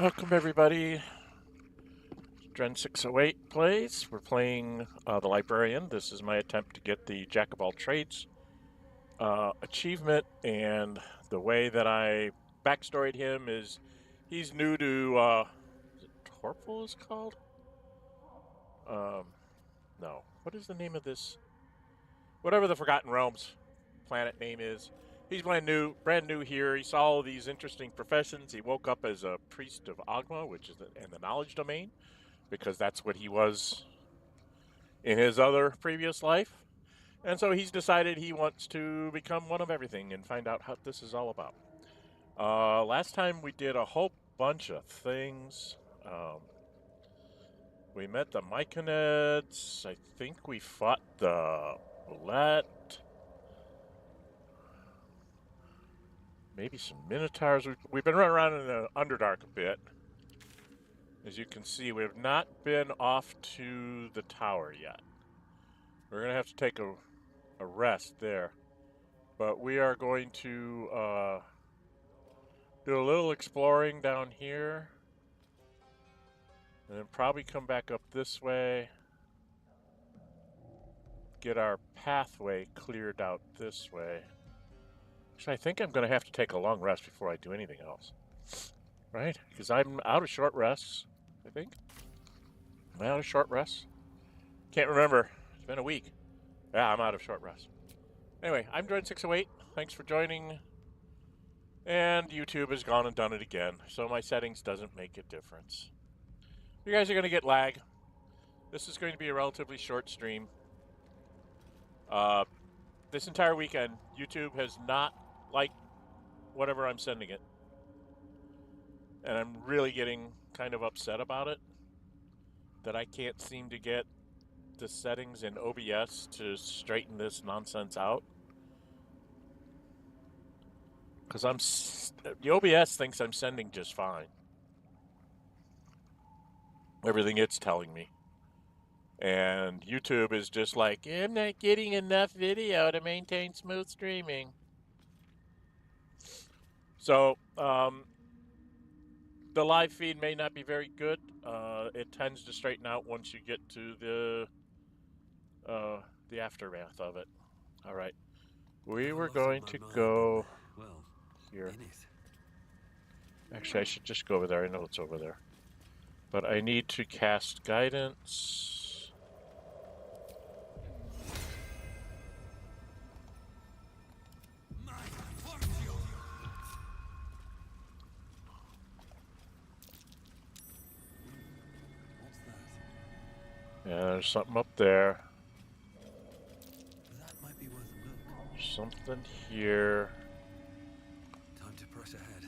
Welcome everybody. Dren608 plays. We're playing the Librarian. This is my attempt to get the Jack of all trades achievement, and the way that I backstoried him is he's new to is it Torpal is called? No. What is the name of this? Whatever the Forgotten Realms planet name is. He's brand new here. He saw all these interesting professions. He woke up as a priest of Ohgma, which is in the knowledge domain, because that's what he was in his other previous life. And so he's decided he wants to become one of everything and find out what this is all about. Last time we did a whole bunch of things. We met the Myconids. I think we fought the Bullet. Maybe some Minotaurs. We've been running around in the Underdark a bit. As you can see, we have not been off to the tower yet. We're going to have to take a rest there. But we are going to do a little exploring down here. And then probably come back up this way. Get our pathway cleared out this way. Actually, I think I'm going to have to take a long rest before I do anything else. Right? Because I'm out of short rests, I think. Am I out of short rests? Can't remember. It's been a week. Yeah, I'm out of short rest. Anyway, I'm Dren608. Thanks for joining. And YouTube has gone and done it again, so my settings doesn't make a difference. You guys are going to get lag. This is going to be a relatively short stream. This entire weekend, YouTube has not liked whatever I'm sending it. And I'm really getting kind of upset about it. That I can't seem to get the settings in OBS to straighten this nonsense out. Because the OBS thinks I'm sending just fine. Everything it's telling me. And YouTube is just like, I'm not getting enough video to maintain smooth streaming. So, the live feed may not be very good. It tends to straighten out once you get to the aftermath of it. All right. We were going to go here. Actually, I should just go over there. I know it's over there. But I need to cast guidance. Yeah, there's something up there. That might be worth a look. There's something here. Time to press ahead.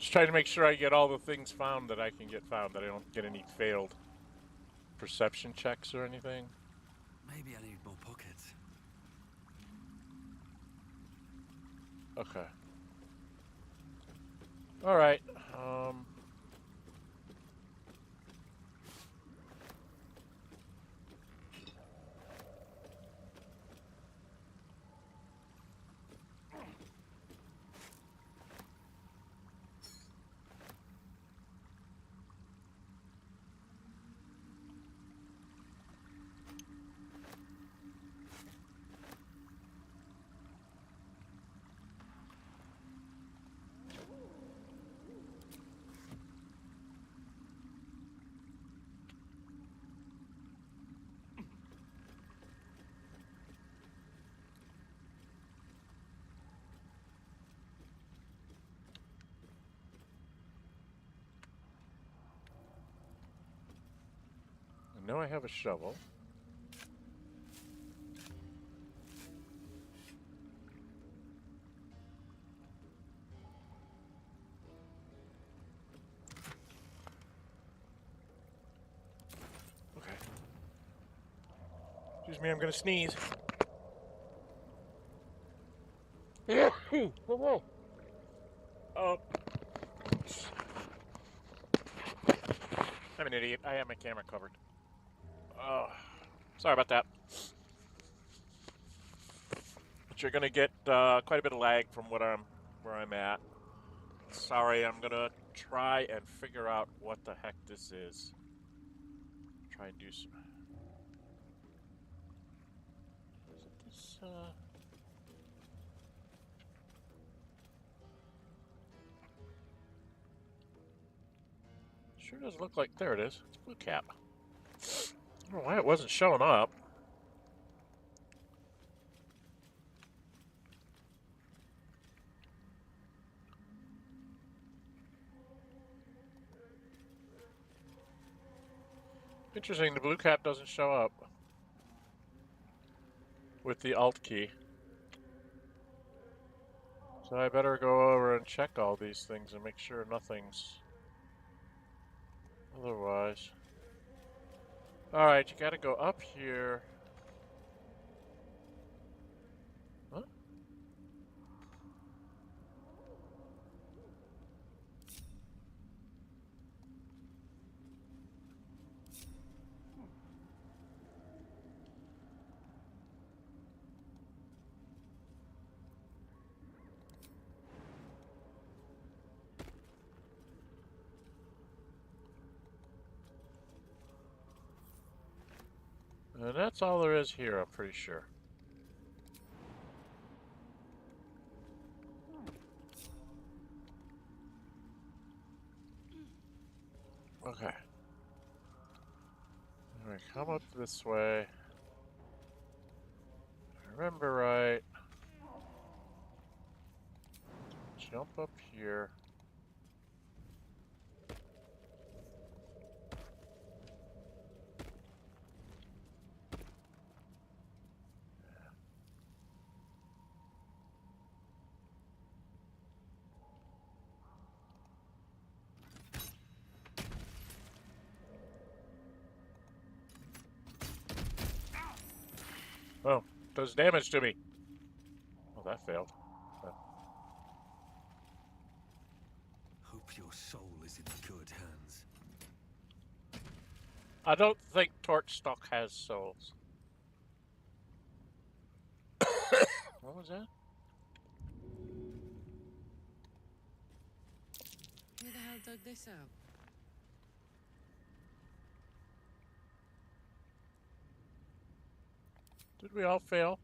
Just trying to make sure I get all the things found that I can get found, that I don't get any failed perception checks or anything. Maybe I need more pockets. Okay. All right. I know I have a shovel. Okay. Excuse me, I'm gonna sneeze. Whoa. an idiot. I have my camera covered. Oh, sorry about that. But you're gonna get quite a bit of lag from where I'm at. Sorry, I'm gonna try and figure out what the heck this is. Try and do some. Is it this? Sure does look like. There it is. It's blue cap. I don't know why it wasn't showing up. Interesting, the blue cap doesn't show up with the Alt key. So I better go over and check all these things and make sure nothing's otherwise. Alright, you gotta go up here. Huh? And that's all there is here, I'm pretty sure. Okay. Alright, come up this way. If I remember right. Jump up here. Oh, does damage to me. Oh, that failed. Hope your soul is in good hands. I don't think Torch Stock has souls. What was that? Who the hell dug this out? Did we all fail?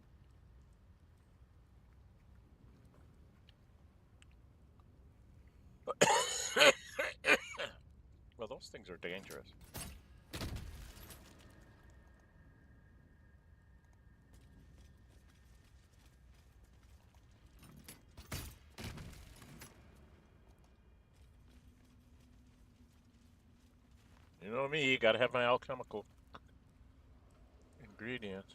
Well, those things are dangerous. You know me, you gotta have my alchemical ingredients.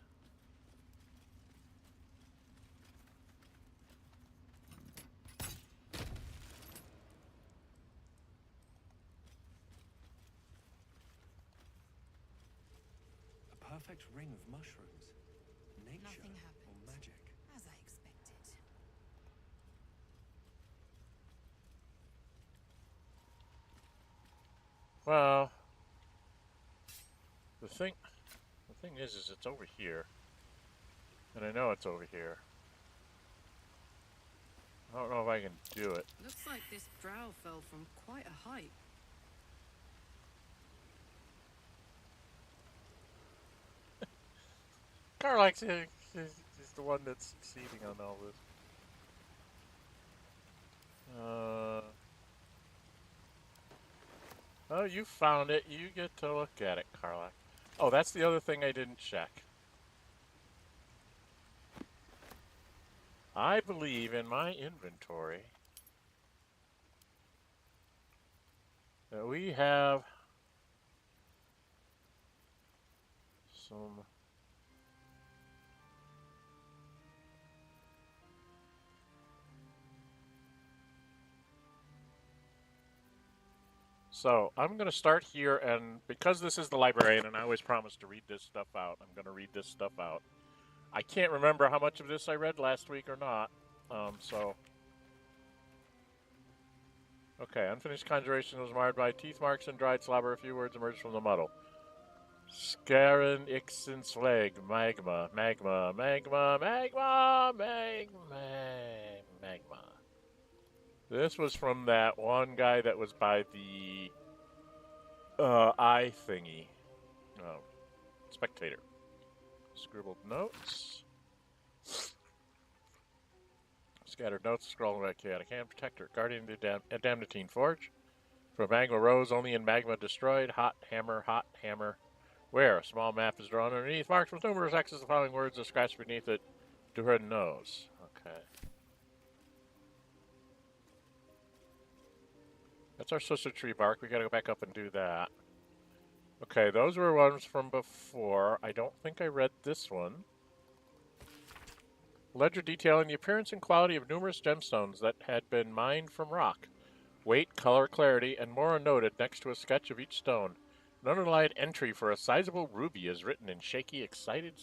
A perfect ring of mushrooms. Nature Nothing or happened. magic. As I expected. Well, the thing is it's over here. And I know it's over here. I don't know if I can do it. Looks like this drow fell from quite a height. Karlach is the one that's succeeding on all this. Oh, you found it. You get to look at it, Karlach. Oh, that's the other thing I didn't check. I believe in my inventory that we have some So I'm going to start here, and because this is the Librarian, and I always promise to read this stuff out, I'm going to read this stuff out. I can't remember how much of this I read last week or not, so Okay, unfinished conjuration was marred by teeth marks and dried slobber. A few words emerged from the muddle. Scaran Ixen Slag, magma, magma, magma, magma, magma. This was from that one guy that was by the eye thingy. Spectator. Scribbled notes. Scattered notes, scrolling by chaotic hand. Protector, guardian of the Adamantine Forge. From magma rose, only in magma destroyed. Hot hammer, Where? A small map is drawn underneath, marked with numerous X's. The following words are scratched beneath it. Durin knows. Okay. That's our Sussur tree bark. We gotta go back up and do that. Okay, those were ones from before. I don't think I read this one. Ledger detailing the appearance and quality of numerous gemstones that had been mined from rock. Weight, color, clarity, and more are noted next to a sketch of each stone. An underlined entry for a sizable ruby is written in shaky, excited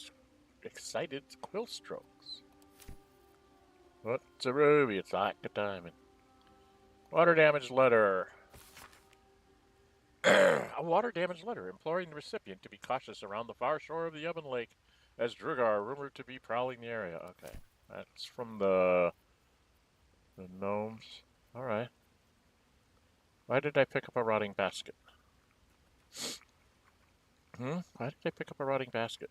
quill strokes. What's a ruby? It's like a diamond. Water damage letter. A water damage letter imploring the recipient to be cautious around the far shore of the Oven Lake, as Drugar are rumored to be prowling the area. Okay, that's from the gnomes. All right. Why did I pick up a rotting basket? Why did I pick up a rotting basket?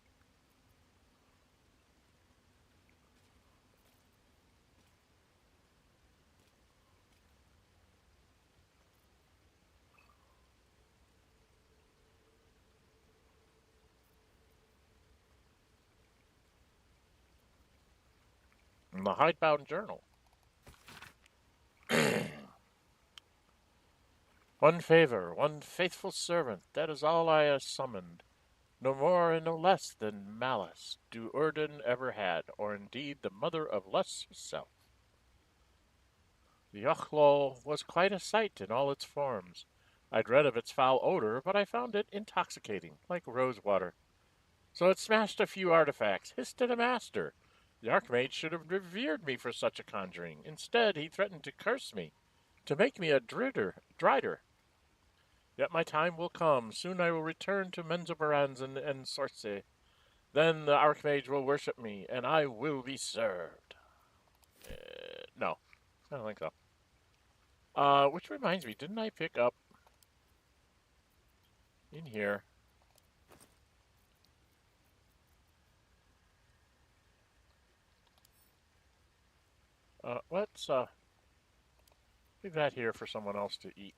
In the hidebound journal. One favor, one faithful servant, that is all I have summoned. No more and no less than malice do Urden ever had, or indeed the mother of Lus herself. The Ohgma was quite a sight in all its forms. I'd read of its foul odor, but I found it intoxicating, like rose water. So it smashed a few artifacts, hissed at a master. The Archmage should have revered me for such a conjuring. Instead, he threatened to curse me, to make me a drider. Yet my time will come. Soon I will return to Menzoberranz and Sorce. Then the Archmage will worship me, and I will be served. No, I don't think so. Which reminds me, didn't I pick up in here? Let's leave that here for someone else to eat.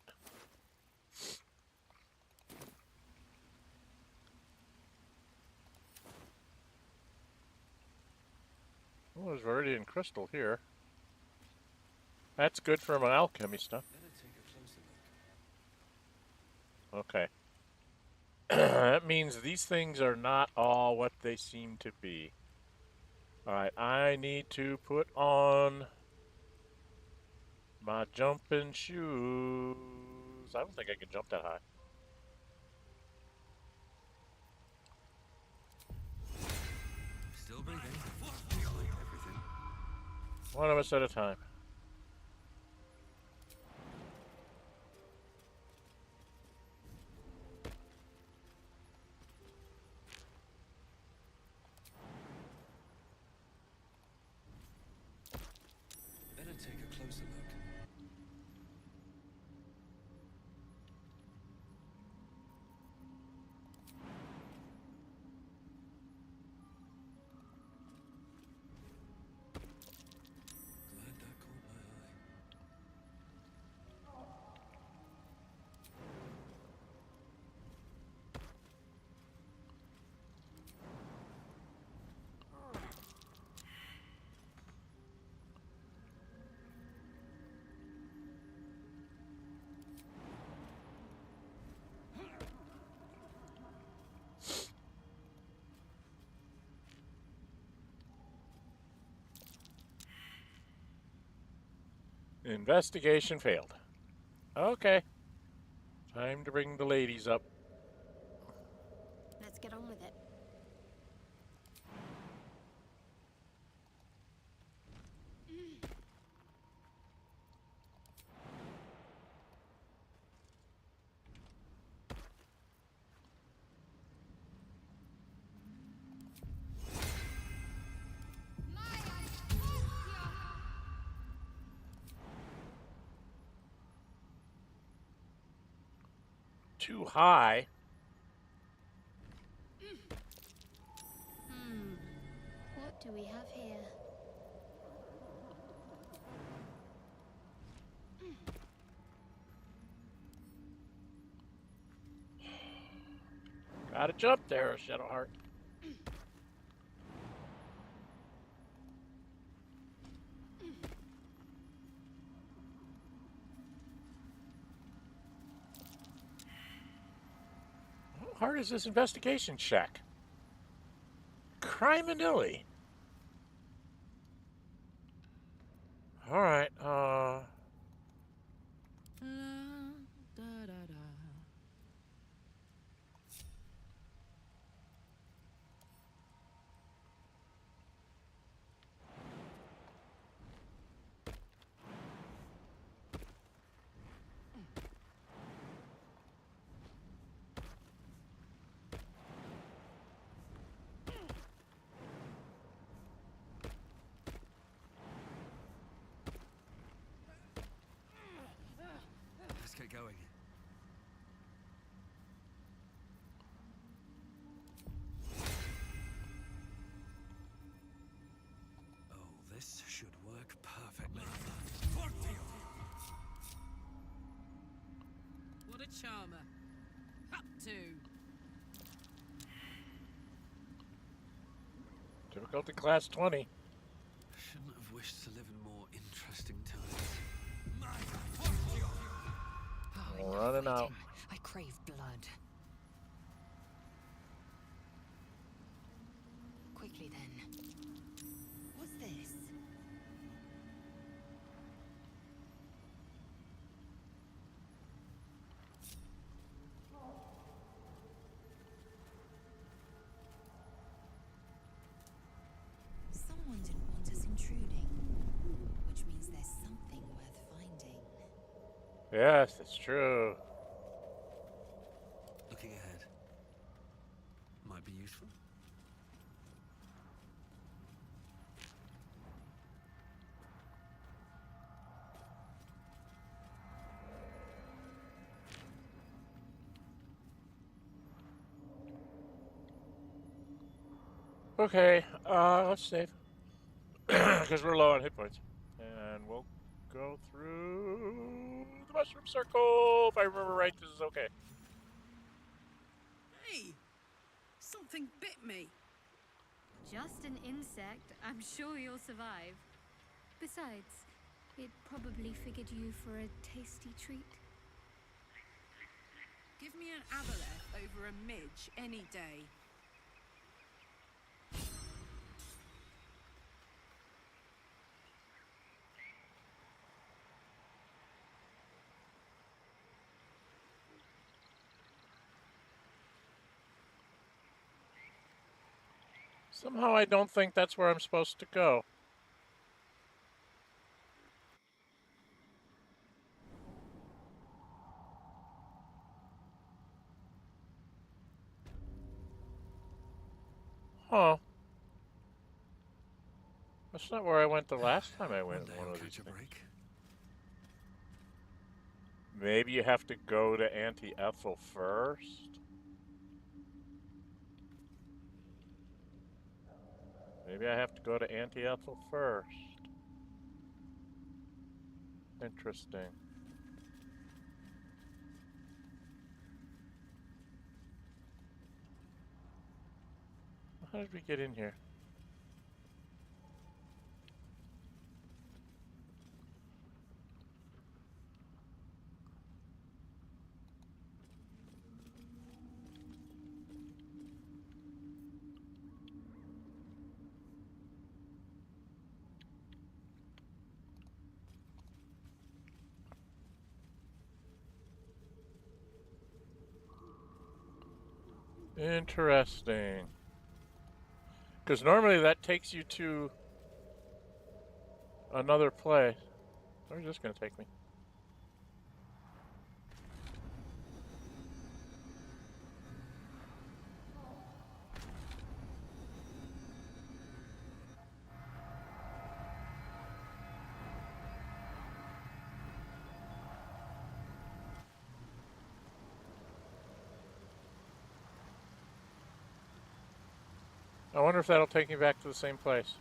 Oh, there's Viridian crystal here. That's good for my alchemy stuff. Okay. That means these things are not all what they seem to be. Alright, I need to put on my jumping shoes. I don't think I can jump that high. Still breathing. Everything. One of us at a time. Better take a closer look. Glad that caught my eye. Investigation failed. Okay. Time to bring the ladies up. Let's get on with it. too high. What do we have here? Gotta jump there, Shadowheart. How hard is this investigation check? Criminally. Alright, Da, da, da. Let's get going. Oh, this should work perfectly. What a charmer. Up to. difficulty class 20. Shouldn't have wished to live in more interesting times. Oh, We're enough running out. waiting. I crave blood. Quickly then. What's this? Someone didn't want us intruding, which means there's something worth finding. Yes, it's true. Looking ahead. Might be useful. Okay, let's save. Because we're low on hit points. And we'll go through the mushroom circle. If I remember right, this is okay. Hey! Something bit me. Just an insect. I'm sure you'll survive. Besides, it probably figured you for a tasty treat. Give me an aboleth over a midge any day. Somehow I don't think that's where I'm supposed to go. Huh. That's not where I went the last time I went One day in one I'll of these catch a things. break. Maybe you have to go to Auntie Ethel first? Maybe I have to go to Auntie Ethel first. Interesting. How did we get in here? Interesting. Because normally that takes you to another place. Where's this going to take me? I wonder if that'll take me back to the same place.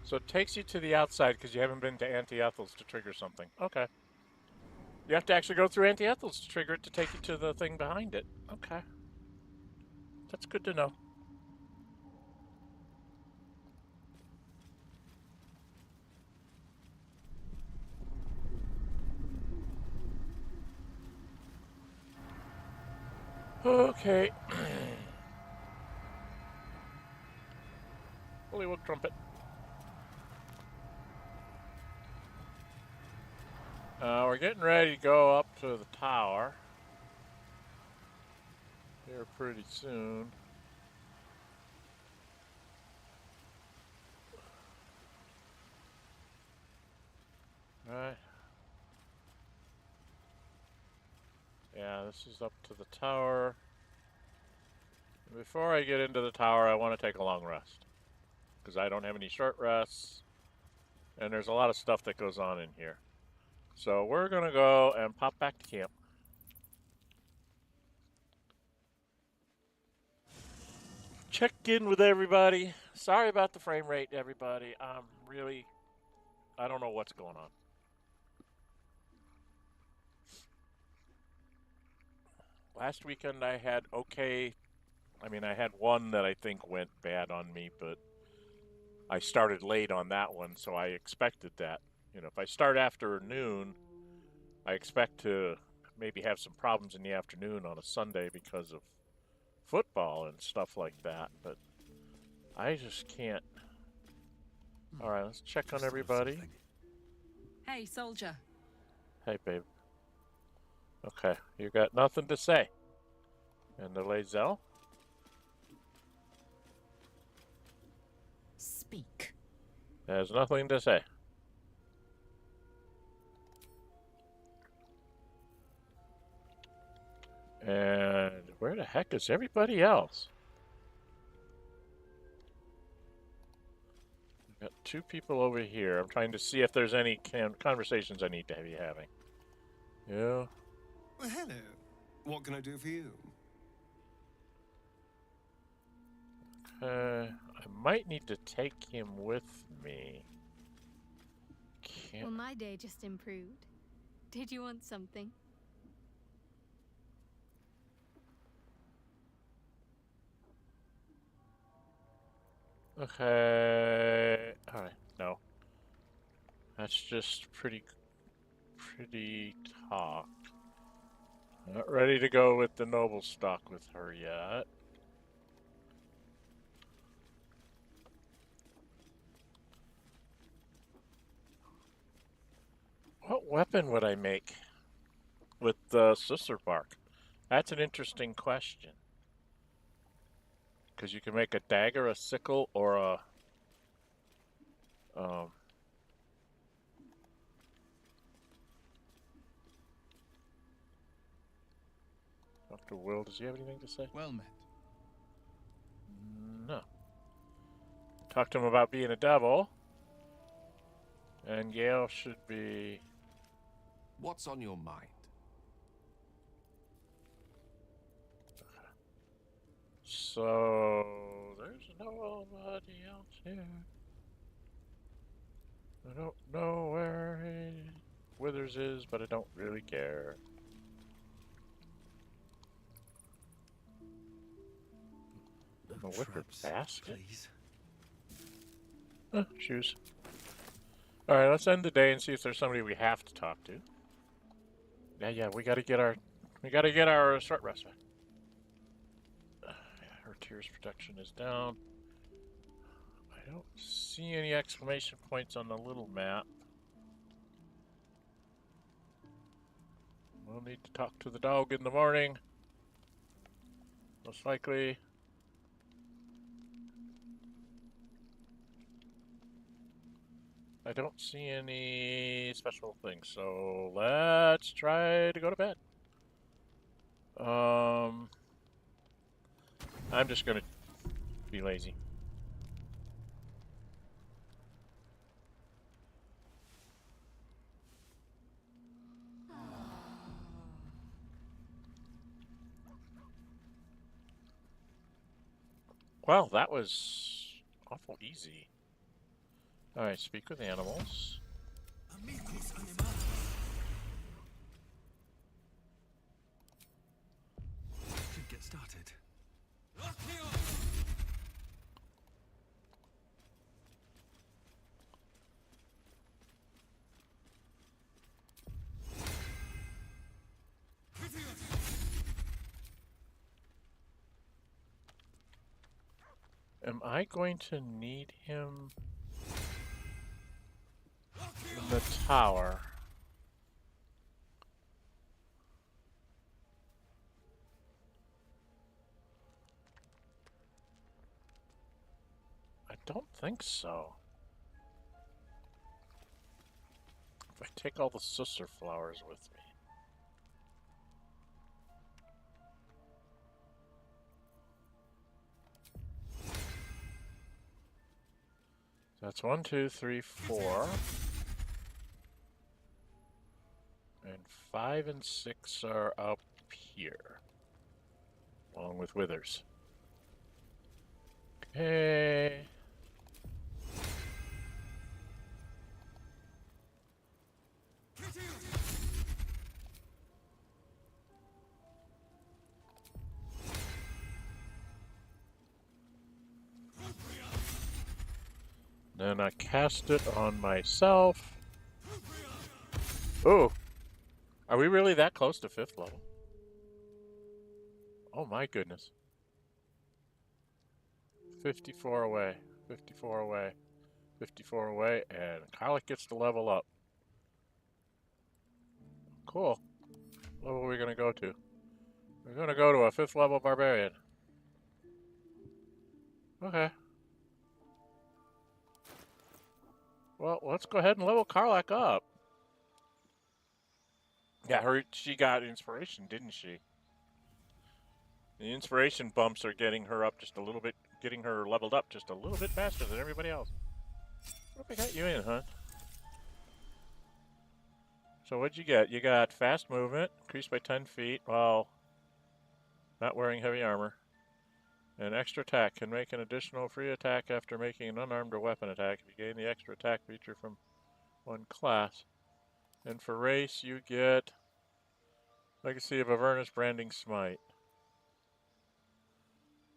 So it takes you to the outside because you haven't been to Auntie Ethel's to trigger something. Okay. You have to actually go through Auntie Ethel's to trigger it to take you to the thing behind it. Okay. That's good to know. Okay. Hollywood trumpet. We're getting ready to go up to the tower here pretty soon. Right. Yeah, this is up to the tower. Before I get into the tower, I want to take a long rest. Because I don't have any short rests. And there's a lot of stuff that goes on in here. So we're going to go and pop back to camp. Check in with everybody. Sorry about the frame rate, everybody. I don't know what's going on. Last weekend I had I had one that I think went bad on me, but I started late on that one, so I expected that. You know, if I start after noon, I expect to maybe have some problems in the afternoon on a Sunday because of football and stuff like that, but I just can't. All right, let's check on everybody. Hey, soldier. Hey, babe. Okay, you got nothing to say. And the Lazel? Speak. Has nothing to say. And where the heck is everybody else? I've got two people over here. I'm trying to see if there's any conversations I need to be having. Yeah. Well, hello. What can I do for you? I might need to take him with me. Well, my day just improved. Did you want something? Okay. Alright, no. That's just pretty talk. Not ready to go with the noble stock with her yet. What weapon would I make with the Sussur bark? That's an interesting question. Because you can make a dagger, a sickle, or a Dr. Will, does he have anything to say? Well met. No. Talked to him about being a devil. And Gale should be... What's on your mind? So, there's nobody else here. I don't know where Withers is, but I don't really care. A wicker basket? Please. Shoes. Alright, let's end the day and see if there's somebody we have to talk to. Yeah, we gotta get our short rest back. Yeah, her tears protection is down. I don't see any exclamation points on the little map. We'll need to talk to the dog in the morning. Most likely. I don't see any special things, so let's try to go to bed. I'm just gonna be lazy. Well, that was awful easy. Alright, speak with animals. Should get started. Am I going to need him in the tower? I don't think so. If I take all the Sussur flowers with me. That's 1, 2, 3, 4. And 5 and 6 are up here. Along with withers. Okay. Then I cast it on myself. Oh! Are we really that close to 5th level? Oh my goodness. 54 away. 54 away. 54 away, and Karlach gets to level up. Cool. What level are we going to go to? We're going to go to a 5th level barbarian. Okay. Well, let's go ahead and level Karlach up. Yeah, she got inspiration, didn't she? The inspiration bumps are getting her up just a little bit, getting her leveled up just a little bit faster than everybody else. What if I got you in, huh? So what'd you get? You got fast movement, increased by 10 feet, while not wearing heavy armor. And extra attack, can make an additional free attack after making an unarmed or weapon attack if you gain the extra attack feature from one class. And for race, you get Legacy of Avernus Branding Smite.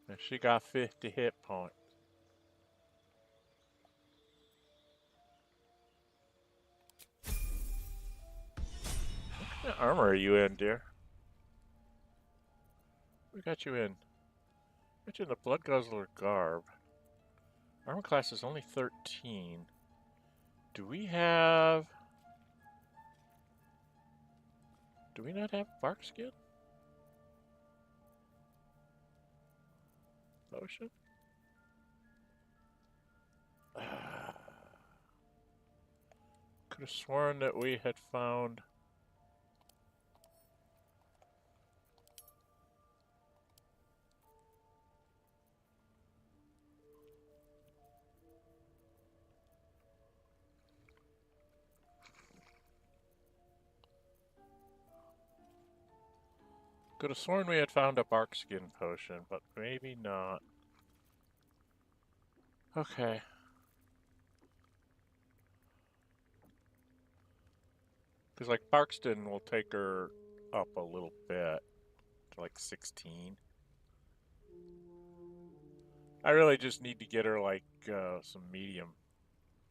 And she got 50 hit points. What armor are you in, dear? We got you in. Got you in the Blood Guzzler garb. Armor class is only 13. Do we have... Do we not have bark skin? Potion? Could have sworn that we had found... Could have sworn we had found a bark skin potion, but maybe not. Okay. Because, like, Barkston will take her up a little bit to, like, 16. I really just need to get her, like, some medium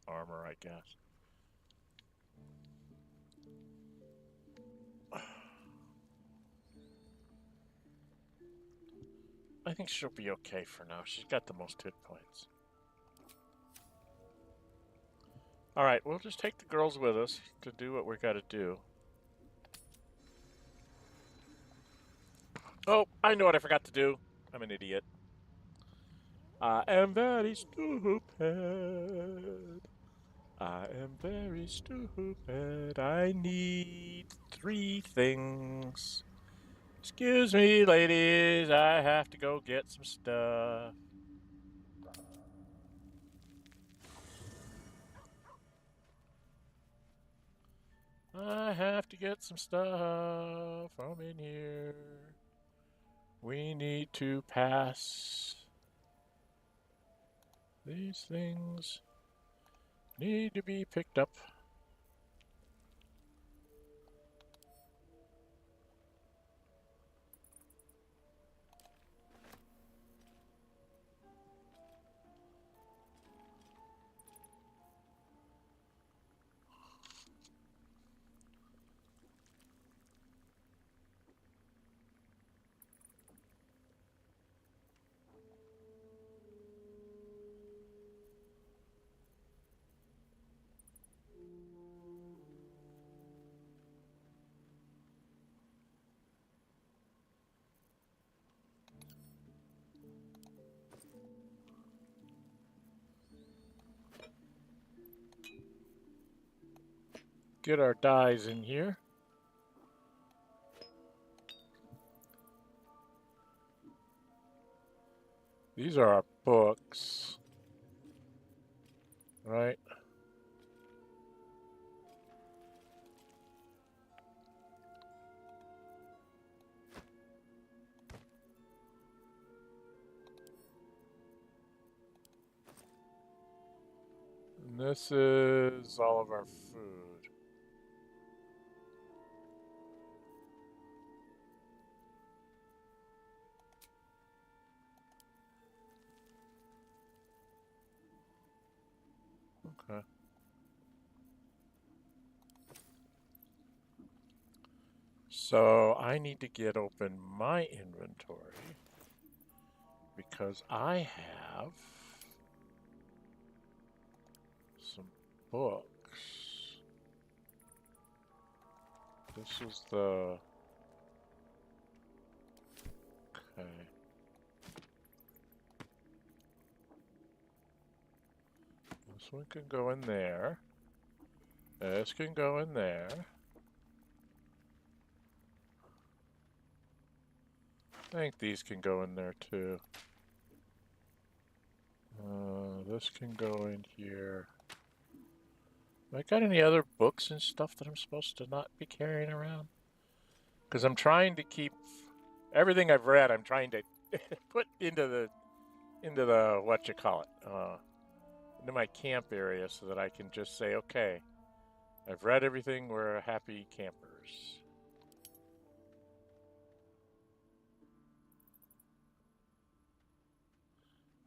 armor, I guess. I think she'll be okay for now. She's got the most hit points. Alright, we'll just take the girls with us to do what we gotta do. Oh, I know what I forgot to do. I'm an idiot. I am very stupid. I am very stupid. I need 3 things. Excuse me, ladies. I have to go get some stuff. I have to get some stuff from in here. We need to pass. These things need to be picked up. Get our dies in here. These are our books, right? And this is all of our food. Okay. So I need to get open my inventory because I have some books. This is the... Okay. This one can go in there. This can go in there. I think these can go in there too. This can go in here. Have I got any other books and stuff that I'm supposed to not be carrying around? Because I'm trying to keep everything I've read. I'm trying to put into the into my camp area so that I can just say, okay, I've read everything. We're happy campers.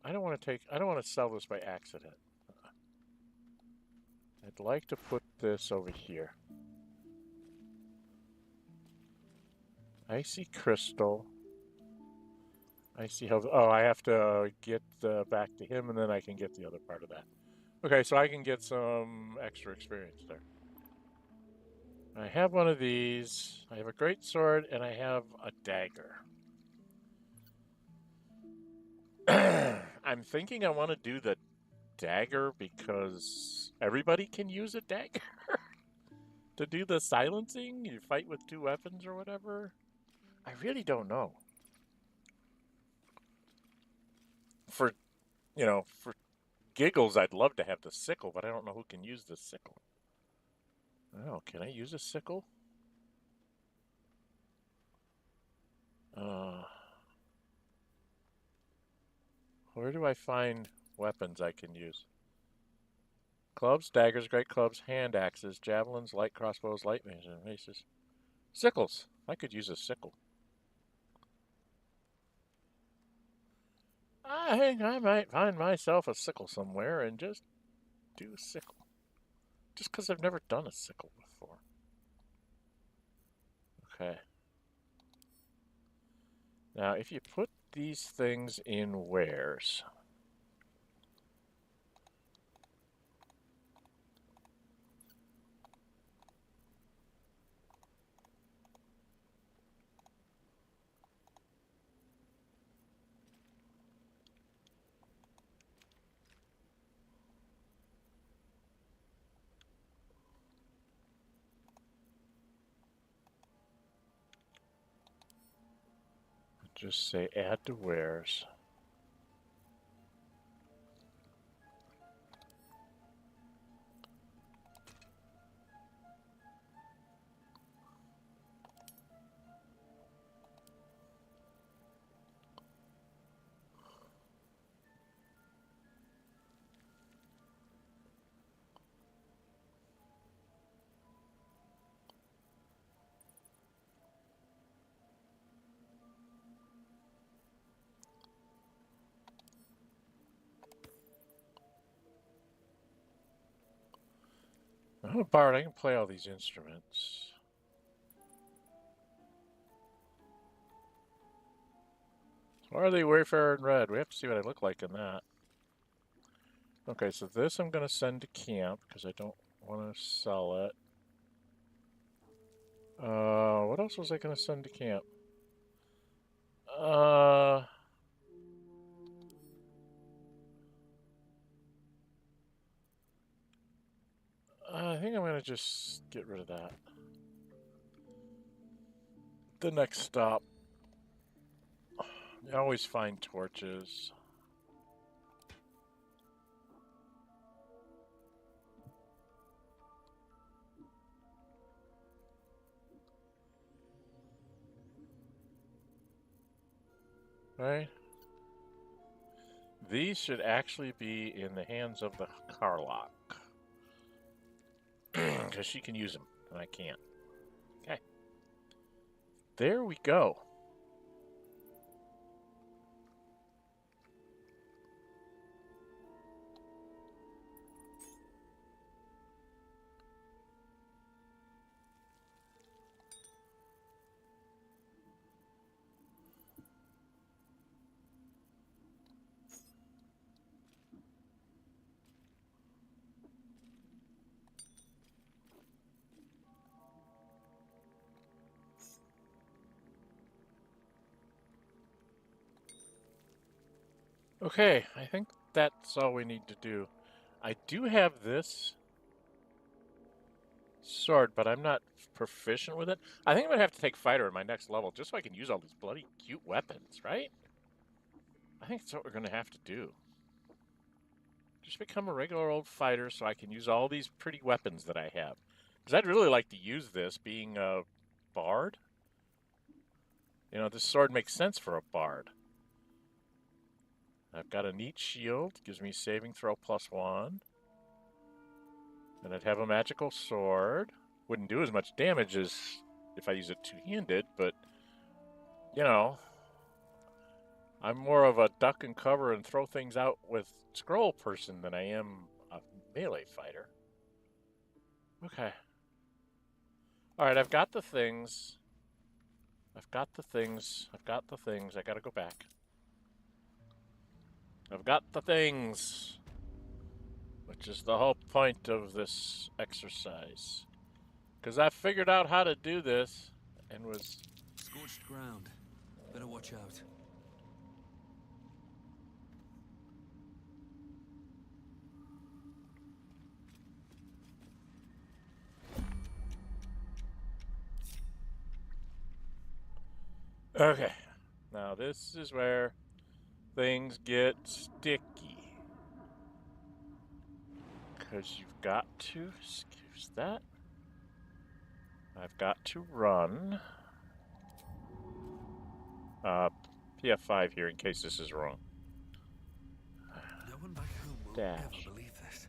I don't want to sell this by accident. I'd like to put this over here. Icy crystal. Icy health. Oh, I have to get back to him, and then I can get the other part of that. Okay, so I can get some extra experience there. I have one of these. I have a great sword, and I have a dagger. I'm thinking I want to do the dagger because everybody can use a dagger to do the silencing. You fight with two weapons or whatever. I really don't know. For giggles, I'd love to have the sickle, but I don't know who can use the sickle. Oh, can I use a sickle? Where do I find weapons I can use? Clubs, daggers, great clubs, hand axes, javelins, light crossbows, light maces. Sickles. I could use a sickle. I think I might find myself a sickle somewhere and just do a sickle. Just because I've never done a sickle before. Okay. Now, if you put these things in wares... just say add to wares. I'm a bard, I can play all these instruments. Why are they Wayfarer in red? We have to see what I look like in that. Okay, so this I'm going to send to camp because I don't want to sell it. What else was I going to send to camp? I think I'm going to just get rid of that. The next stop. I always find torches. Right? These should actually be in the hands of the Karlach. Because she can use them, and I can't. Okay. There we go. Okay, I think that's all we need to do. I do have this sword, but I'm not proficient with it. I think I'm going to have to take fighter in my next level just so I can use all these bloody cute weapons, right? I think that's what we're going to have to do. Just become a regular old fighter so I can use all these pretty weapons that I have. Because I'd really like to use this being a bard. You know, this sword makes sense for a bard. I've got a neat shield, gives me saving throw +1. And I'd have a magical sword. Wouldn't do as much damage as if I use it two-handed, but, you know, I'm more of a duck and cover and throw things out with scroll person than I am a melee fighter. Okay. Alright, I've got the things. I've got the things. I gotta go back. I've got the things. Which is the whole point of this exercise. Because I figured out how to do this and was... Scorched ground. Better watch out. Okay. Now this is where things get sticky. Because you've got to... Excuse that. I've got to run. PF5 here in case this is wrong. No one back home will Dash. ever believe this.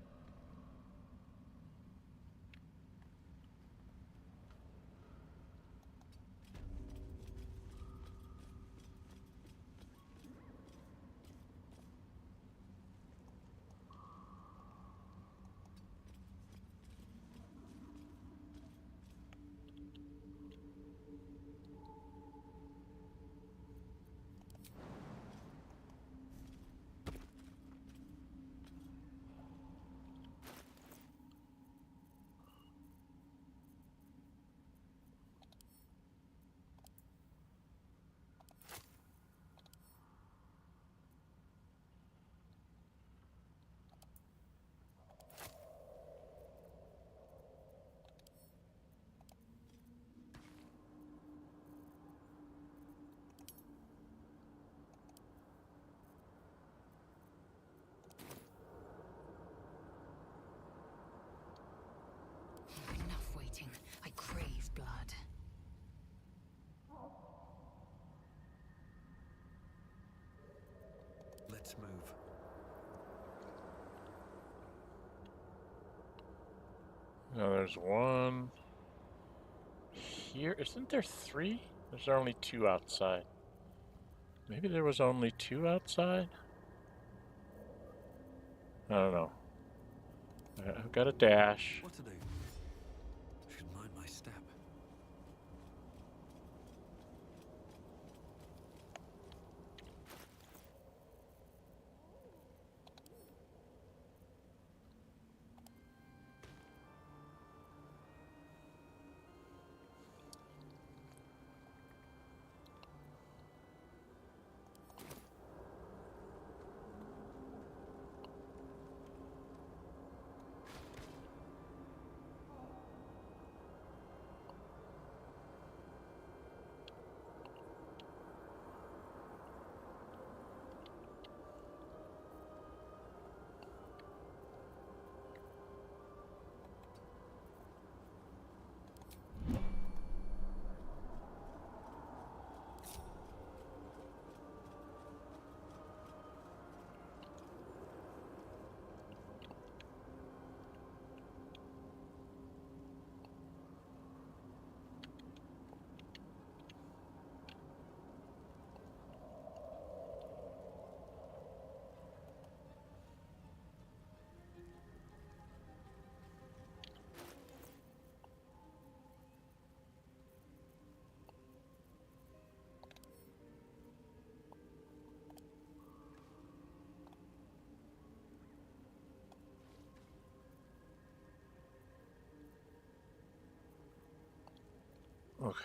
No, there's one here. Isn't there 3? There's only 2 outside. Maybe there was only 2 outside? I don't know. I've got a dash. What to do? Should mind my step. Okay.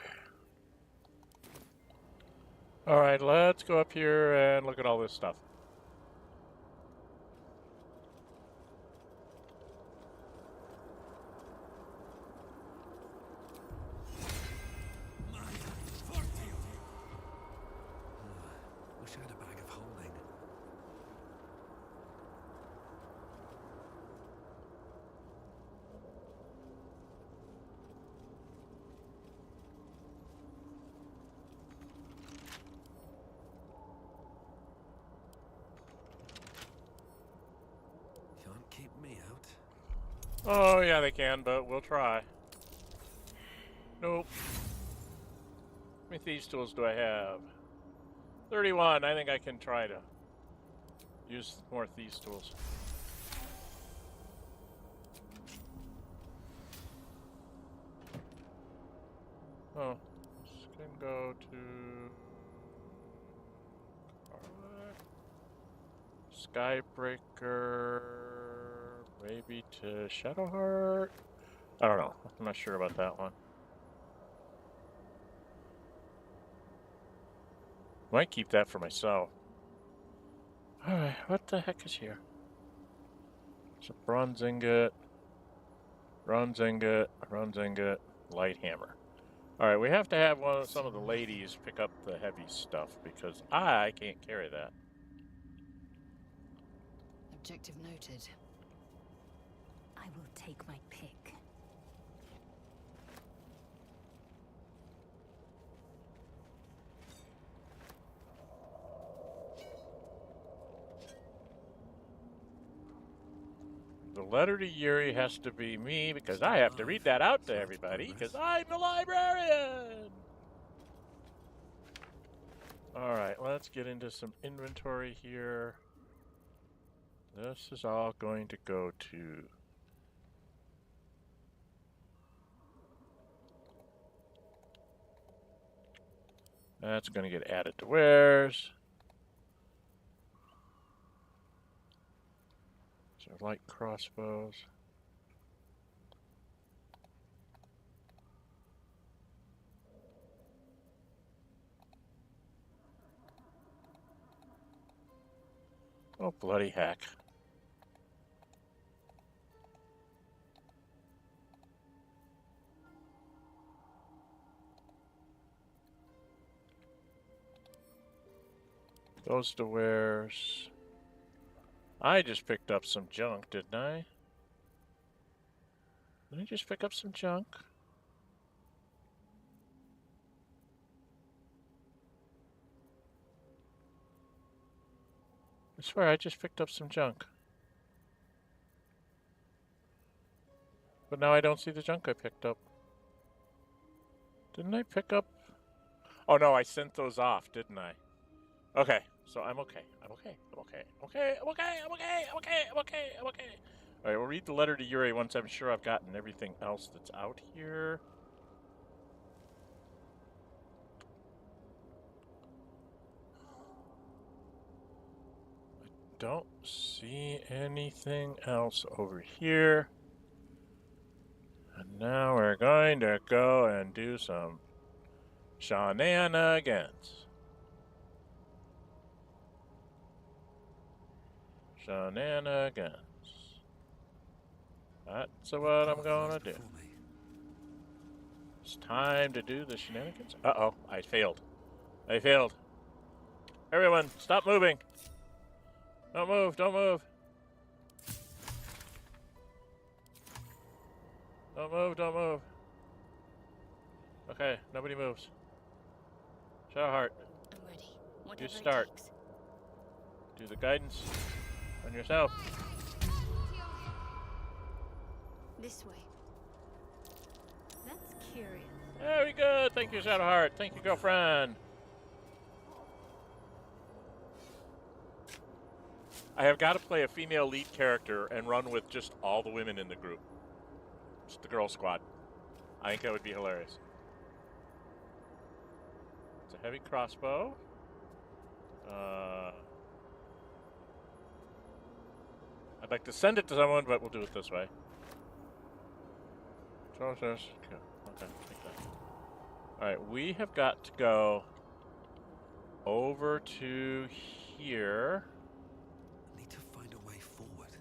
Alright, let's go up here and look at all this stuff. Wish I had a bag of holding. Can't keep me out. Oh, yeah, they can, but we'll try. Nope. How many thieves tools do I have? 31. I think I can try to use more thieves tools. Oh, this can go to Karlach. Skybreaker, maybe to Shadowheart. I don't know. I'm not sure about that one. Might keep that for myself. Alright, what the heck is here? It's a bronze ingot, bronze ingot, bronze ingot, light hammer. Alright, we have to have some of the ladies pick up the heavy stuff because I can't carry that. Objective noted. I will take my pick. The letter to Yuri has to be me because I have to read that out to everybody because I'm the librarian! Alright, let's get into some inventory here. This is all going to go to... That's going to get added to wares. So light crossbows. Oh, bloody heck. Those to wares. I just picked up some junk, didn't I? Did I just pick up some junk? I swear I just picked up some junk. But now I don't see the junk I picked up. Didn't I pick up? Oh no, I sent those off, didn't I? Okay, so I'm okay. I'm okay. I'm okay. I'm okay. I'm okay. I'm okay. I'm okay. I'm okay. I'm okay. All right, we'll read the letter to Yuri once I'm sure I've gotten everything else that's out here. I don't see anything else over here. And now we're going to go and do some shenanigans. Shenanigans. That's what I'm gonna do. It's time to do the shenanigans. Uh-oh, I failed. I failed. Everyone, stop moving. Don't move, don't move. Don't move, don't move. Okay, nobody moves. Shadowheart, I'm ready. you Whatever start. it takes. Do the guidance on yourself. This way. That's curious. Very good. Thank you, Shadowheart. Thank you, girlfriend. I have got to play a female lead character and run with just all the women in the group. Just the girl squad. I think that would be hilarious. It's a heavy crossbow. I'd like to send it to someone, but we'll do it this way. Okay, take that. Alright, we have got to go over to here. Need to find a way forward.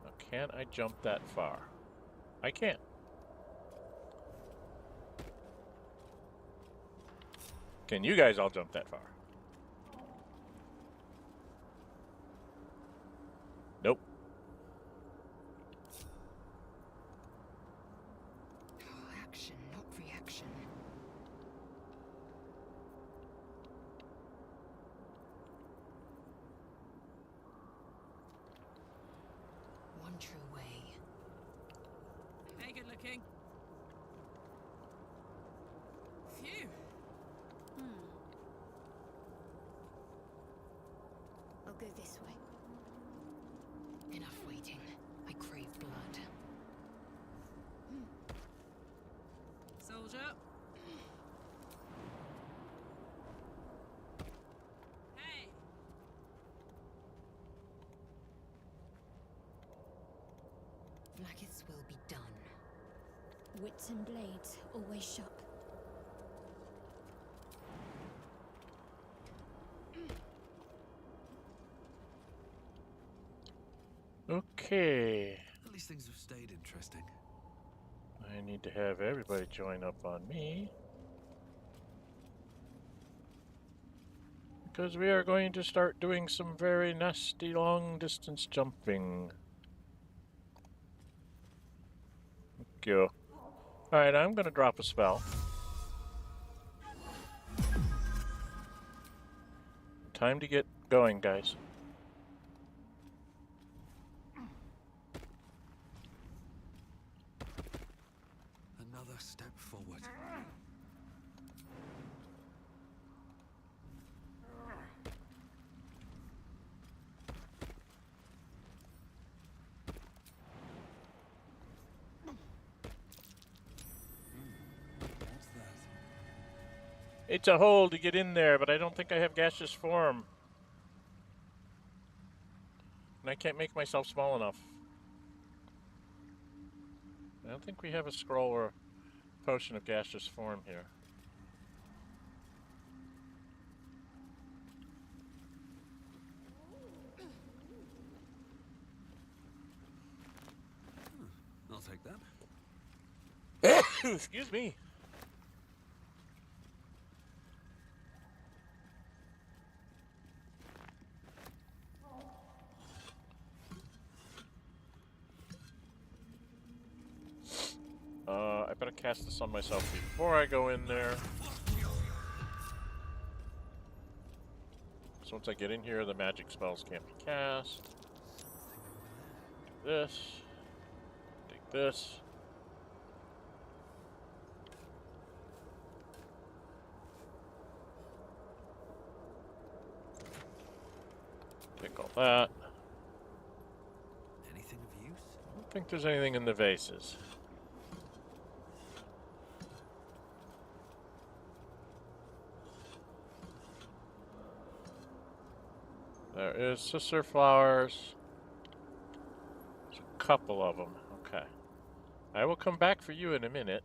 Now, can I jump that far? I can't. Can you guys all jump that far? Nope. Action, not reaction. One true way. Hey, good looking. Phew. I'll go this way. Enough waiting. I crave blood. Soldier. Hey. Blacketh's will be done. Wits and blades always sharp. Okay. At least things have stayed interesting. I need to have everybody join up on me. Because we are going to start doing some very nasty long distance jumping. Thank you. Alright, I'm going to drop a spell. Time to get going, guys. Another step forward. What's that? It's a hole to get in there, but I don't think I have gaseous form. And I can't make myself small enough. I don't think we have a scroll or a potion of gaseous form here. I'll take that. Excuse me. I better cast this on myself before I go in there. So once I get in here, the magic spells can't be cast. Take this. Take this. Take all that. Anything of use? I don't think there's anything in the vases. There is Sussur flowers. There's a couple of them. Okay. I will come back for you in a minute.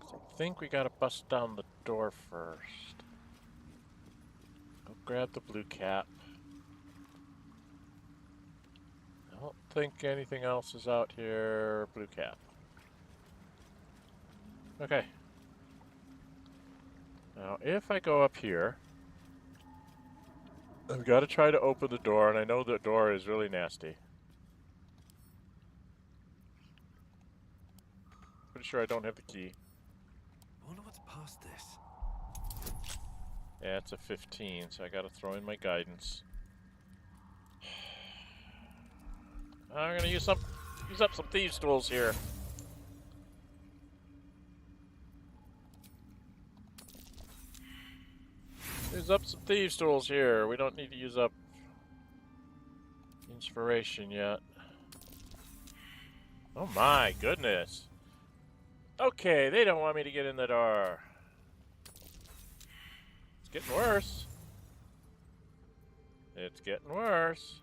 So I think we gotta bust down the door first. I'll grab the blue cap. I don't think anything else is out here. Blue cap. Okay. Now, if I go up here, I've got to try to open the door, and I know the door is really nasty. Pretty sure I don't have the key. I wonder what's past this. Yeah, it's a 15, so I got to throw in my guidance. I'm gonna use up some thieves' tools here. Use up some thieves' tools here. We don't need to use up inspiration yet. Oh my goodness. Okay, they don't want me to get in the door. It's getting worse. It's getting worse.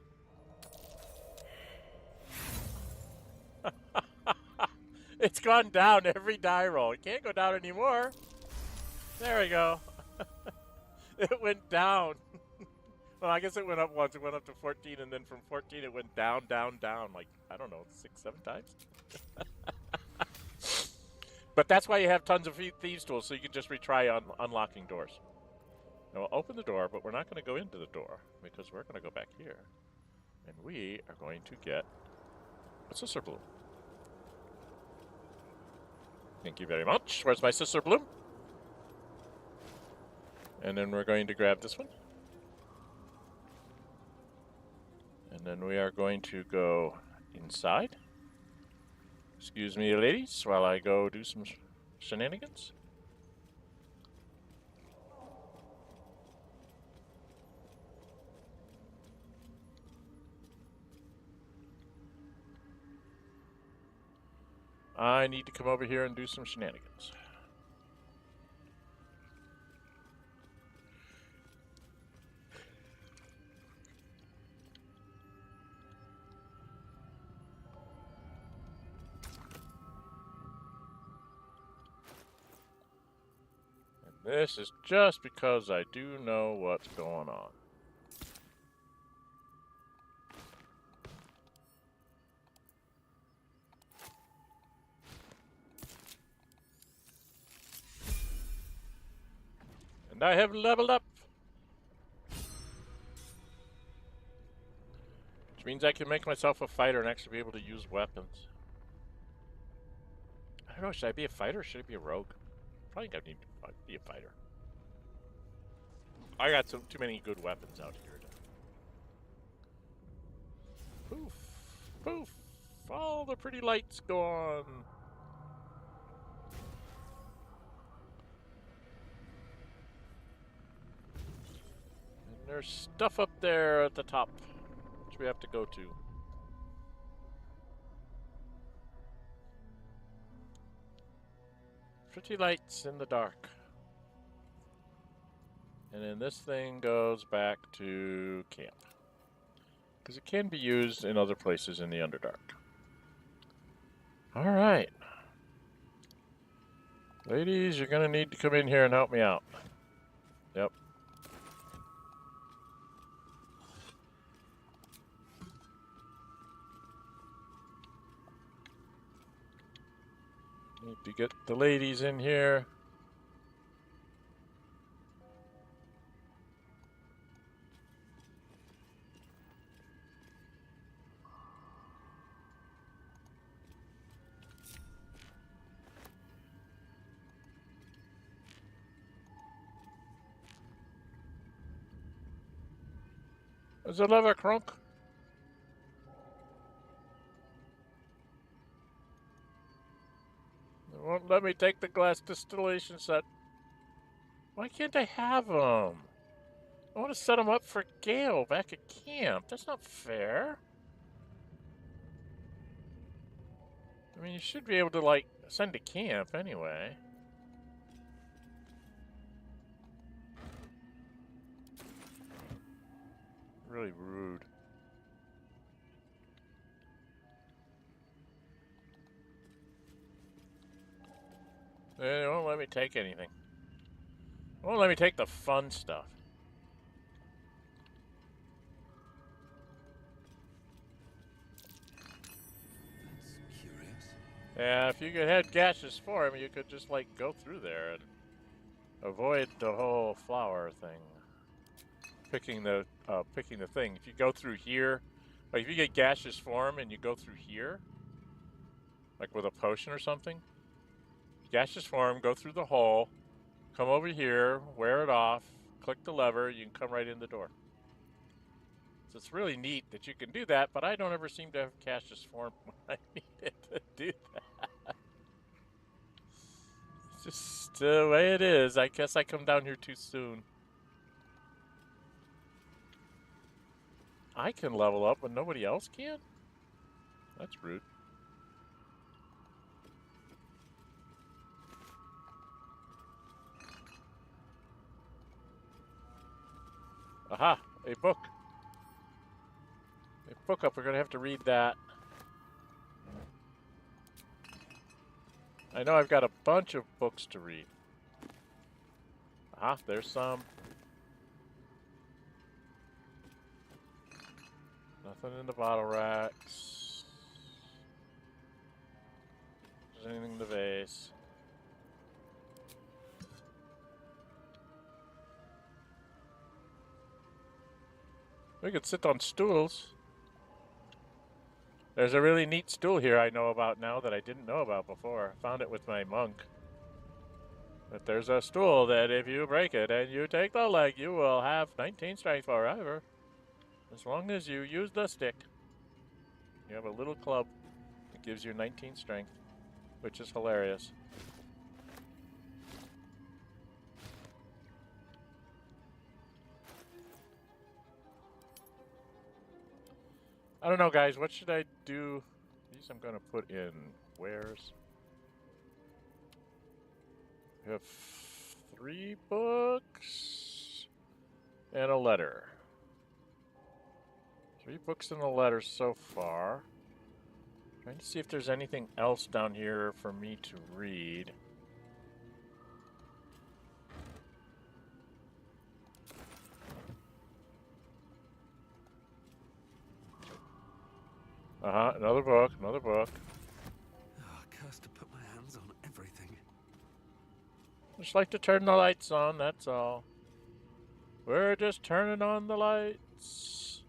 It's gone down every die roll. It can't go down anymore. There we go. It went down. Well, I guess it went up once. It went up to 14, and then from 14 it went down, down, down. Like, I don't know, 6, 7 times? But that's why you have tons of thieves tools, so you can just retry on unlocking doors. Now, we'll open the door, but we're not going to go into the door, because we're going to go back here. And we are going to get a Sussur bloom. Thank you very much. Where's my Sussur bloom? And then we're going to grab this one. And then we are going to go inside. Excuse me, ladies, while I go do some shenanigans. I need to come over here and do some shenanigans. This is just because I do know what's going on. And I have leveled up. Which means I can make myself a fighter and actually be able to use weapons. I don't know, should I be a fighter or should I be a rogue? Probably I need to be a fighter. I got too many good weapons out here. Poof, poof, all the pretty lights gone. And there's stuff up there at the top, which we have to go to. Pretty lights in the dark. And then this thing goes back to camp. Because it can be used in other places in the Underdark. Alright. Ladies, you're going to need to come in here and help me out. Yep. Need to get the ladies in here. There's a lever, Crunk. They won't let me take the glass distillation set. Why can't I have them? I want to set them up for Gale back at camp. That's not fair. I mean, you should be able to, like, send to camp anyway. Really rude. They won't let me take anything. They won't let me take the fun stuff. That's curious. Yeah, if you could head gaseous form, you could just, like, go through there and avoid the whole flower thing. Picking the thing. If you go through here, like if you get gaseous form and you go through here, like with a potion or something, gaseous form, go through the hole, come over here, wear it off, click the lever, you can come right in the door. So it's really neat that you can do that, but I don't ever seem to have gaseous form when I need it to do that. It's just the way it is. I guess I come down here too soon. I can level up, but nobody else can? That's rude. Aha! A book. A book up. We're going to have to read that. I know I've got a bunch of books to read. Aha, there's some. Nothing in the bottle racks. There's anything in the vase. We could sit on stools. There's a really neat stool here I know about now that I didn't know about before. I found it with my monk. But there's a stool that if you break it and you take the leg, you will have 19 strength forever. As long as you use the stick. You have a little club that gives you 19 strength, which is hilarious. I don't know, guys. What should I do? These I'm going to put in wares. We have 3 books and a letter. 3 books and a letter so far. Trying to see if there's anything else down here for me to read. Another book, another book. Oh, cursed to put my hands on everything. Just like to turn the lights on, that's all. We're just turning on the lights.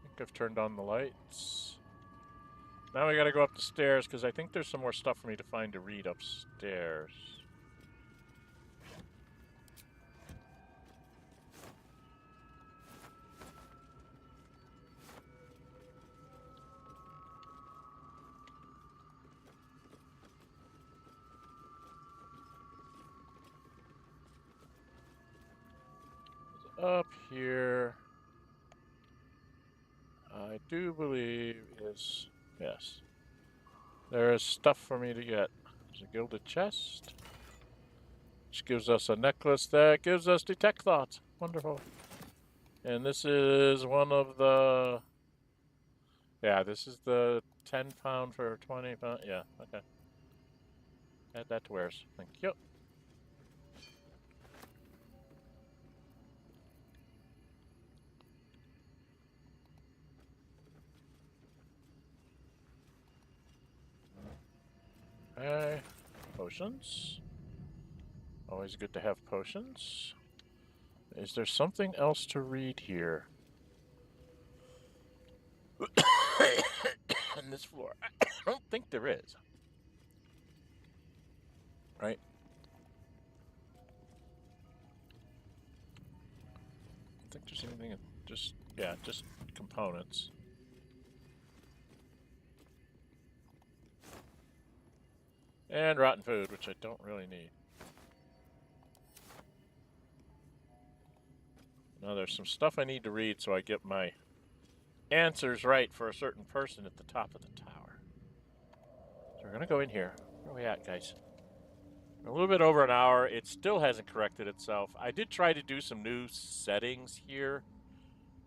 I think I've turned on the lights. Now we gotta go up the stairs because I think there's some more stuff for me to find to read upstairs. Up here, I do believe is, yes, there is stuff for me to get. There's a gilded chest, which gives us a necklace that gives us detect thoughts. Wonderful. And this is one of the, yeah, this is the 10 pound for 20 pound. Yeah, okay. Add that to wares. Thank you. Okay, potions. Always good to have potions. Is there something else to read here? On this floor? I don't think there is. Right? I don't think there's anything just yeah, just components. And rotten food, which I don't really need. Now there's some stuff I need to read so I get my answers right for a certain person at the top of the tower. So we're gonna go in here. Where are we at, guys? We're a little bit over an hour. It still hasn't corrected itself. I did try to do some new settings here,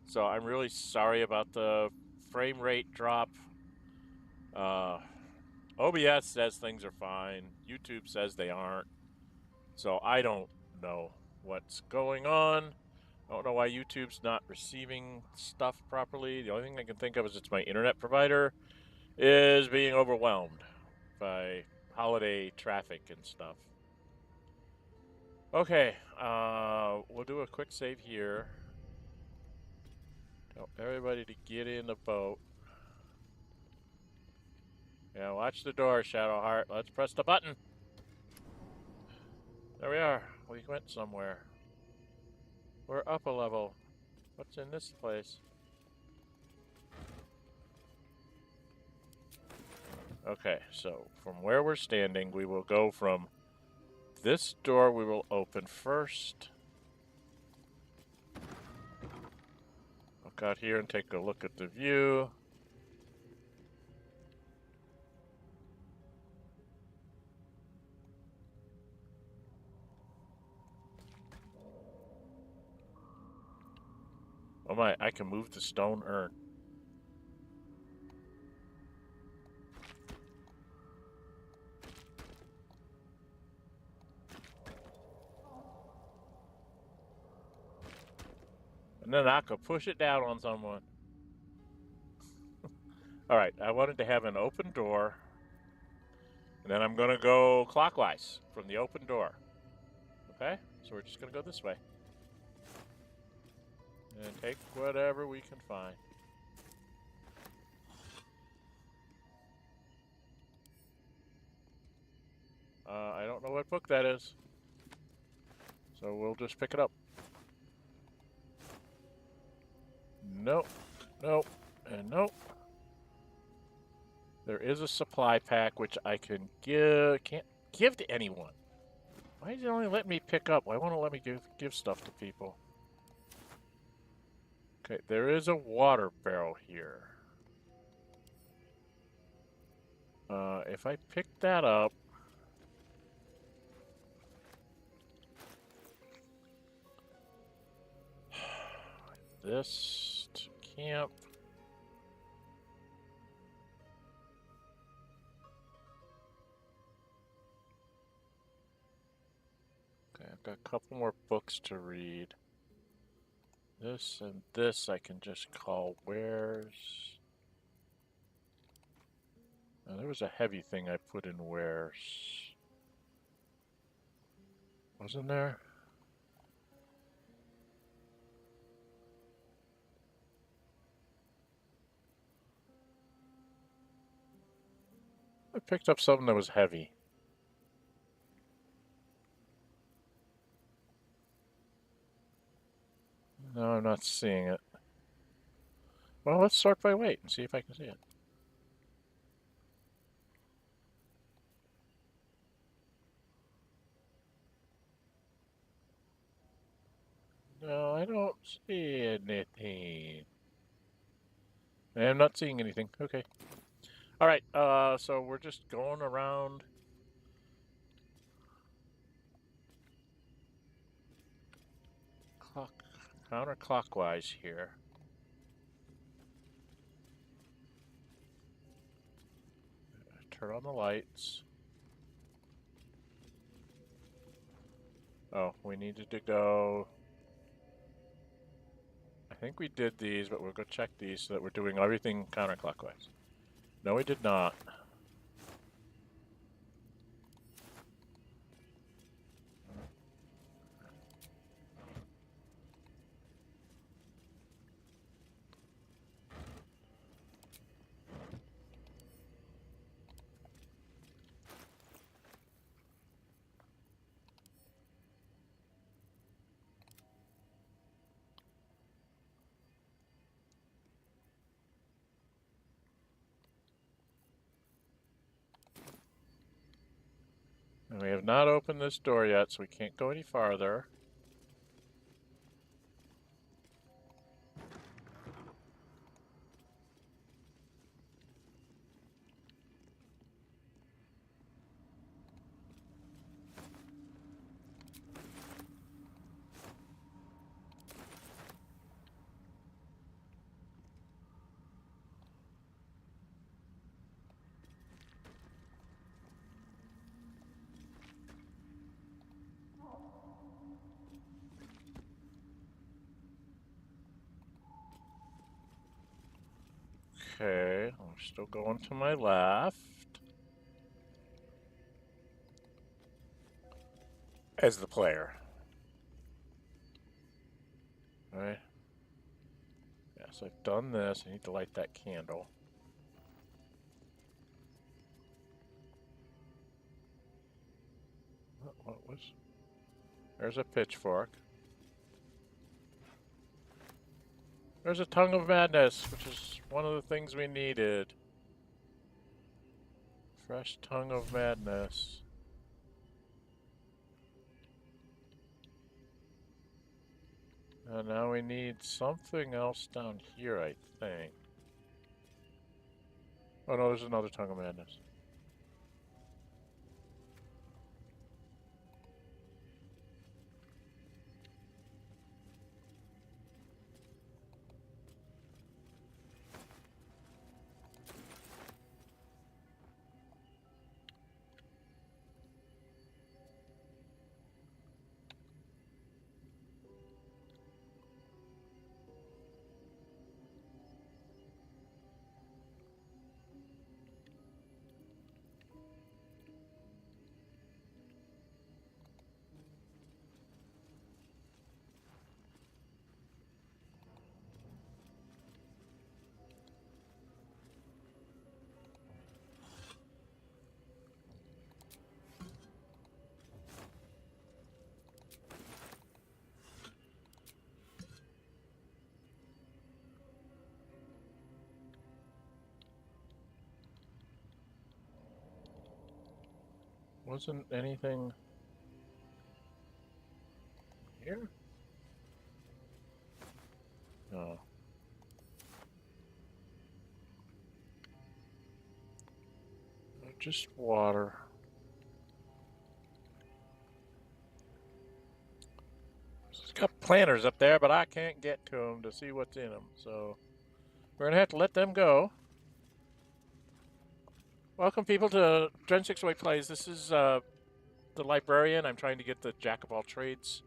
so I'm really sorry about the frame rate drop. OBS says things are fine. YouTube says they aren't. So I don't know what's going on. I don't know why YouTube's not receiving stuff properly. The only thing I can think of is it's my internet provider is being overwhelmed by holiday traffic and stuff. Okay, we'll do a quick save here. Tell everybody to get in the boat. Yeah, watch the door, Shadowheart. Let's press the button. There we are. We went somewhere. We're up a level. What's in this place? Okay, so from where we're standing, we will go from this door we will open first. Look out here and take a look at the view. Oh my, I can move the stone urn. And then I could push it down on someone. Alright, I wanted to have an open door. And then I'm going to go clockwise from the open door. Okay? So we're just going to go this way. And take whatever we can find. I don't know what book that is. So we'll just pick it up. Nope. Nope. And nope. There is a supply pack which I can can't give to anyone. Why does it only let me pick up? Why won't it let me give stuff to people? Okay, there is a water barrel here. If I pick that up, this to camp. Okay, I've got a couple more books to read. This and this I can just call wares. Now, there was a heavy thing I put in wares. Wasn't there? I picked up something that was heavy. No, I'm not seeing it. Well, let's sort by weight and see if I can see it. No, I don't see anything. I'm not seeing anything. Okay. Alright, so we're just going around. Counterclockwise here. Turn on the lights. Oh, we needed to go. I think we did these, but we'll go check these so that we're doing everything counterclockwise. No, we did not. And we have not opened this door yet, so we can't go any farther. Okay, I'm still going to my left. As the player. Alright. Yes, I've done this. I need to light that candle. What was... There's a pitchfork. There's a tongue of madness, which is one of the things we needed. Fresh tongue of madness. And now we need something else down here, I think. Oh no, there's another tongue of madness. Wasn't anything here? No. Just water. It's got planters up there, but I can't get to them to see what's in them, so we're gonna have to let them go. Welcome, people, to Dren608 Plays. This is the Librarian. I'm trying to get the Jack of all trades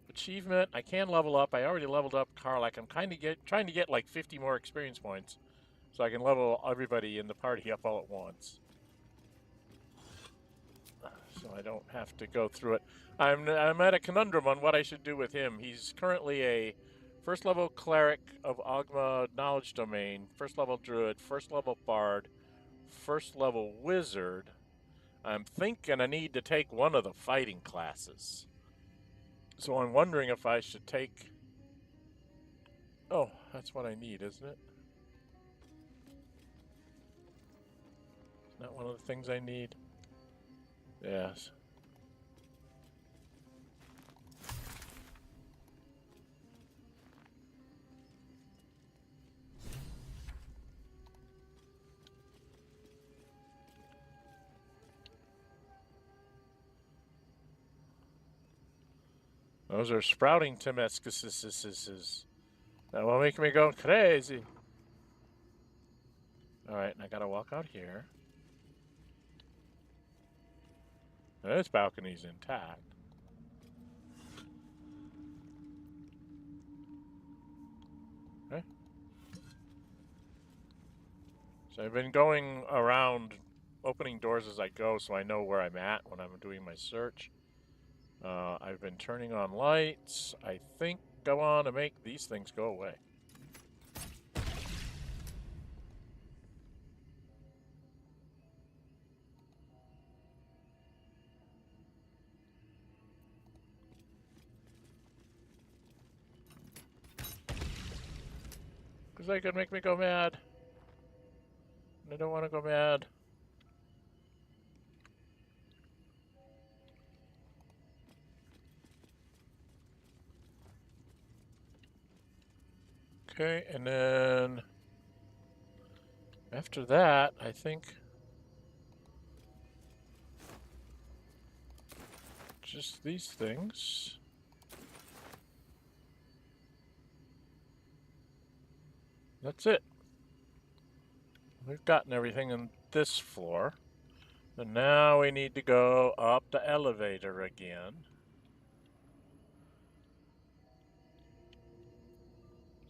achievement. I can level up. I already leveled up Karlach. I'm trying to get like 50 more experience points, so I can level everybody in the party up all at once. So I don't have to go through it. I'm at a conundrum on what I should do with him. He's currently a first level cleric of Ohgma Knowledge domain, first level druid, first level bard, first level wizard. I'm thinking I need to take one of the fighting classes. So I'm wondering if I should take... Oh, that's what I need, isn't it? Isn't that one of the things I need? Yes. Those are sprouting temescuses. That will make me go crazy. Alright, and I gotta walk out here. Now, this balcony's intact. Okay. So I've been going around opening doors as I go so I know where I'm at when I'm doing my search. I've been turning on lights. I think go on to make these things go away. Because they could make me go mad. And I don't want to go mad. Okay, and then after that, I think just these things. That's it. We've gotten everything on this floor. And now we need to go up the elevator again.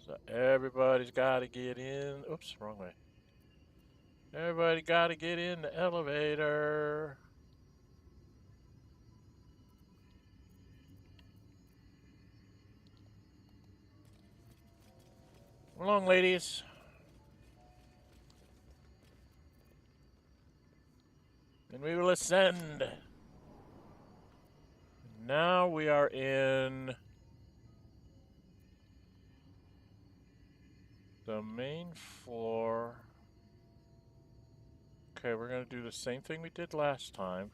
So everybody's got to get in. Oops, wrong way. Everybody got to get in the elevator. Come along, ladies. And we will ascend. Now we are in the main floor. Okay, we're going to do the same thing we did last time.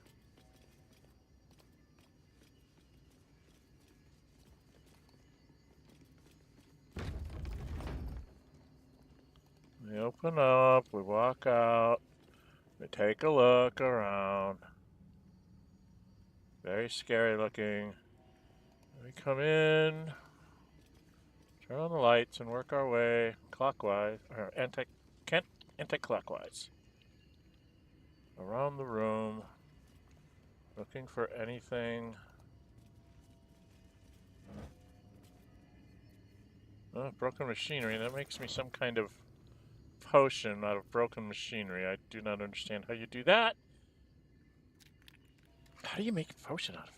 We open up, we walk out, we take a look around. Very scary looking. We come in, turn on the lights, and work our way clockwise, or anti-clockwise. Around the room, looking for anything. Oh, broken machinery. That makes me some kind of potion out of broken machinery. I do not understand how you do that. How do you make a potion out of it?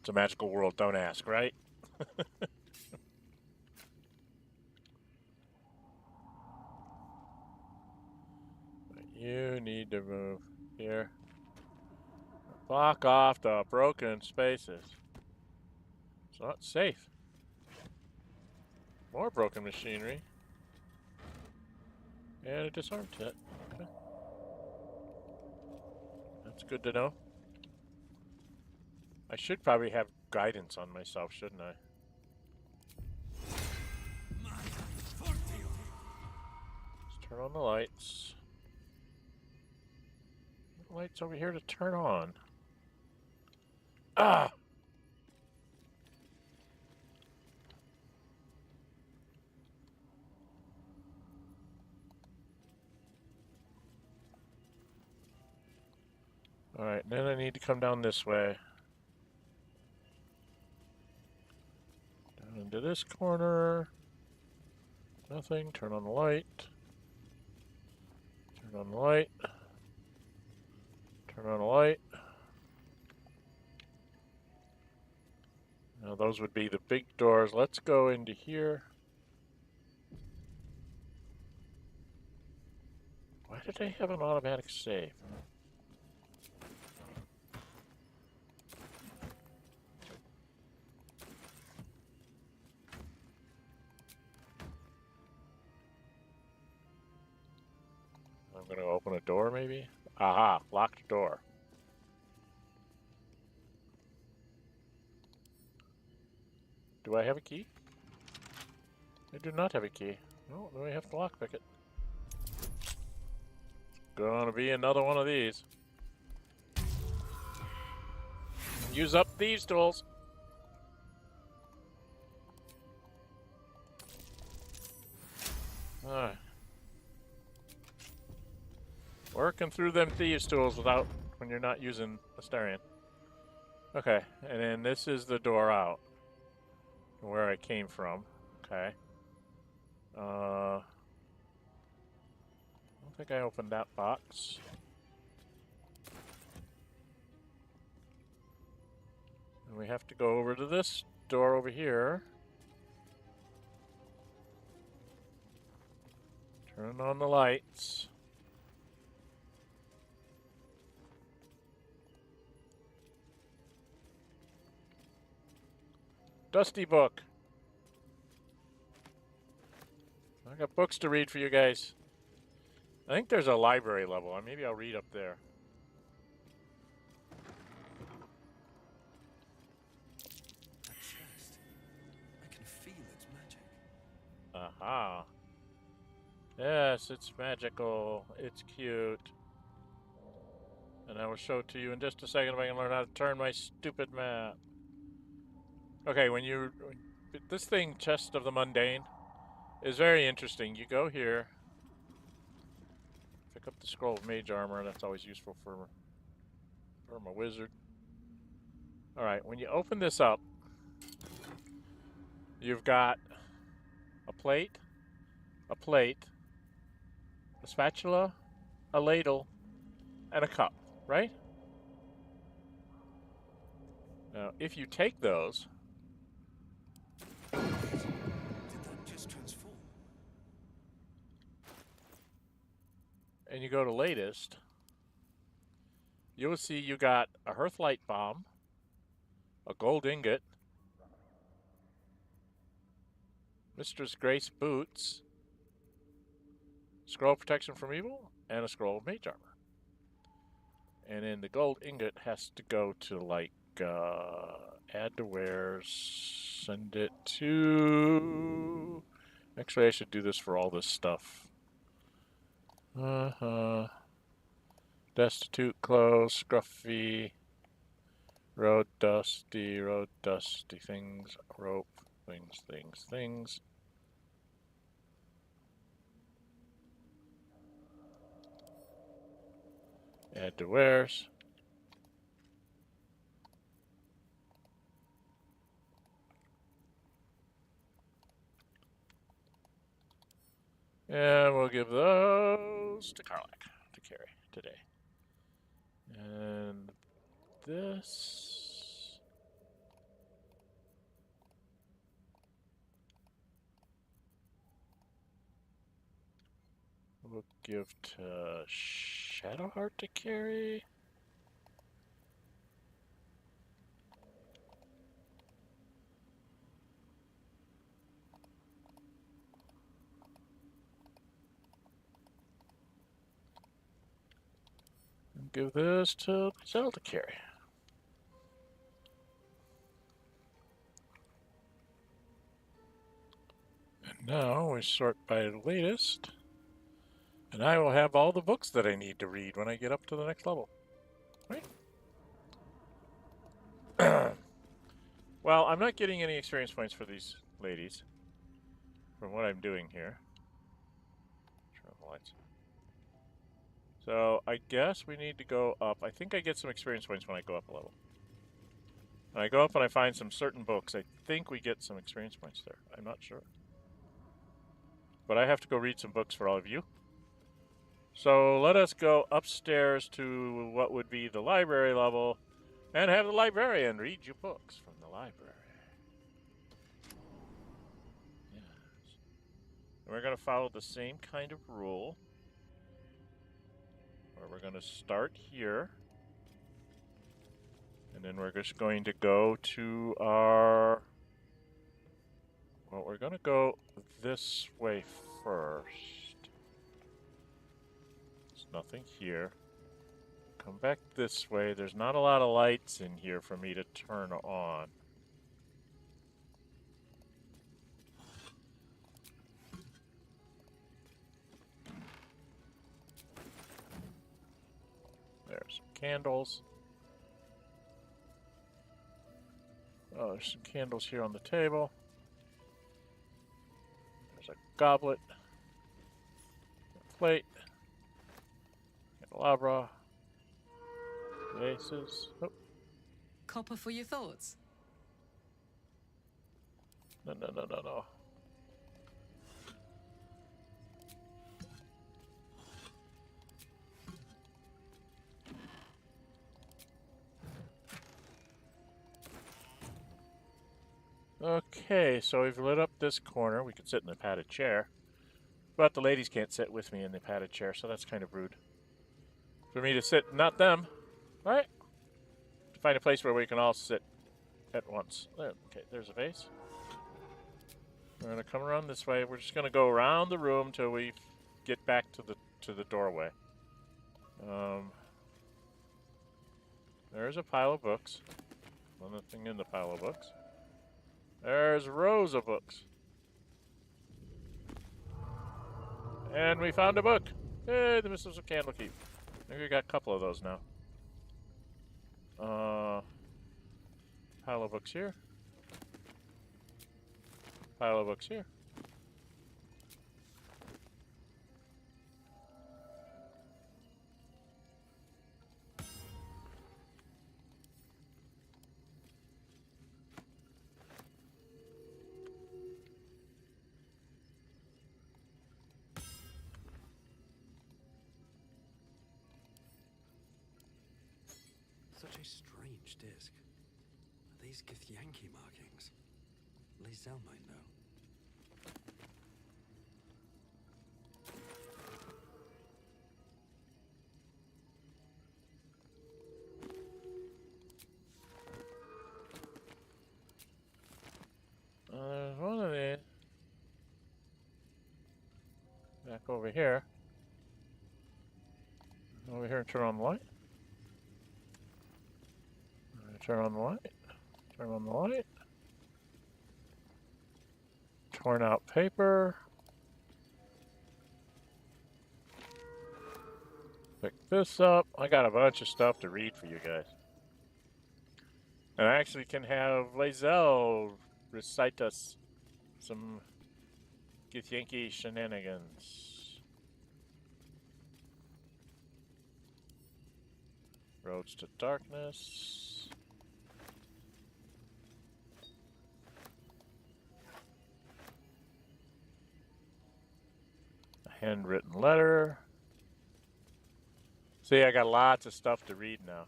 It's a magical world, don't ask, right? You need to move here. Block off the broken spaces. It's not safe. More broken machinery. And a disarm kit. Okay. That's good to know. I should probably have guidance on myself, shouldn't I? Let's turn on the lights. Lights over here to turn on. Ah! Alright, then I need to come down this way. Down into this corner. Nothing. Turn on the light. Turn on the light. Turn on the light. Now those would be the big doors. Let's go into here. Why did they have an automatic save? I'm going to open a door maybe? Aha, locked door. Do I have a key? I do not have a key. No, then I have to lockpick it. Gonna be another one of these. Use up thieves' tools. Alright. Working through them thieves' tools without when you're not using Larian. Okay, and then this is the door out. Where I came from. Okay. I don't think I opened that box. And we have to go over to this door over here. Turn on the lights. Dusty book. I got books to read for you guys. I think there's a library level. Maybe I'll read up there. Aha. Yes, it's magical. It's cute. And I will show it to you in just a second if I can learn how to turn my stupid map. Okay, this thing, Chest of the Mundane, is very interesting. You go here, pick up the scroll of mage armor. That's always useful for my wizard. Alright, when you open this up, you've got a plate, a spatula, a ladle, and a cup, right? Now, if you take those, Did that just transform? and you go to latest, you will see you got a Hearthlight Bomb, a gold ingot, Mistress Grace boots, scroll of protection from evil, and a scroll of mage armor. And then the gold ingot has to go to like add to wares, send it to. Actually, I should do this for all this stuff. Destitute clothes, scruffy, road dusty things, rope, things. Add to wares. And we'll give those to Karlach to carry today. And this. We'll give to Shadowheart to carry. And give this to Zell to carry. And now we sort by the latest. And I will have all the books that I need to read when I get up to the next level. Right? Well, I'm not getting any experience points for these ladies from what I'm doing here. Turn off the lights. So I guess we need to go up. I think I get some experience points when I go up a level. When I go up and I find some certain books, I think we get some experience points there. I'm not sure. But I have to go read some books for all of you. So let us go upstairs to what would be the library level and have the librarian read you books from the library. Yes. And we're going to follow the same kind of rule, where we're going to start here. And then we're just going to go to our... Well, we're going to go this way first. There's nothing here. Come back this way. There's not a lot of lights in here for me to turn on. There's some candles. Oh, there's some candles here on the table. There's a goblet. A plate. Candelabra. Vases. Oh. Copper for your thoughts. No. Okay, so we've lit up this corner. We could sit in the padded chair. But the ladies can't sit with me in the padded chair, so that's kind of rude. For me to sit, not them. Right? To find a place where we can all sit at once. There, okay, there's a vase. We're going to come around this way. We're just going to go around the room till we get back to the doorway. There's a pile of books. Nothing in the pile of books. There's rows of books. And we found a book. Hey, the Missiles of Candlekeep. Maybe we got a couple of those now. Pile of books here. Pile of books here. Such a strange disc. Are these Githyanki markings? Lae'zel might know. There's one of these. Back over here. Over here and turn on the light. Turn on the light. Turn on the light. Torn out paper. Pick this up. I got a bunch of stuff to read for you guys. And I actually can have Lae'zel recite us some Githyanki shenanigans. Roads to Darkness. A handwritten letter. See, I got lots of stuff to read now.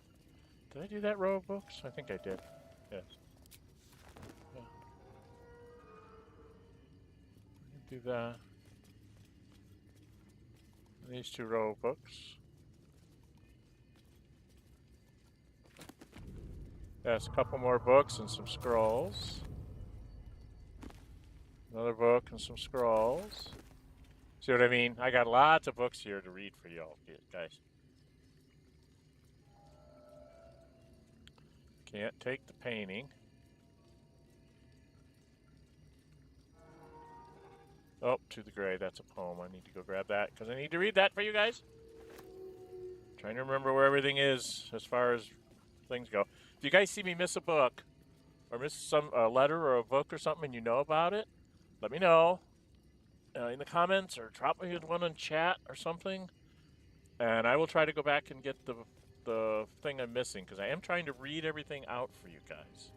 Did I do that row of books? I think I did. Yes. Yeah. I can do that. And these two row of books. There's a couple more books and some scrolls. Another book and some scrolls. See what I mean? I got lots of books here to read for y'all, guys. Can't take the painting. Oh, To the Grey. That's a poem. I need to go grab that because I need to read that for you guys. Trying to remember where everything is as far as things go. If you guys see me miss a book or miss some letter or a book or something and you know about it, let me know in the comments or drop me one in chat or something. And I will try to go back and get the thing I'm missing because I am trying to read everything out for you guys.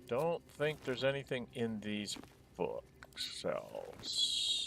Don't think there's anything in these bookshelves.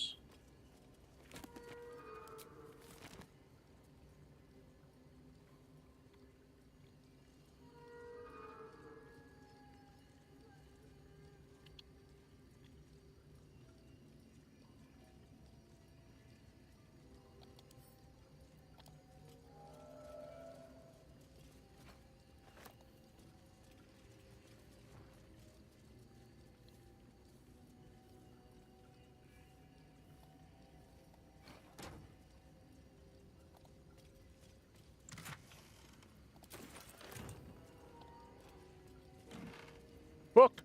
Book!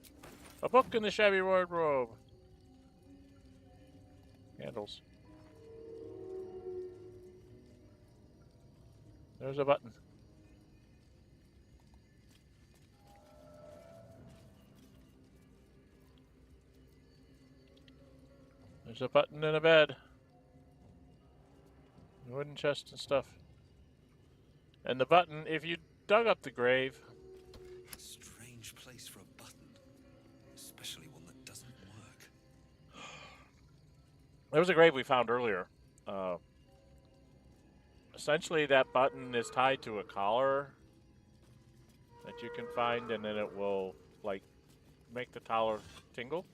A book in the shabby wardrobe. Handles. There's a button. There's a button in a bed. A wooden chest and stuff. And the button, if you dug up the grave. Strange place for a button. Especially one that doesn't work. There was a grave we found earlier. Essentially, that button is tied to a collar that you can find, and then it will, like, make the collar tingle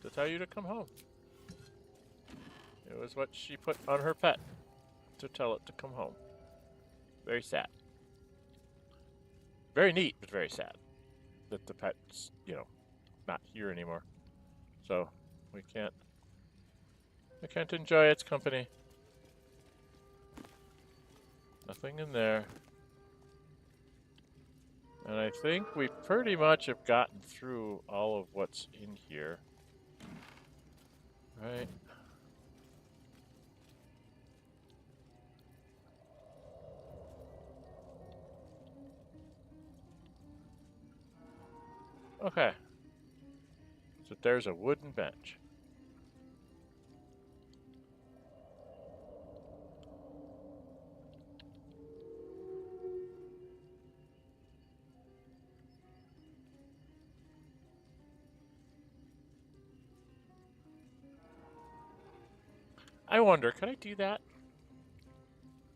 to tell you to come home. It was what she put on her pet to tell it to come home. Very sad. Very neat, but very sad that the pet's, you know, not here anymore. So we can't enjoy its company. Nothing in there. And I think we pretty much have gotten through all of what's in here. Right? Okay. So there's a wooden bench. I wonder, could I do that?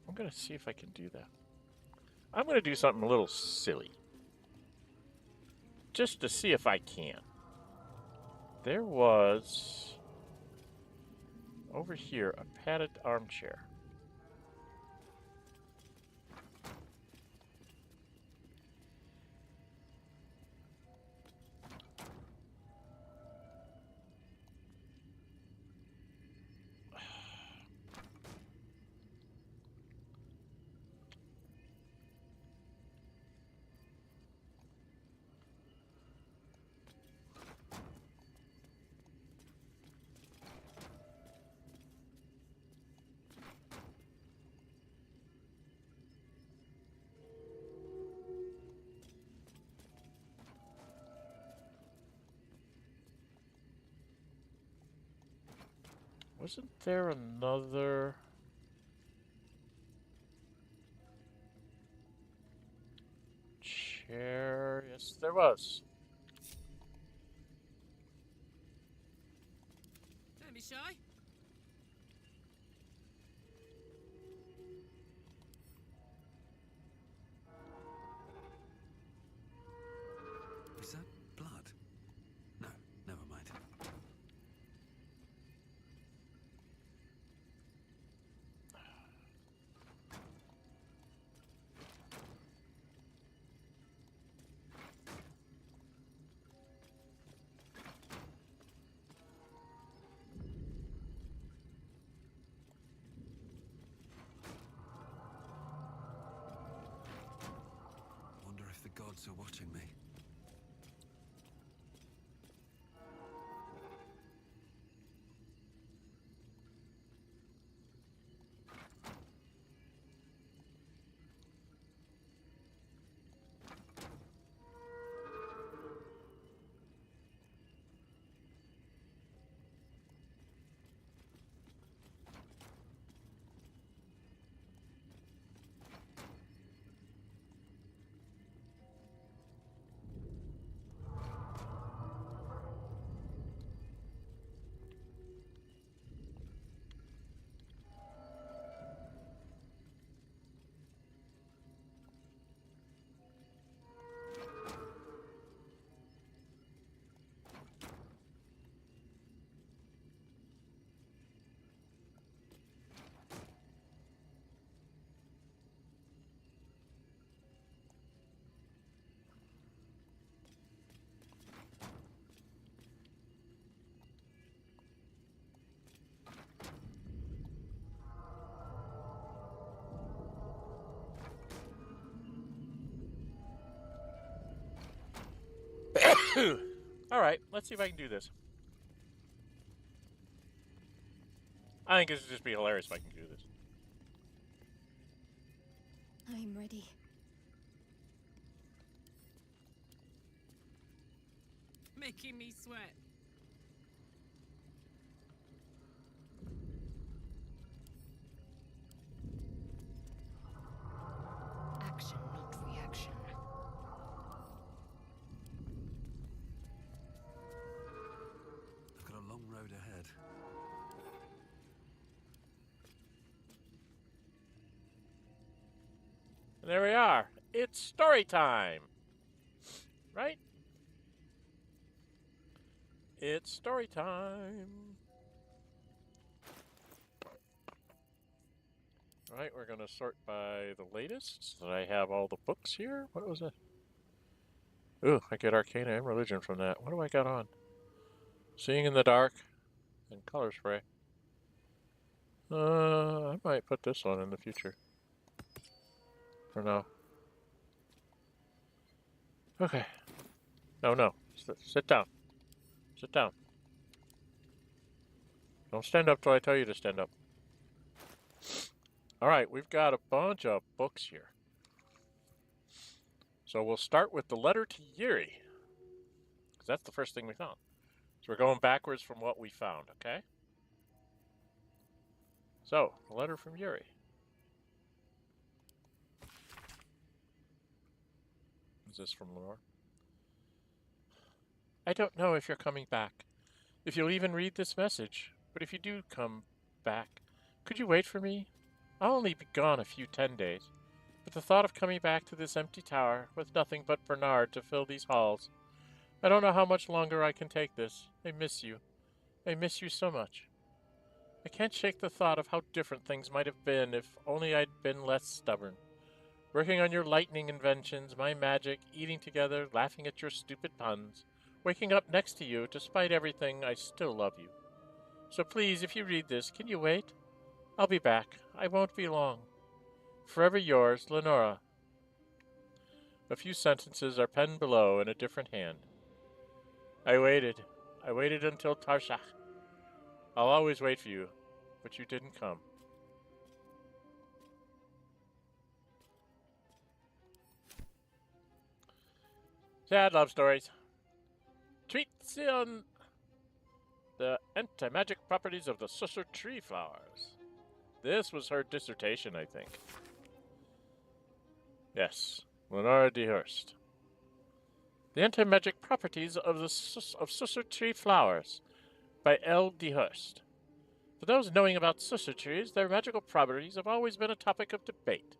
I'm going to see if I can do that. I'm going to do something a little silly. Just to see if I can. There was, over here, a padded armchair. Wasn't there another... chair? Yes, there was. Don't be shy. Is that blood? No, never mind. Wonder if the gods are watching me. All right, let's see if I can do this. I think this would just be hilarious if I can do this. I'm ready. Making me sweat. Action, not reaction. I've got a long road ahead. And there we are. It's story time. Right? It's story time. All right, we're going to sort by the latest so that I have all the books here. What was it? Ooh, I get Arcane and Religion from that. What do I got on? Seeing in the Dark and Color Spray. I might put this one in the future. For now. Okay. No, no. Sit down. Sit down. Don't stand up till I tell you to stand up. All right, we've got a bunch of books here. So we'll start with the letter to Yuri, because that's the first thing we found. So we're going backwards from what we found, okay? So, a letter from Yuri. Is this from Lenore? I don't know if you're coming back, if you'll even read this message, but if you do come back, could you wait for me? I'll only be gone a few 10 days, but the thought of coming back to this empty tower with nothing but Bernard to fill these halls, I don't know how much longer I can take this. I miss you. I miss you so much. I can't shake the thought of how different things might have been if only I'd been less stubborn. Working on your lightning inventions, my magic, eating together, laughing at your stupid puns, waking up next to you, despite everything, I still love you. So please, if you read this, can you wait? I'll be back. I won't be long. Forever yours, Lenora. A few sentences are penned below in a different hand. I waited. I waited until Tarshach. I'll always wait for you, but you didn't come. Sad love stories. Treats on the anti-magic properties of the Sussur tree flowers. This was her dissertation, I think. Yes, Lenora de Hurst. The Anti-Magic Properties of Sussur Tree Flowers by L. de Hurst. For those knowing about Sussur trees, their magical properties have always been a topic of debate.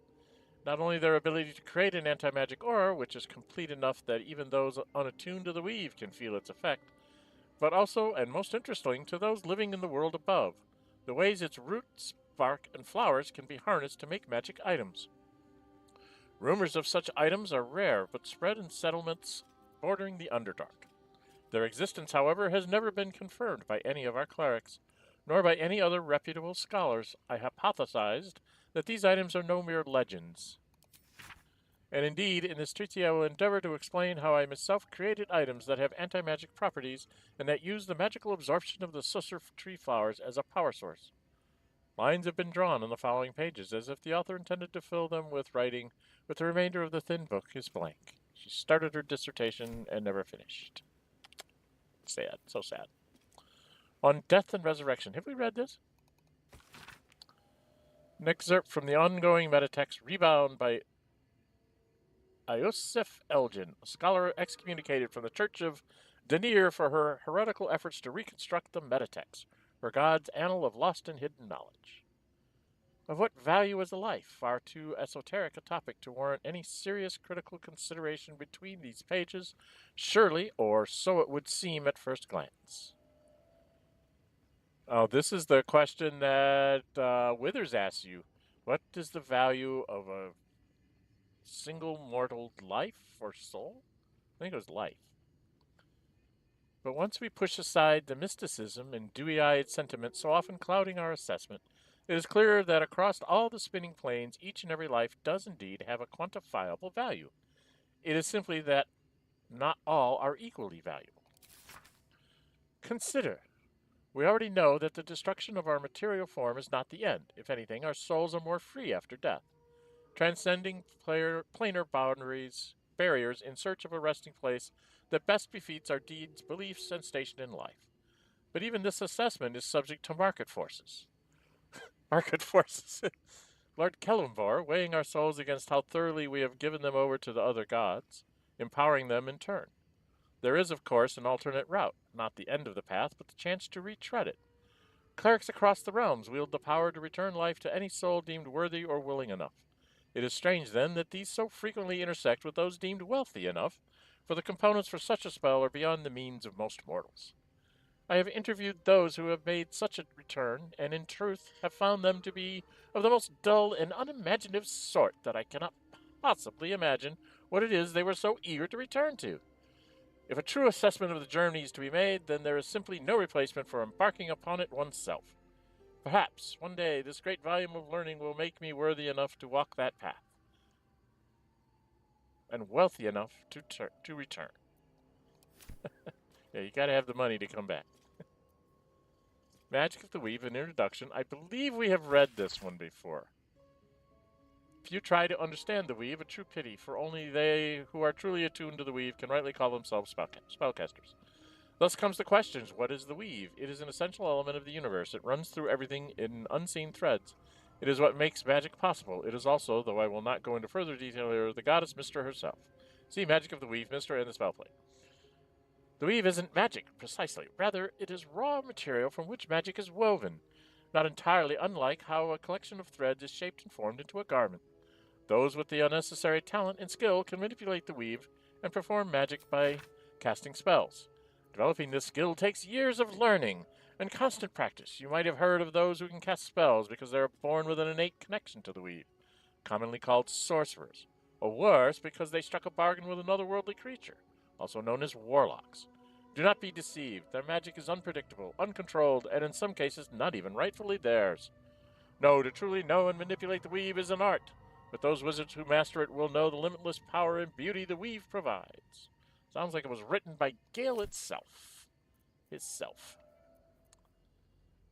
Not only their ability to create an anti-magic aura, which is complete enough that even those unattuned to the weave can feel its effect, but also, and most interesting, to those living in the world above, the ways its roots, bark, and flowers can be harnessed to make magic items. Rumors of such items are rare, but spread in settlements bordering the Underdark. Their existence, however, has never been confirmed by any of our clerics, nor by any other reputable scholars. I hypothesized that these items are no mere legends. And indeed, in this treatise I will endeavor to explain how I myself created items that have anti-magic properties and that use the magical absorption of the Sussur tree flowers as a power source. Lines have been drawn on the following pages, as if the author intended to fill them with writing, but the remainder of the thin book is blank. She started her dissertation and never finished. Sad, so sad. On Death and Resurrection. Have we read this? An excerpt from the ongoing metatext Rebound by Iosif Elgin, a scholar excommunicated from the Church of Denir for her heretical efforts to reconstruct the metatext, or God's annal of lost and hidden knowledge. Of what value is a life? Far too esoteric a topic to warrant any serious critical consideration between these pages, surely, or so it would seem at first glance. Oh, this is the question that Withers asks you. What is the value of a single mortal life or soul? I think it was life. But once we push aside the mysticism and dewy-eyed sentiment so often clouding our assessment, it is clear that across all the spinning planes, each and every life does indeed have a quantifiable value. It is simply that not all are equally valuable. Consider. We already know that the destruction of our material form is not the end. If anything, our souls are more free after death, transcending planar barriers in search of a resting place that best befits our deeds, beliefs, and station in life. But even this assessment is subject to market forces. Market forces. Lord Kellumbor, weighing our souls against how thoroughly we have given them over to the other gods, empowering them in turn. There is, of course, an alternate route, not the end of the path, but the chance to retread it. Clerics across the realms wield the power to return life to any soul deemed worthy or willing enough. It is strange, then, that these so frequently intersect with those deemed wealthy enough, for the components for such a spell are beyond the means of most mortals. I have interviewed those who have made such a return, and in truth have found them to be of the most dull and unimaginative sort that I cannot possibly imagine what it is they were so eager to return to. If a true assessment of the journey is to be made, then there is simply no replacement for embarking upon it oneself. Perhaps, one day, this great volume of learning will make me worthy enough to walk that path. and wealthy enough to return. Yeah, you gotta have the money to come back. Magic of the Weave, an introduction. I believe we have read this one before. If you try to understand the Weave, a true pity, for only they who are truly attuned to the Weave can rightly call themselves spellcasters. Thus comes the questions, what is the Weave? It is an essential element of the universe. It runs through everything in unseen threads. It is what makes magic possible. It is also, though I will not go into further detail here, the goddess Mister herself. See Magic of the Weave, Mister, and the Spellplate. The weave isn't magic, precisely. Rather, it is raw material from which magic is woven, not entirely unlike how a collection of threads is shaped and formed into a garment. Those with the unnecessary talent and skill can manipulate the weave and perform magic by casting spells. Developing this skill takes years of learning and constant practice. You might have heard of those who can cast spells because they are born with an innate connection to the weave, commonly called sorcerers, or worse, because they struck a bargain with another worldly creature, also known as warlocks. Do not be deceived. Their magic is unpredictable, uncontrolled, and in some cases not even rightfully theirs. No, to truly know and manipulate the weave is an art, but those wizards who master it will know the limitless power and beauty the weave provides. Sounds like it was written by Gale itself. Hisself.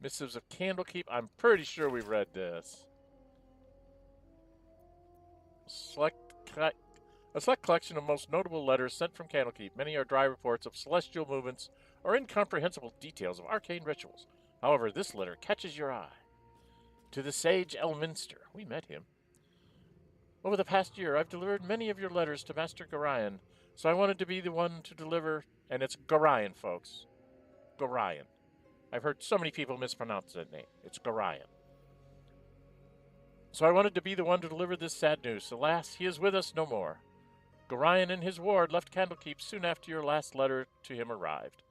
Missives of Candlekeep. I'm pretty sure we've read this. A select collection of most notable letters sent from Candlekeep. Many are dry reports of celestial movements or incomprehensible details of arcane rituals. However, this letter catches your eye. To the sage Elminster. We met him. Over the past year, I've delivered many of your letters to Master Gorion, so I wanted to be the one to deliver, and it's Gorion, folks. Gorion. I've heard so many people mispronounce that name. It's Gorion. So I wanted to be the one to deliver this sad news. Alas, he is with us no more. Gorion and his ward left Candlekeep soon after your last letter to him arrived.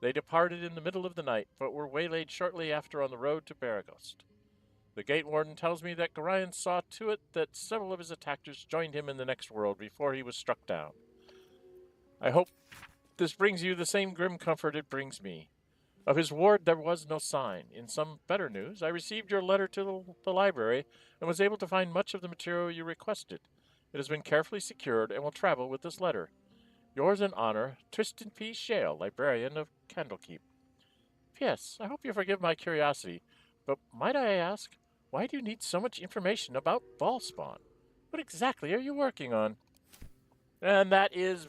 They departed in the middle of the night, but were waylaid shortly after on the road to Baragost. The gate warden tells me that Gorion saw to it that several of his attackers joined him in the next world before he was struck down. I hope this brings you the same grim comfort it brings me. Of his ward there was no sign. In some better news, I received your letter to the library and was able to find much of the material you requested. It has been carefully secured and will travel with this letter. Yours in honor, Tristan P. Shale, Librarian of Candlekeep. P.S. I hope you forgive my curiosity, but might I ask, why do you need so much information about Ballspawn? What exactly are you working on? And that is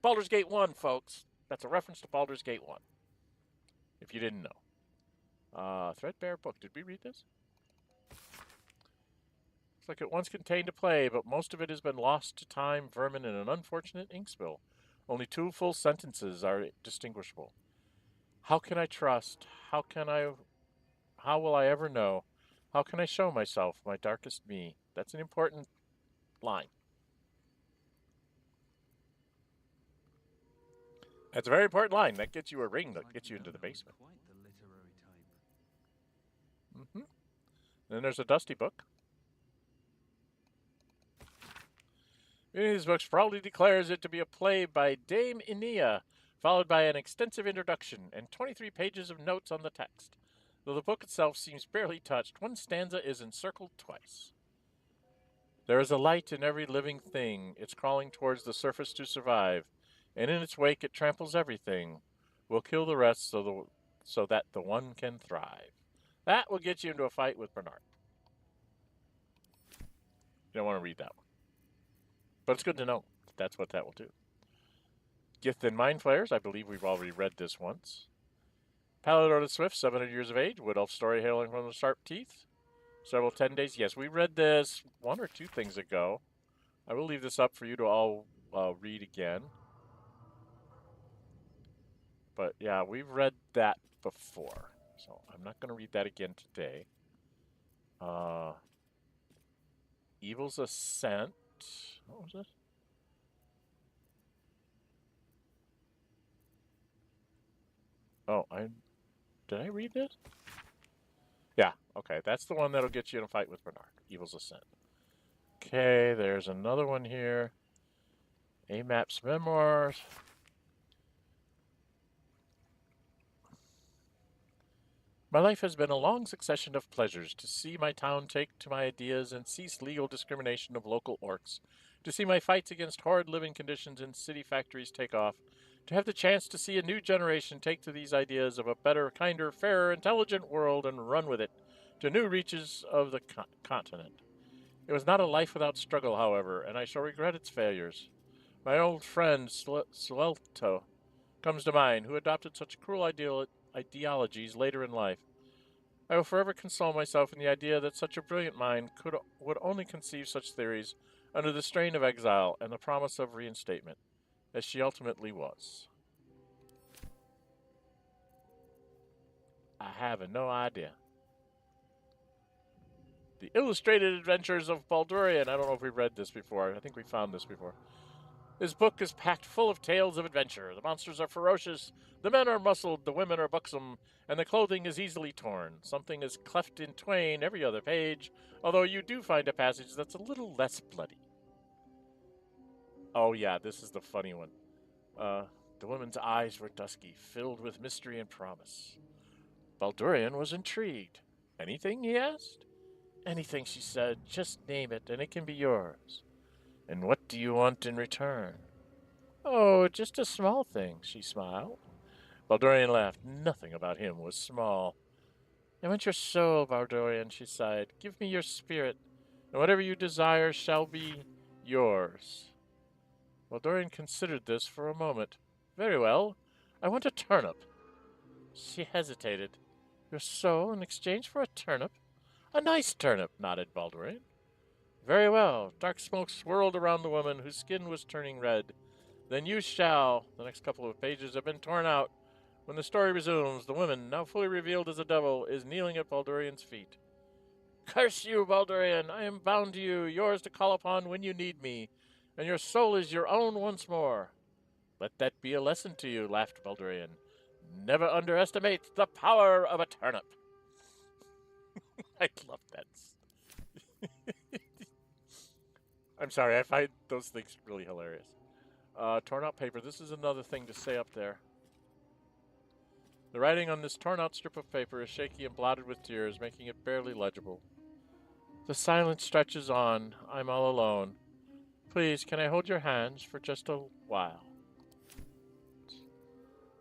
Baldur's Gate 1, folks. That's a reference to Baldur's Gate 1, if you didn't know. Threadbare book. Did we read this? Looks like it once contained a play, but most of it has been lost to time, vermin, and an unfortunate ink spill. Only 2 full sentences are distinguishable. How can I trust? How will I ever know? How can I show myself, my darkest me? That's an important line. That's a very important line. That gets you a ring that gets you into the basement. Quite the literary type. Then there's a dusty book. Many of these books proudly declares it to be a play by Dame Inia, followed by an extensive introduction and 23 pages of notes on the text. Though the book itself seems barely touched, one stanza is encircled twice. There is a light in every living thing. It's crawling towards the surface to survive, and in its wake it tramples everything. We'll kill the rest so that the one can thrive. That will get you into a fight with Bernard. You don't want to read that one. But it's good to know that's what that will do. Githyanki Mind Flayers, I believe we've already read this once. Palador the Swift, 700 years of age. Wood Elf story hailing from the sharp teeth. Several 10 days. Yes, we read this 1 or 2 things ago. I will leave this up for you to all read again. But yeah, we've read that before. So I'm not going to read that again today. Evil's Ascent. What was this? Oh, did I read this? Yeah, okay. That's the one that'll get you in a fight with Bernard. Evil's Ascent. Okay, there's another one here. AMAP's Memoirs. My life has been a long succession of pleasures. To see my town take to my ideas and cease legal discrimination of local orcs to see my fights against horrid living conditions in city factories take off, to have the chance to see a new generation take to these ideas of a better, kinder, fairer, intelligent world and run with it to new reaches of the continent. It was not a life without struggle, however, and I shall regret its failures. My old friend Swelto comes to mind, who adopted such cruel ideologies later in life. I will forever console myself in the idea that such a brilliant mind would only conceive such theories under the strain of exile and the promise of reinstatement, as she ultimately was. I have no idea. The Illustrated Adventures of Baldurian. I don't know if we've read this before. I think we found this before. This book is packed full of tales of adventure. The monsters are ferocious, the men are muscled, the women are buxom, and the clothing is easily torn. Something is cleft in twain every other page, although you do find a passage that's a little less bloody. Oh yeah, this is the funny one. The woman's eyes were dusky, filled with mystery and promise. Baldurian was intrigued. Anything, he asked? Anything, she said. Just name it, and it can be yours. And what do you want in return? Oh, just a small thing, she smiled. Baldurian laughed. Nothing about him was small. I want your soul, Baldurian, she sighed. Give me your spirit, and whatever you desire shall be yours. Baldurian considered this for a moment. Very well. I want a turnip. She hesitated. Your soul in exchange for a turnip? A nice turnip, nodded Baldurian. Very well. Dark smoke swirled around the woman, whose skin was turning red. Then you shall. The next couple of pages have been torn out. When the story resumes, the woman, now fully revealed as a devil, is kneeling at Baldurian's feet. Curse you, Baldurian! I am bound to you, yours to call upon when you need me, and your soul is your own once more. Let that be a lesson to you, laughed Baldurian. Never underestimate the power of a turnip. I love that. I'm sorry, I find those things really hilarious. Torn out paper. This is another thing to say up there. The writing on this torn out strip of paper is shaky and blotted with tears, making it barely legible. The silence stretches on. I'm all alone. Please, can I hold your hands for just a while?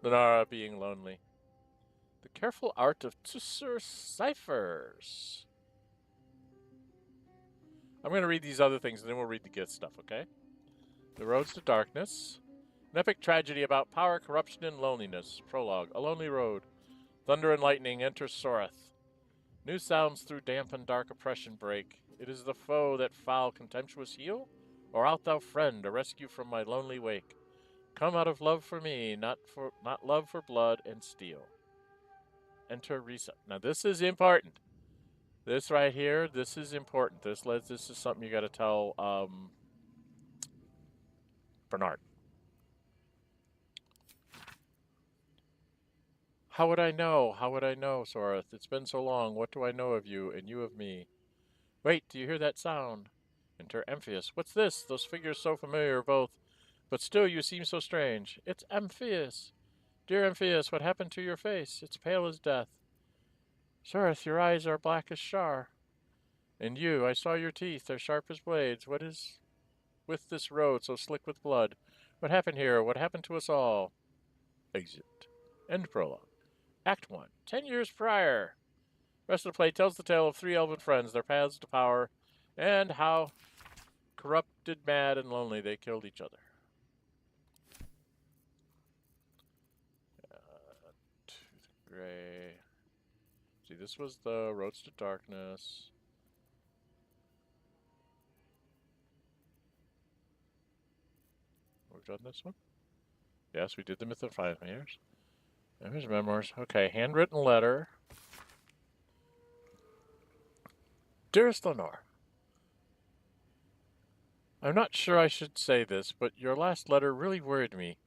Lenara being lonely. The careful art of Sussur ciphers. I'm going to read these other things, and then we'll read the Gith stuff, okay? The Roads to Darkness. An epic tragedy about power, corruption, and loneliness. Prologue. A lonely road. Thunder and lightning enter Soreth. New sounds through damp and dark oppression break. It is the foe that foul contemptuous heal? Or art thou friend, a rescue from my lonely wake? Come out of love for me, not love for blood and steel. Enter Risa. Now this is important. This right here, this is important. This is something you got to tell Bernard. How would I know? How would I know, Soreth? It's been so long. What do I know of you, and you of me? Wait, do you hear that sound? Enter Amphius. What's this? Those figures so familiar, both. But still you seem so strange. It's Amphius. Dear Amphius, what happened to your face? It's pale as death. Soreth, your eyes are black as char. And you, I saw your teeth. They're sharp as blades. What is with this road so slick with blood? What happened here? What happened to us all? Exit. End prologue. Act 1. 10 years prior. Rest of the play tells the tale of 3 elven friends, their paths to power, and how corrupted, mad, and lonely they killed each other. Gray. See, this was the Roads to Darkness. We've done this one? Yes, we did the Myth of 5 years. There's memoirs. Okay, handwritten letter. Dearest Lenore, I'm not sure I should say this, but your last letter really worried me.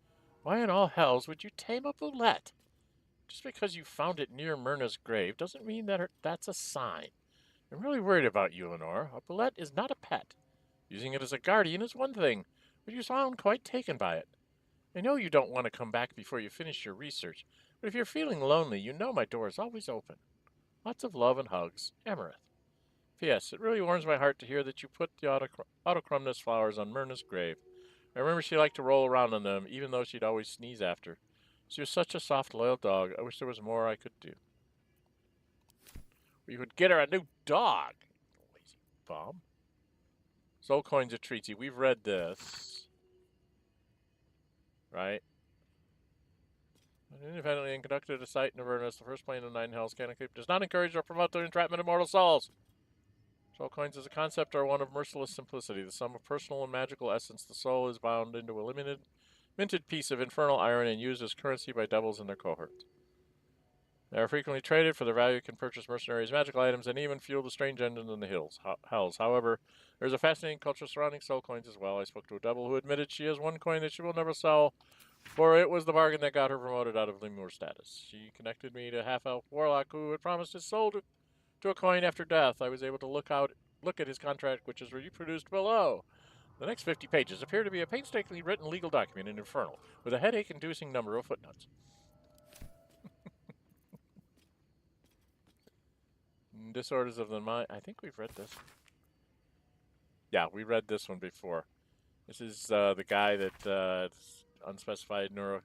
Why in all hells would you tame a boulette? Just because you found it near Myrna's grave doesn't mean that that's a sign. I'm really worried about you, Lenore. A boulette is not a pet. Using it as a guardian is one thing, but you sound quite taken by it. I know you don't want to come back before you finish your research, but if you're feeling lonely, you know my door is always open. Lots of love and hugs, Amarith. P.S. It really warms my heart to hear that you put the autochromnus flowers on Myrna's grave. I remember she liked to roll around on them, even though she'd always sneeze after. She was such a soft, loyal dog. I wish there was more I could do. We could get her a new dog. Lazy bum. Soul Coins of Treaty. We've read this. Right? Independently and conducted a site in Avernus, the first plane of Nine Hells Canopy, does not encourage or promote the entrapment of mortal souls. Soul coins as a concept are one of merciless simplicity. The sum of personal and magical essence, the soul is bound into a minted piece of infernal iron and used as currency by devils and their cohorts. They are frequently traded for their value, can purchase mercenaries, magical items, and even fuel the strange engines in the hells. However, there is a fascinating culture surrounding soul coins as well. I spoke to a devil who admitted she has one coin that she will never sell, for it was the bargain that got her promoted out of lemur status. She connected me to a half-elf warlock who had promised his soul to a coin after death. I was able to look at his contract, which is reproduced below. The next 50 pages appear to be a painstakingly written legal document in Infernal, with a headache-inducing number of footnotes. Disorders of the mind. I think we've read this. Yeah, we read this one before. This is the guy that unspecified neuro.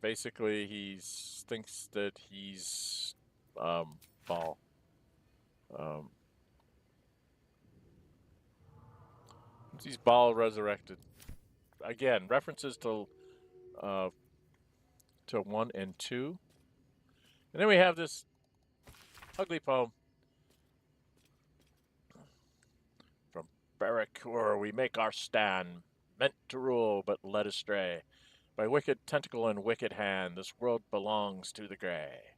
Basically, he thinks that he's Paul. He's Baal resurrected. Again, references to 1 and 2. And then we have this ugly poem. From Barrakur we make our stand, meant to rule but led astray. By wicked tentacle and wicked hand, this world belongs to the grey.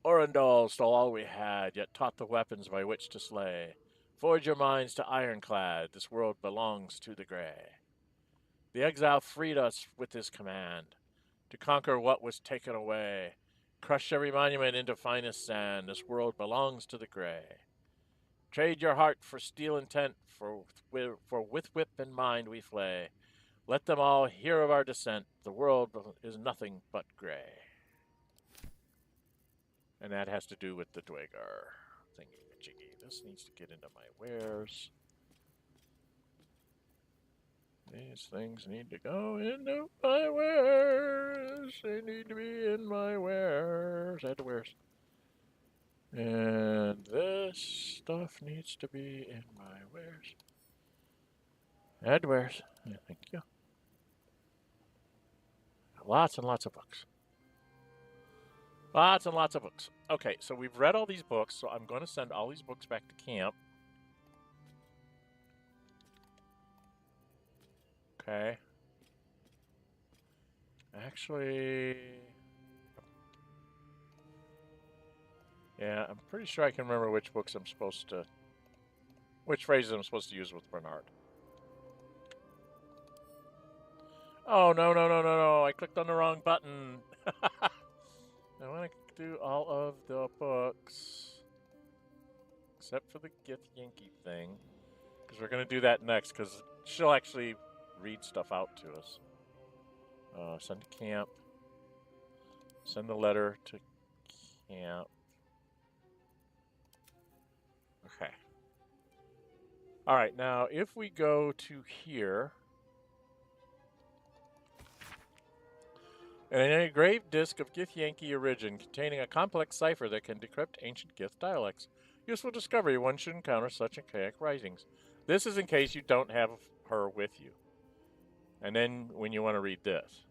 Orendal stole all we had, yet taught the weapons by which to slay. Forge your minds to ironclad, this world belongs to the grey. The exile freed us with his command, to conquer what was taken away. Crush every monument into finest sand, this world belongs to the grey. Trade your heart for steel intent, for with whip and mind we flay. Let them all hear of our descent, the world is nothing but grey. And that has to do with the Dwagar thingy-majiggy. This needs to get into my wares. These things need to go into my wares. They need to be in my wares. Add to wares. And this stuff needs to be in my wares. Add to wares. Yeah, thank you. Lots and lots of books. Lots and lots of books. Okay, so we've read all these books, so I'm going to send all these books back to camp. Okay. Actually... yeah, I'm pretty sure I can remember which books I'm supposed to... which phrases I'm supposed to use with Bernard. Oh, no. I clicked on the wrong button. I want to do all of the books. Except for the Githyanki thing. Because we're going to do that next, because she'll actually read stuff out to us. Send to camp. Send the letter to camp. Okay. Alright, now if we go to here... an engraved disc of Githyanki origin containing a complex cipher that can decrypt ancient Gith dialects. Useful discovery, one should encounter such in kayak writings. This is in case you don't have her with you. And then when you want to read this.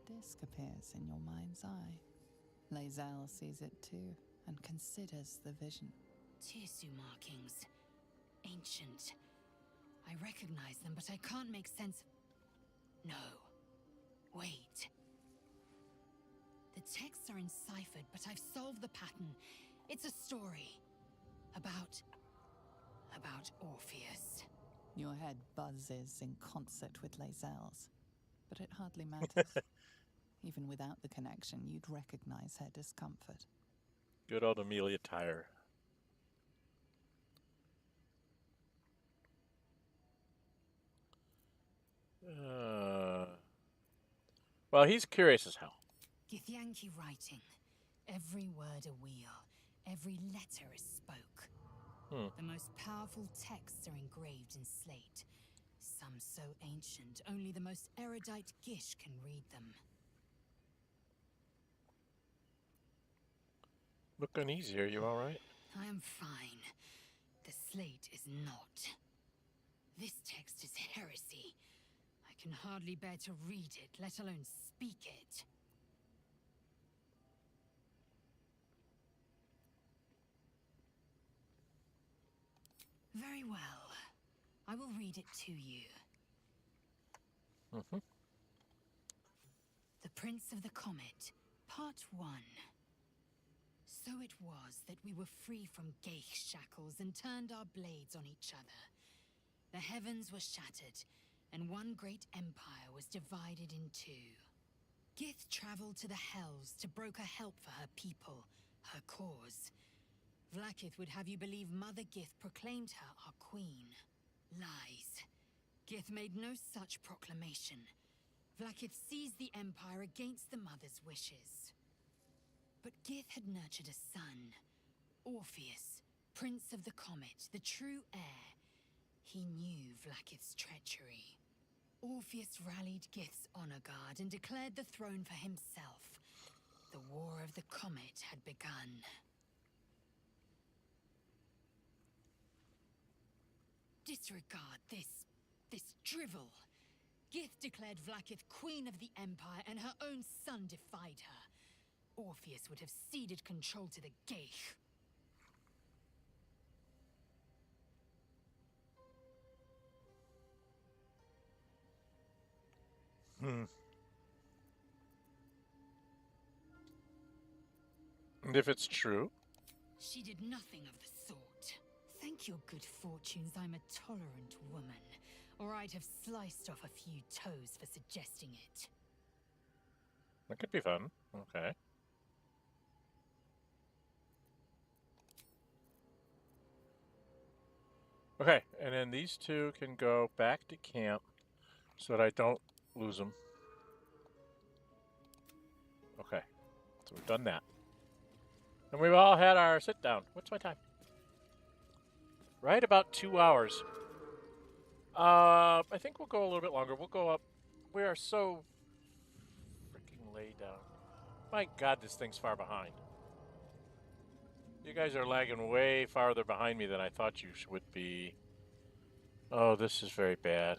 The disc appears in your mind's eye. Lae'zel sees it too and considers the vision. Tissue markings. Ancient. I recognize them, but I can't make sense of... No. Wait. The texts are enciphered, but I've solved the pattern. It's a story. About Orpheus. Your head buzzes in concert with Lae'zel's, but it hardly matters. Even without the connection, you'd recognize her discomfort. Good old Amelia Tyre. Well, he's curious as hell. Githyanki writing. Every word a wheel, every letter is spoke. The most powerful texts are engraved in slate. Some so ancient, only the most erudite Gish can read them. Look uneasy. Are you all right? I am fine. The slate is not. This text is heresy. I can hardly bear to read it, let alone speak it. Very well. I will read it to you. The Prince of the Comet, Part 1. So it was that we were free from Geich shackles and turned our blades on each other. The heavens were shattered, and one great empire was divided in two. Gith traveled to the Hells to broker help for her people, her cause. Vlaakith would have you believe Mother Gith proclaimed her our queen. Lies. Gith made no such proclamation. Vlaakith seized the empire against the Mother's wishes. But Gith had nurtured a son, Orpheus, Prince of the Comet, the true heir. He knew Vlaakith's treachery. Orpheus rallied Gith's honor guard and declared the throne for himself. The War of the Comet had begun. Disregard this drivel. Gith declared Vlaakith queen of the Empire, and her own son defied her. Orpheus would have ceded control to the Geich. And if it's true? She did nothing of the sort. Thank your good fortunes I'm a tolerant woman, or I'd have sliced off a few toes for suggesting it. That could be fun. Okay. Okay, and then these two can go back to camp so that I don't lose them. Okay, so we've done that. And we've all had our sit down. What's my time? Right about 2 hours. I think we'll go a little bit longer. We'll go up. We are so freaking laid down. My God, this thing's far behind. You guys are lagging way farther behind me than I thought you would be. Oh, this is very bad.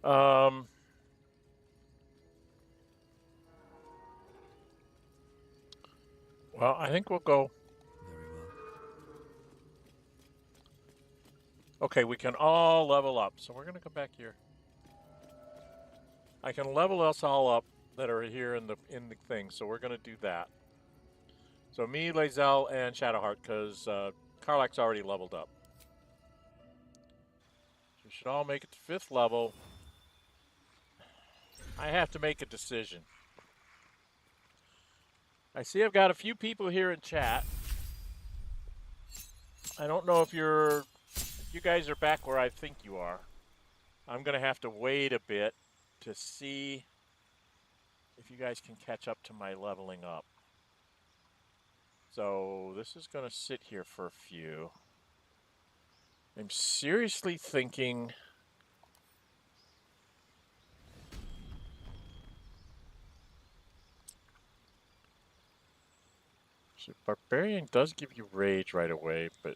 Well, I think we'll go. Very well. Okay, we can all level up. So we're going to come back here. I can level us all up that are here in the thing. So we're going to do that. So me, Lae'zel, and Shadowheart, because Karlach's already leveled up. We should all make it to 5th level. I have to make a decision. I see I've got a few people here in chat. I don't know if you guys are back where I think you are. I'm going to have to wait a bit to see if you guys can catch up to my leveling up. So this is going to sit here for a few. I'm seriously thinking... So Barbarian does give you rage right away, but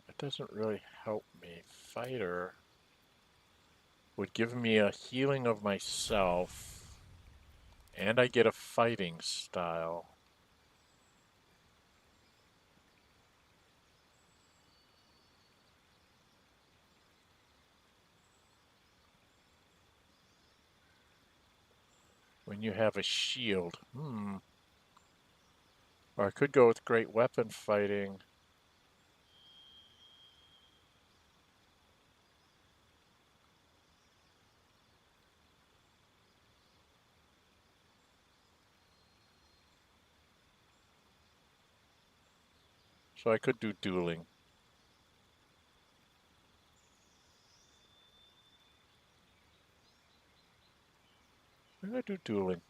it doesn't really help me. Fighter would give me a healing of myself, and I get a fighting style. When you have a shield. Or I could go with great weapon fighting. So I could do dueling. I'm going to do dueling.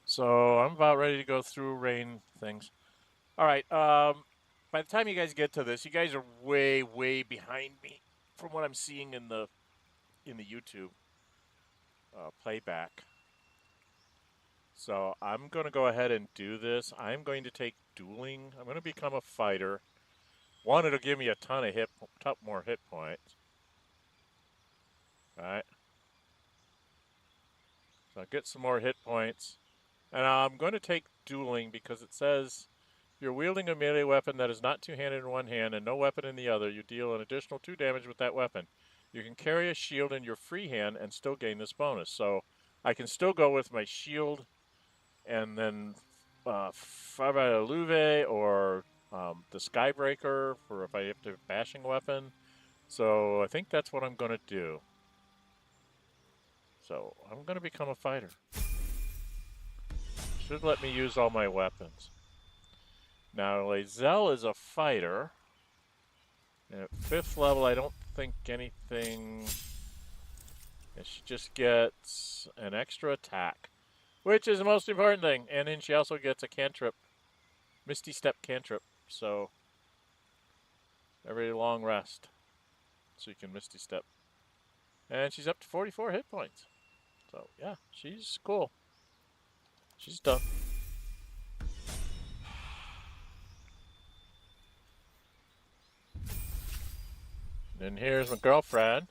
So I'm about ready to go through rain things. All right. By the time you guys get to this, you guys are way, way behind me from what I'm seeing in the YouTube playback. So I'm going to go ahead and do this. I'm going to take dueling. I'm going to become a fighter. One, it'll give me a ton of more hit points. All right. So I'll get some more hit points. And I'm going to take dueling because it says you're wielding a melee weapon that is not two-handed in one hand and no weapon in the other. You deal an additional 2 damage with that weapon. You can carry a shield in your free hand and still gain this bonus. So I can still go with my shield and then Fava Luve or the Skybreaker for if I have to bashing weapon. So I think that's what I'm going to do. So I'm going to become a fighter. Should let me use all my weapons. Now, Lae'zel is a fighter. And at 5th level, I don't think anything... And she just gets an extra attack, which is the most important thing. And then she also gets a cantrip, Misty Step cantrip. So, every long rest. So you can Misty Step. And she's up to 44 hit points. So, yeah, she's cool. She's done. Then here's my girlfriend.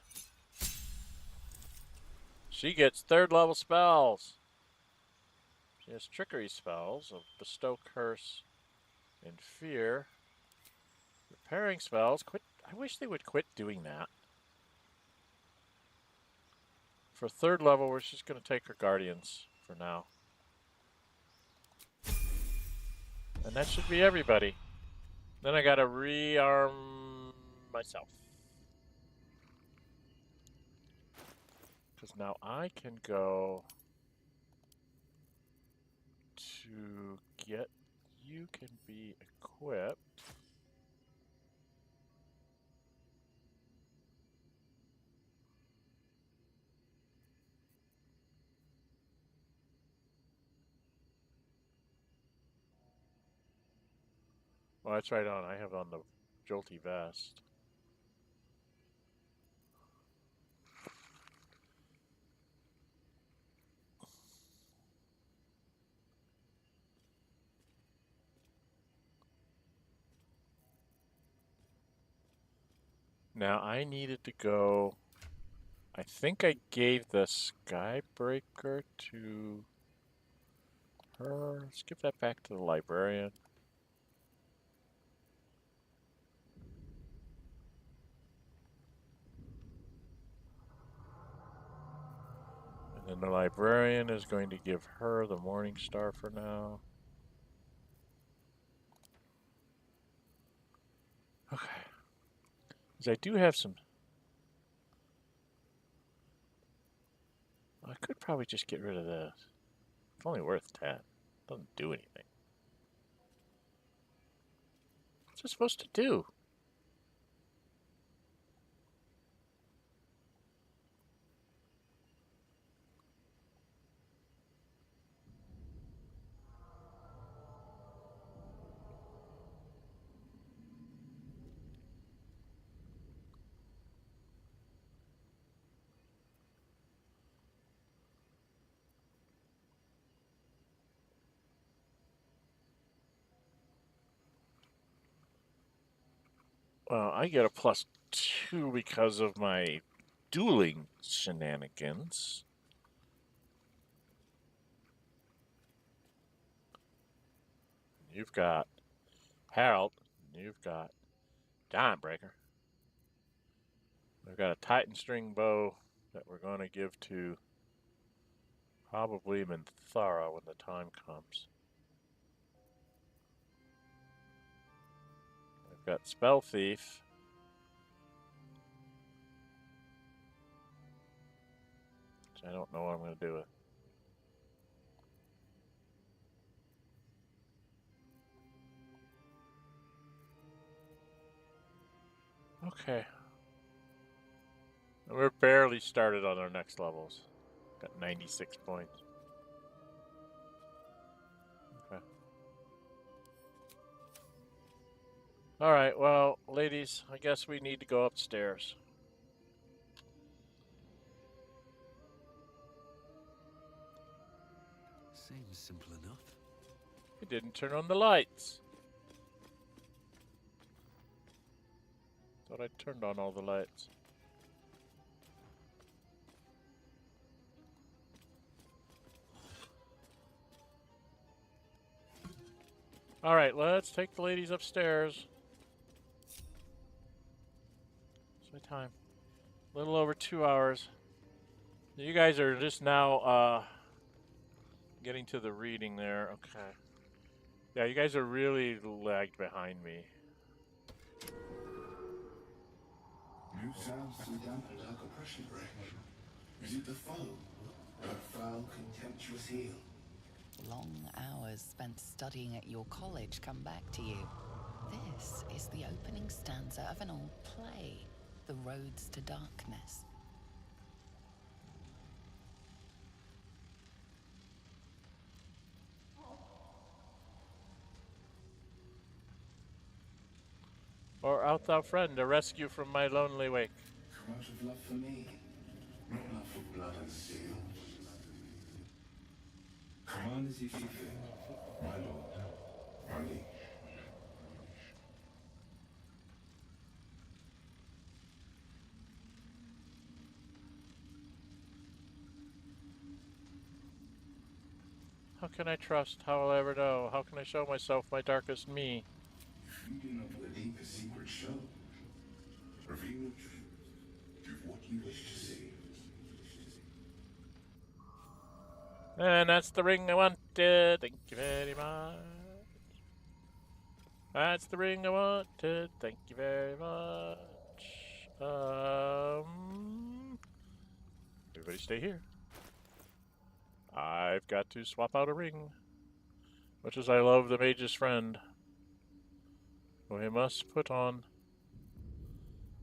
She gets 3rd level spells. She has trickery spells of Bestow Curse and Fear. Repairing spells. I wish they would quit doing that. For 3rd level, we're just going to take her Guardians for now. And that should be everybody. Then I got to rearm myself. Because now I can go to get you can be equipped. Well, that's right on. I have on the JoaT vest. Now I needed to go. I think I gave the Skybreaker to her. Let's give that back to the Librarian. And then the Librarian is going to give her the Morning Star for now. Okay. Because I do have some... I could probably just get rid of this. It's only worth 10. Doesn't do anything. What's it supposed to do? Well, I get a +2 because of my dueling shenanigans. You've got Harold. You've got Dawnbreaker. We've got a Titan string bow that we're going to give to probably Minthara when the time comes. We've got Spell Thief. Which I don't know what I'm going to do with. Okay. And we're barely started on our next levels. Got 96 points. Okay. Alright, well, ladies, I guess we need to go upstairs. Seems simple enough. We didn't turn on the lights. Thought I turned on all the lights. Alright, let's take the ladies upstairs. What's my time? A little over 2 hours. You guys are just now getting to the reading there. Okay. Yeah, you guys are really lagged behind me. New sounds to the damp and dark oppression break. Is it the foe? That foul, contemptuous heel? Long hours spent studying at your college come back to you. This is the opening stanza of an old play, The Roads to Darkness. Or art thou friend, a rescue from my lonely wake? Come out of love for me, not love for blood and steel. Command as if you feel, my lord, my liege. How can I trust? How will I ever know? How can I show myself my darkest me? If you do not the deepest secret show, reveal the truth, give what you wish to see. And that's the ring I wanted. Thank you very much. That's the ring I wanted. Thank you very much. Everybody stay here. I've got to swap out a ring. Much as I love the mage's friend, we must put on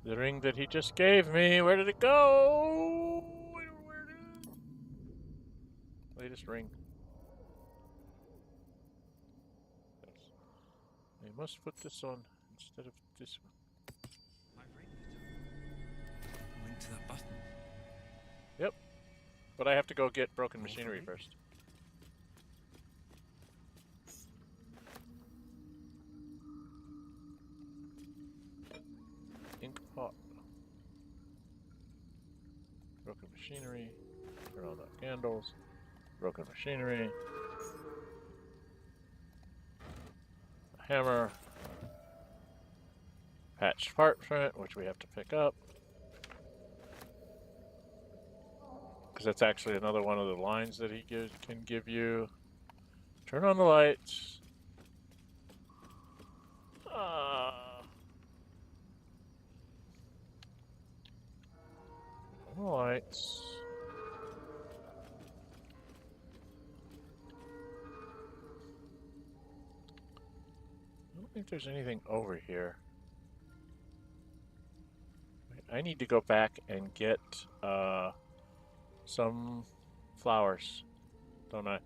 the ring that he just gave me. Where did it go? Where did it? Latest ring. Yes. I must put this on instead of this one. My ring linked to that button. Yep. But I have to go get broken machinery first. Ink pot. Broken machinery. Turn on the candles. Broken machinery. A hammer. Patched parchment, which we have to pick up. Because that's actually another one of the lines that he can give you. Turn on the lights. Turn on the lights. I don't think there's anything over here. I need to go back and get some flowers, don't I?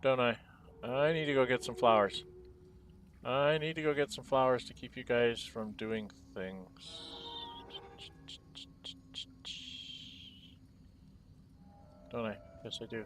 Don't I? I need to go get some flowers. I need to go get some flowers to keep you guys from doing things. Don't I? Yes, I do.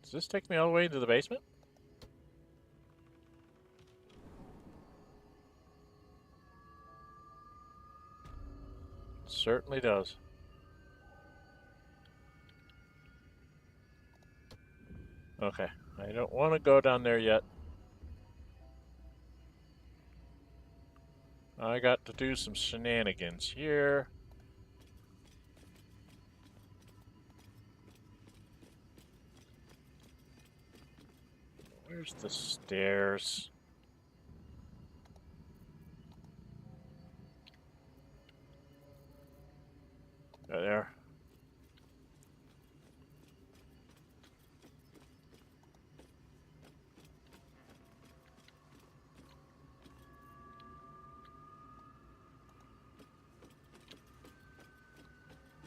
Does this take me all the way into the basement? Certainly does. Okay, I don't want to go down there yet. I got to do some shenanigans here. Where's the stairs? Right there.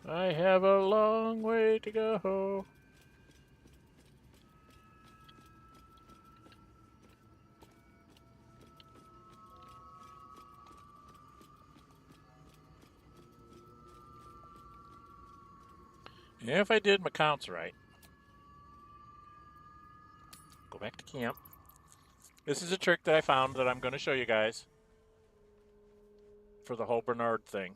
I have a long way to go. If I did my counts right, go back to camp. This is a trick that I found that I'm going to show you guys for the whole Bernard thing.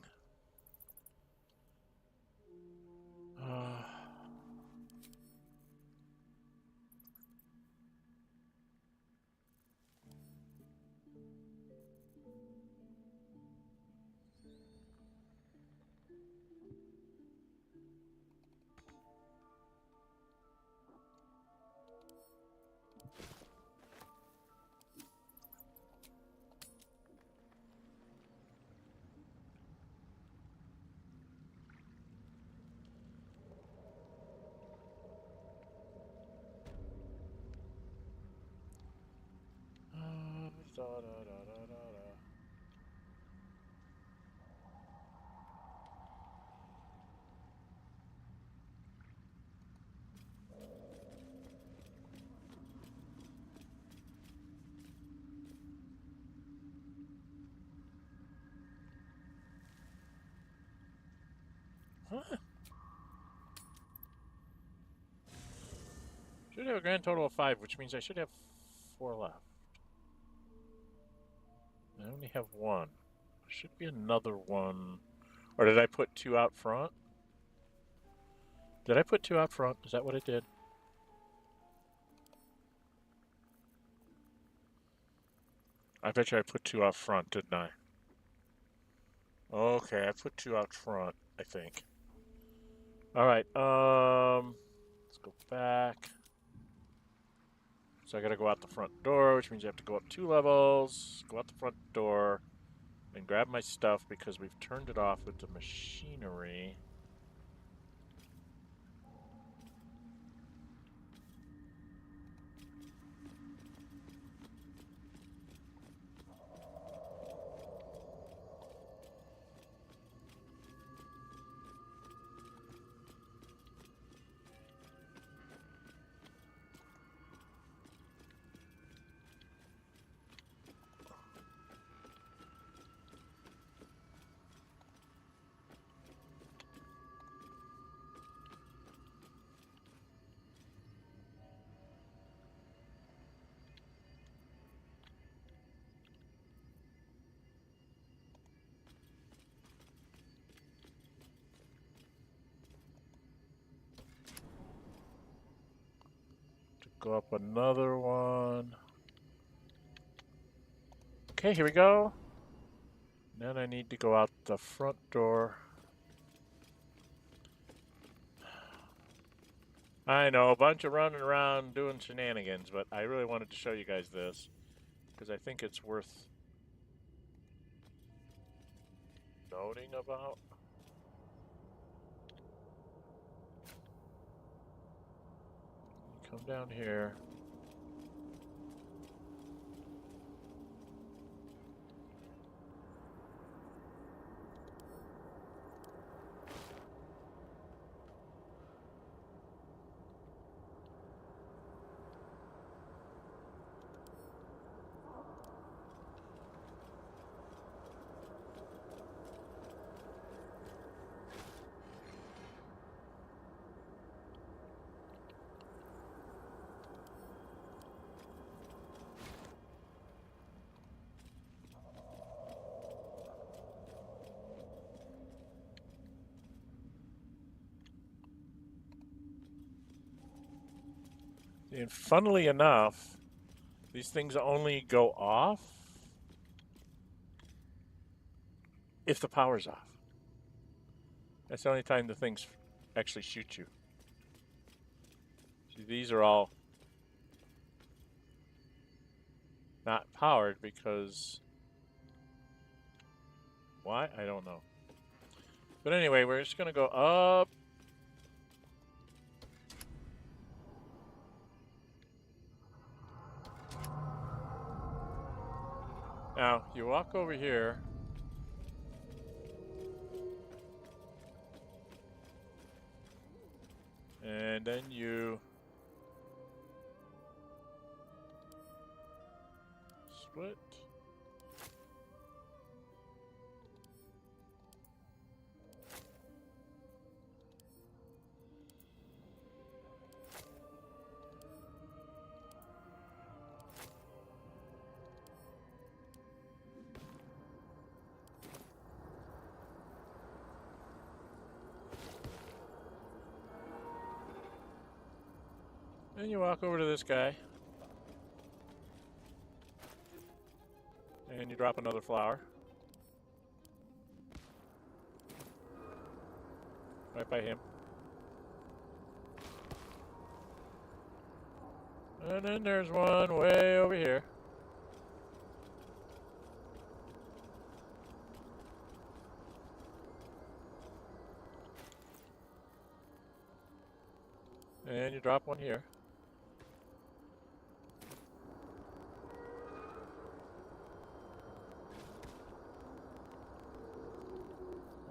Huh? Should have a grand total of 5, which means I should have 4 left. I only have 1. There should be another one. Or did I put 2 out front? Did I put 2 out front? Is that what I did? I bet you I put 2 out front, didn't I? Okay, I put 2 out front, I think. Alright, let's go back. So I gotta go out the front door, which means I have to go up 2 levels, go out the front door, and grab my stuff because we've turned it off with the machinery. Go up another one. Okay, here we go. Then I need to go out the front door. I know, a bunch of running around doing shenanigans, but I really wanted to show you guys this because I think it's worth noting about. Come down here. And funnily enough, these things only go off if the power's off. That's the only time the things actually shoot you. See, these are all not powered because... Why? I don't know. But anyway, we're just going to go up. Now, you walk over here. And then you split. Then you walk over to this guy. And you drop another flower. Right by him. And then there's one way over here. And you drop one here.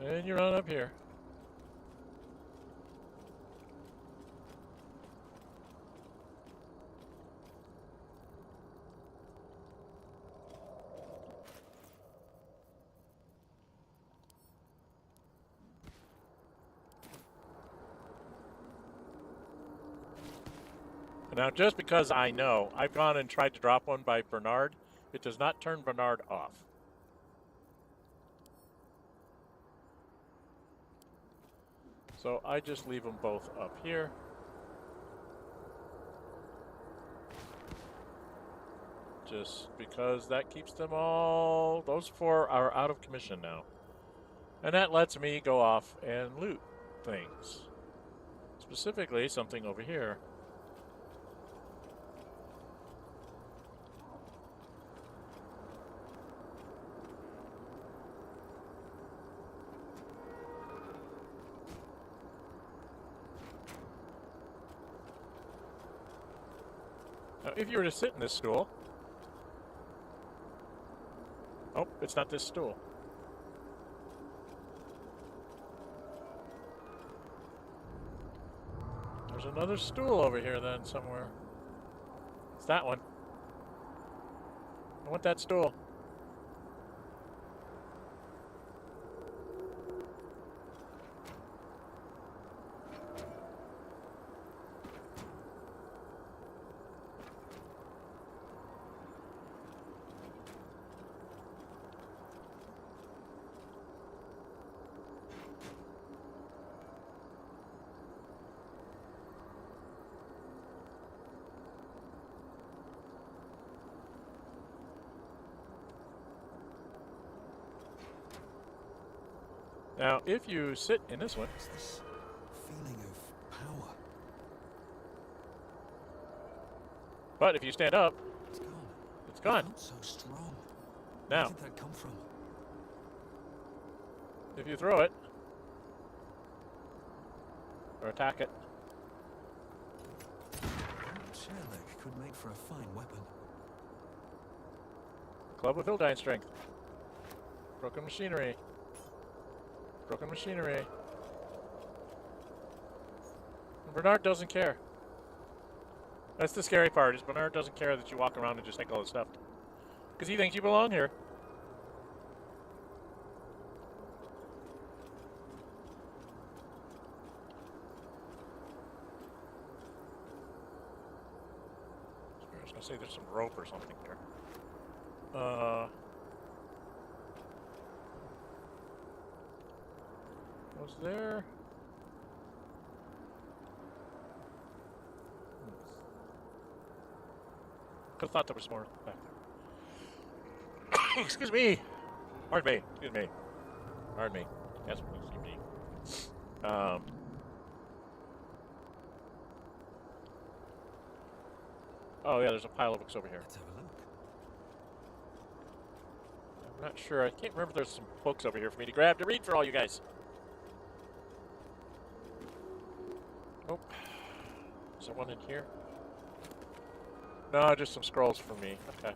And you run up here. Now, just because I know, I've gone and tried to drop one by Bernard, it does not turn Bernard off. So I just leave them both up here. Just because that keeps them all... Those four are out of commission now. And that lets me go off and loot things. Specifically, something over here. Now, if you were to sit in this stool... Oh, it's not this stool. There's another stool over here then, somewhere. It's that one. I want that stool. Now, if you sit in this one... What's this feeling of power? But if you stand up... It's gone. It's gone. It felt so strong. Now, Where did that come from? if you throw it... Or attack it... That chairleg could make for a fine weapon. Club with Hildine strength. Broken machinery. Broken machinery. And Bernard doesn't care. That's the scary part, is Bernard doesn't care that you walk around and just take all this stuff. Because he thinks you belong here. I was going to say there's some rope or something here. Was there? Could have thought there was more back there. Excuse me. Pardon me. Excuse me. Pardon me. Yes, excuse me. Oh yeah, there's a pile of books over here. Let's have a look. I'm not sure. I can't remember if there's some books over here for me to grab to read for all you guys. Nope. Is there one in here? No, just some scrolls for me. Okay.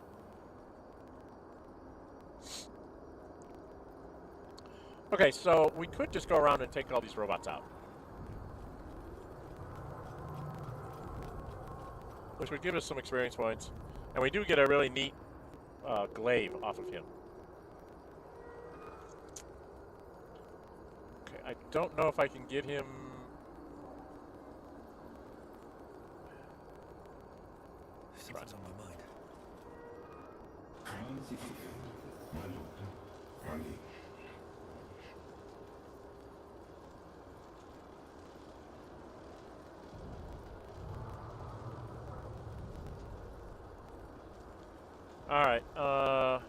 Okay, so we could just go around and take all these robots out. Which would give us some experience points. And we do get a really neat glaive off of him. Okay, I don't know if I can get him... Something's on my mind. Alright, so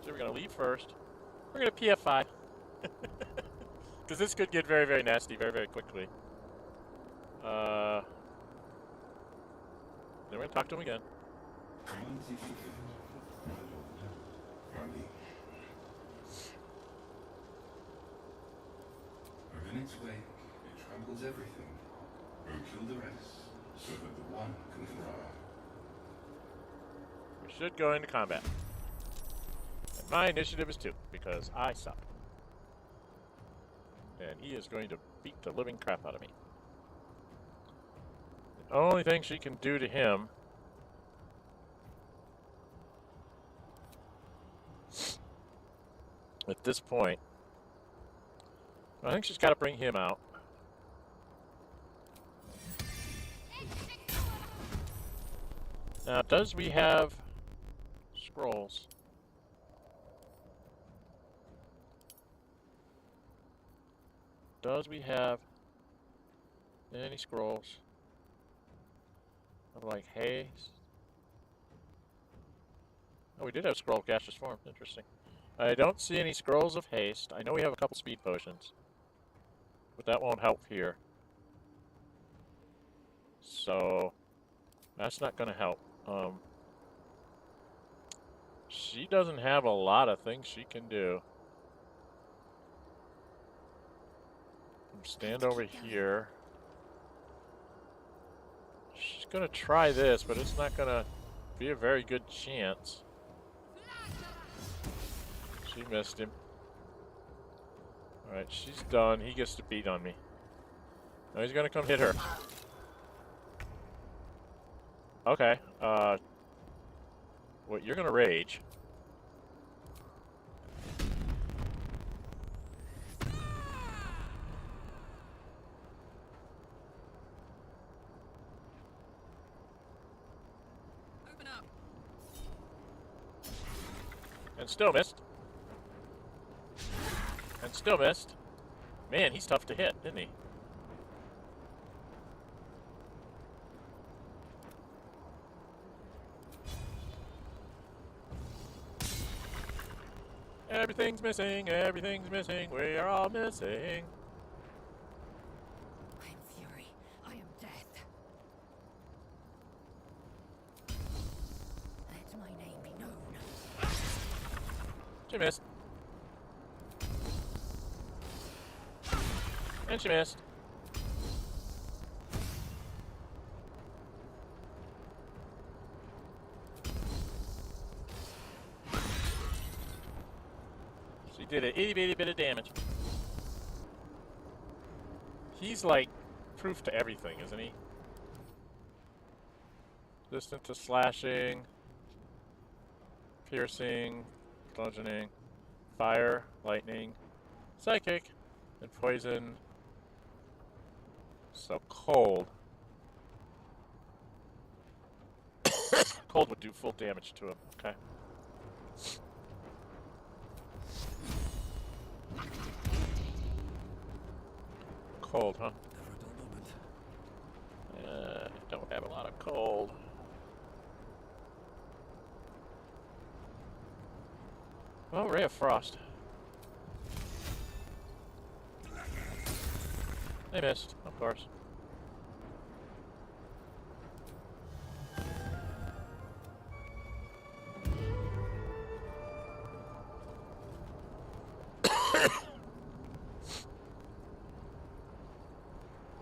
we're going to leave first. We're going to PF5. Because this could get very, very nasty very, very quickly. Then we're going to talk to him again. In its wake, it tramples everything. We'll kill the rest, so that the one can thrive. We should go into combat. And my initiative is 2, because I suck. And he is going to beat the living crap out of me. The only thing she can do to him... at this point... I think she's got to bring him out. Now, does we have scrolls? Does we have any scrolls of like haste? Oh, we did have scroll of gaseous form. Interesting. I don't see any scrolls of haste. I know we have a couple speed potions, but that won't help here. So that's not going to help. She doesn't have a lot of things she can do. Stand over here. She's going to try this, but it's not going to be a very good chance. She missed him. Alright, she's done. He gets to beat on me. Now he's going to come hit her. Okay. Well, you're going to rage. Open up. And still missed. And still missed. Man, he's tough to hit, isn't he? Everything's missing, everything's missing, we are all missing. I am fury. I am death. Let my name be known. She missed. And she missed. She did an itty bitty bit of damage. He's like proof to everything, isn't he? Resistant to slashing, piercing, bludgeoning, fire, lightning, psychic, and poison. So cold. Cold would do full damage to him. Okay. Cold, huh? Never a dull moment. Don't have a lot of cold. Oh, Ray of Frost. They missed, of course.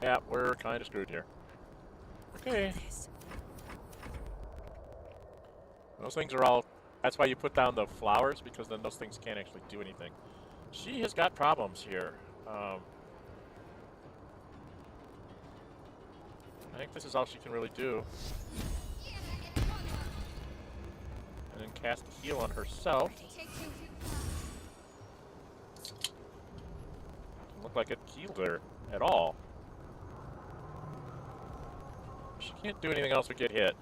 Yeah, we're kind of screwed here. Okay. Those things are all... That's why you put down the flowers, because then those things can't actually do anything. She has got problems here. I think this is all she can really do. And then cast a heal on herself. Doesn't look like it healed her at all. She can't do anything else but get hit.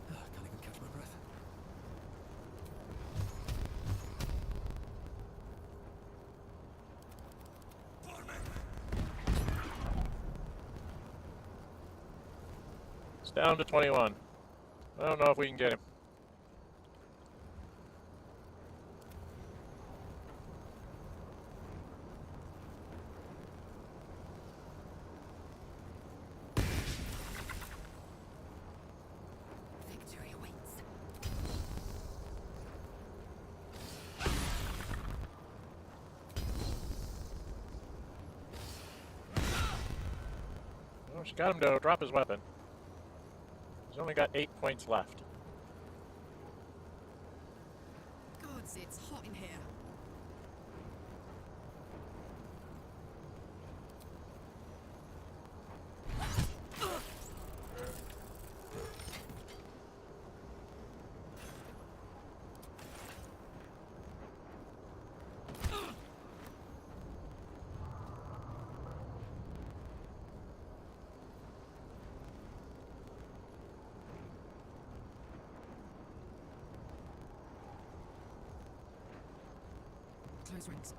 Can't even catch my breath. It's down to 21. I don't know if we can get him. Victory awaits. Oh, she got him to drop his weapon. He's only got 8 points left. Gods, it's hot in here. Close ranks.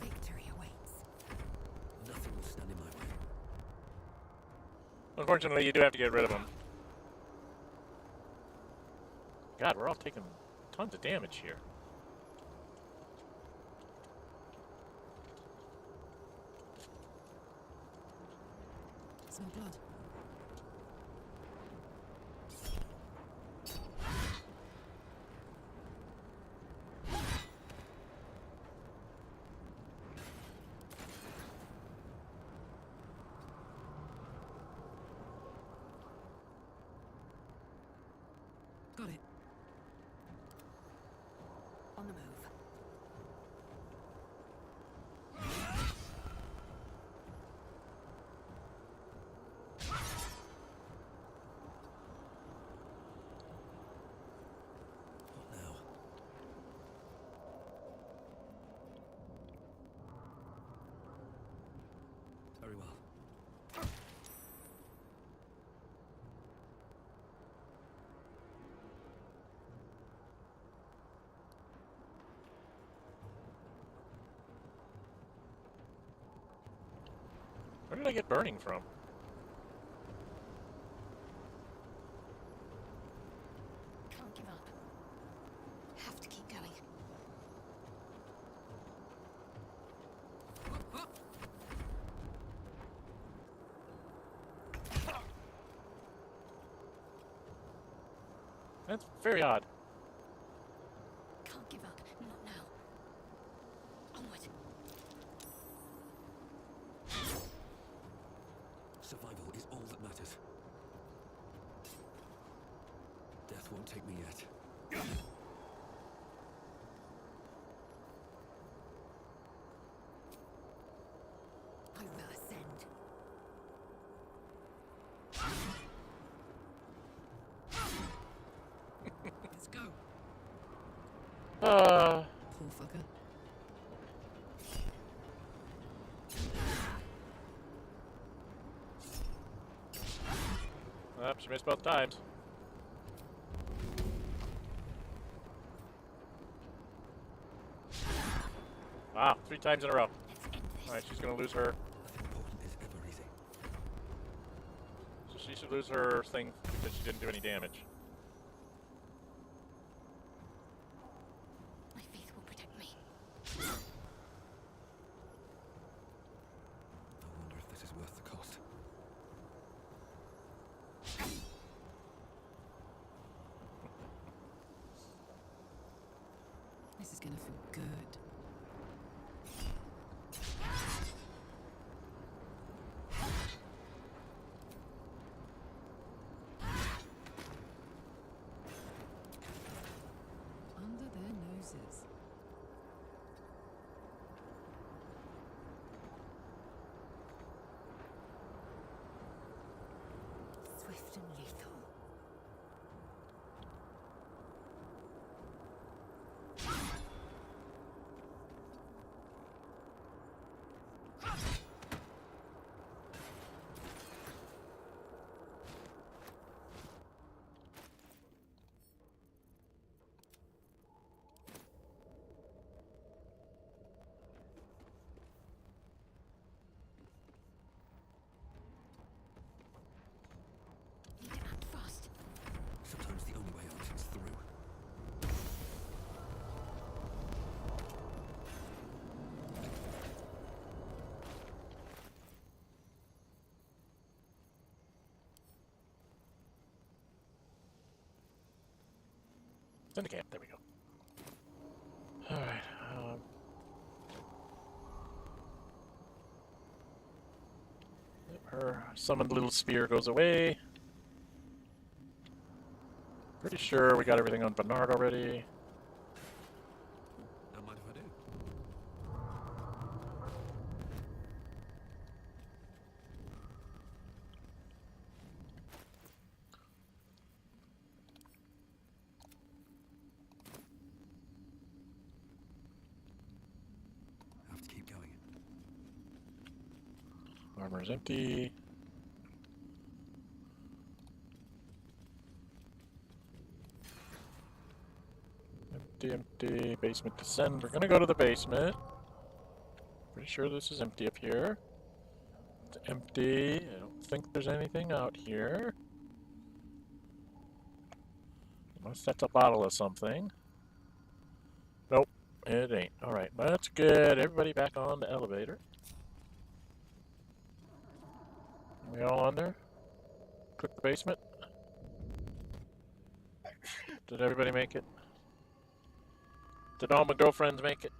Victory awaits. Nothing will stand in my way. Unfortunately, you do have to get rid of him. God, we're all taking tons of damage here. Smell blood. Got it. On the move. What now? Very well. Where did I get burning from? Can't give up. Have to keep going. That's very odd. Can't give up. Not now. Onward. Survival is all that matters. Death won't take me yet. I will ascend. Let's go. Uh, Poor fucker. she missed both times. Wow, 3 times in a row. Let's end this. Alright, she's gonna lose her. Nothing important is ever easy. So she should lose her thing because she didn't do any damage. My faith will protect me. I wonder if is gonna feel good. Under their noses. Swift and lethal. Need to act fast. Sometimes the only way out is through. It's in the camp. There we go. Alright. Her summoned little spear goes away. Pretty sure we got everything on Bernard already. Don't mind if I do. I have to keep going. Armor's empty. Empty, empty. Basement descend. We're gonna go to the basement. Pretty sure this is empty up here. It's empty. I don't think there's anything out here. Unless that's a bottle of something. Nope, it ain't. Alright, that's good. Everybody back on the elevator. Are we all on there? Click the basement. Did everybody make it? Did all my girlfriends make it?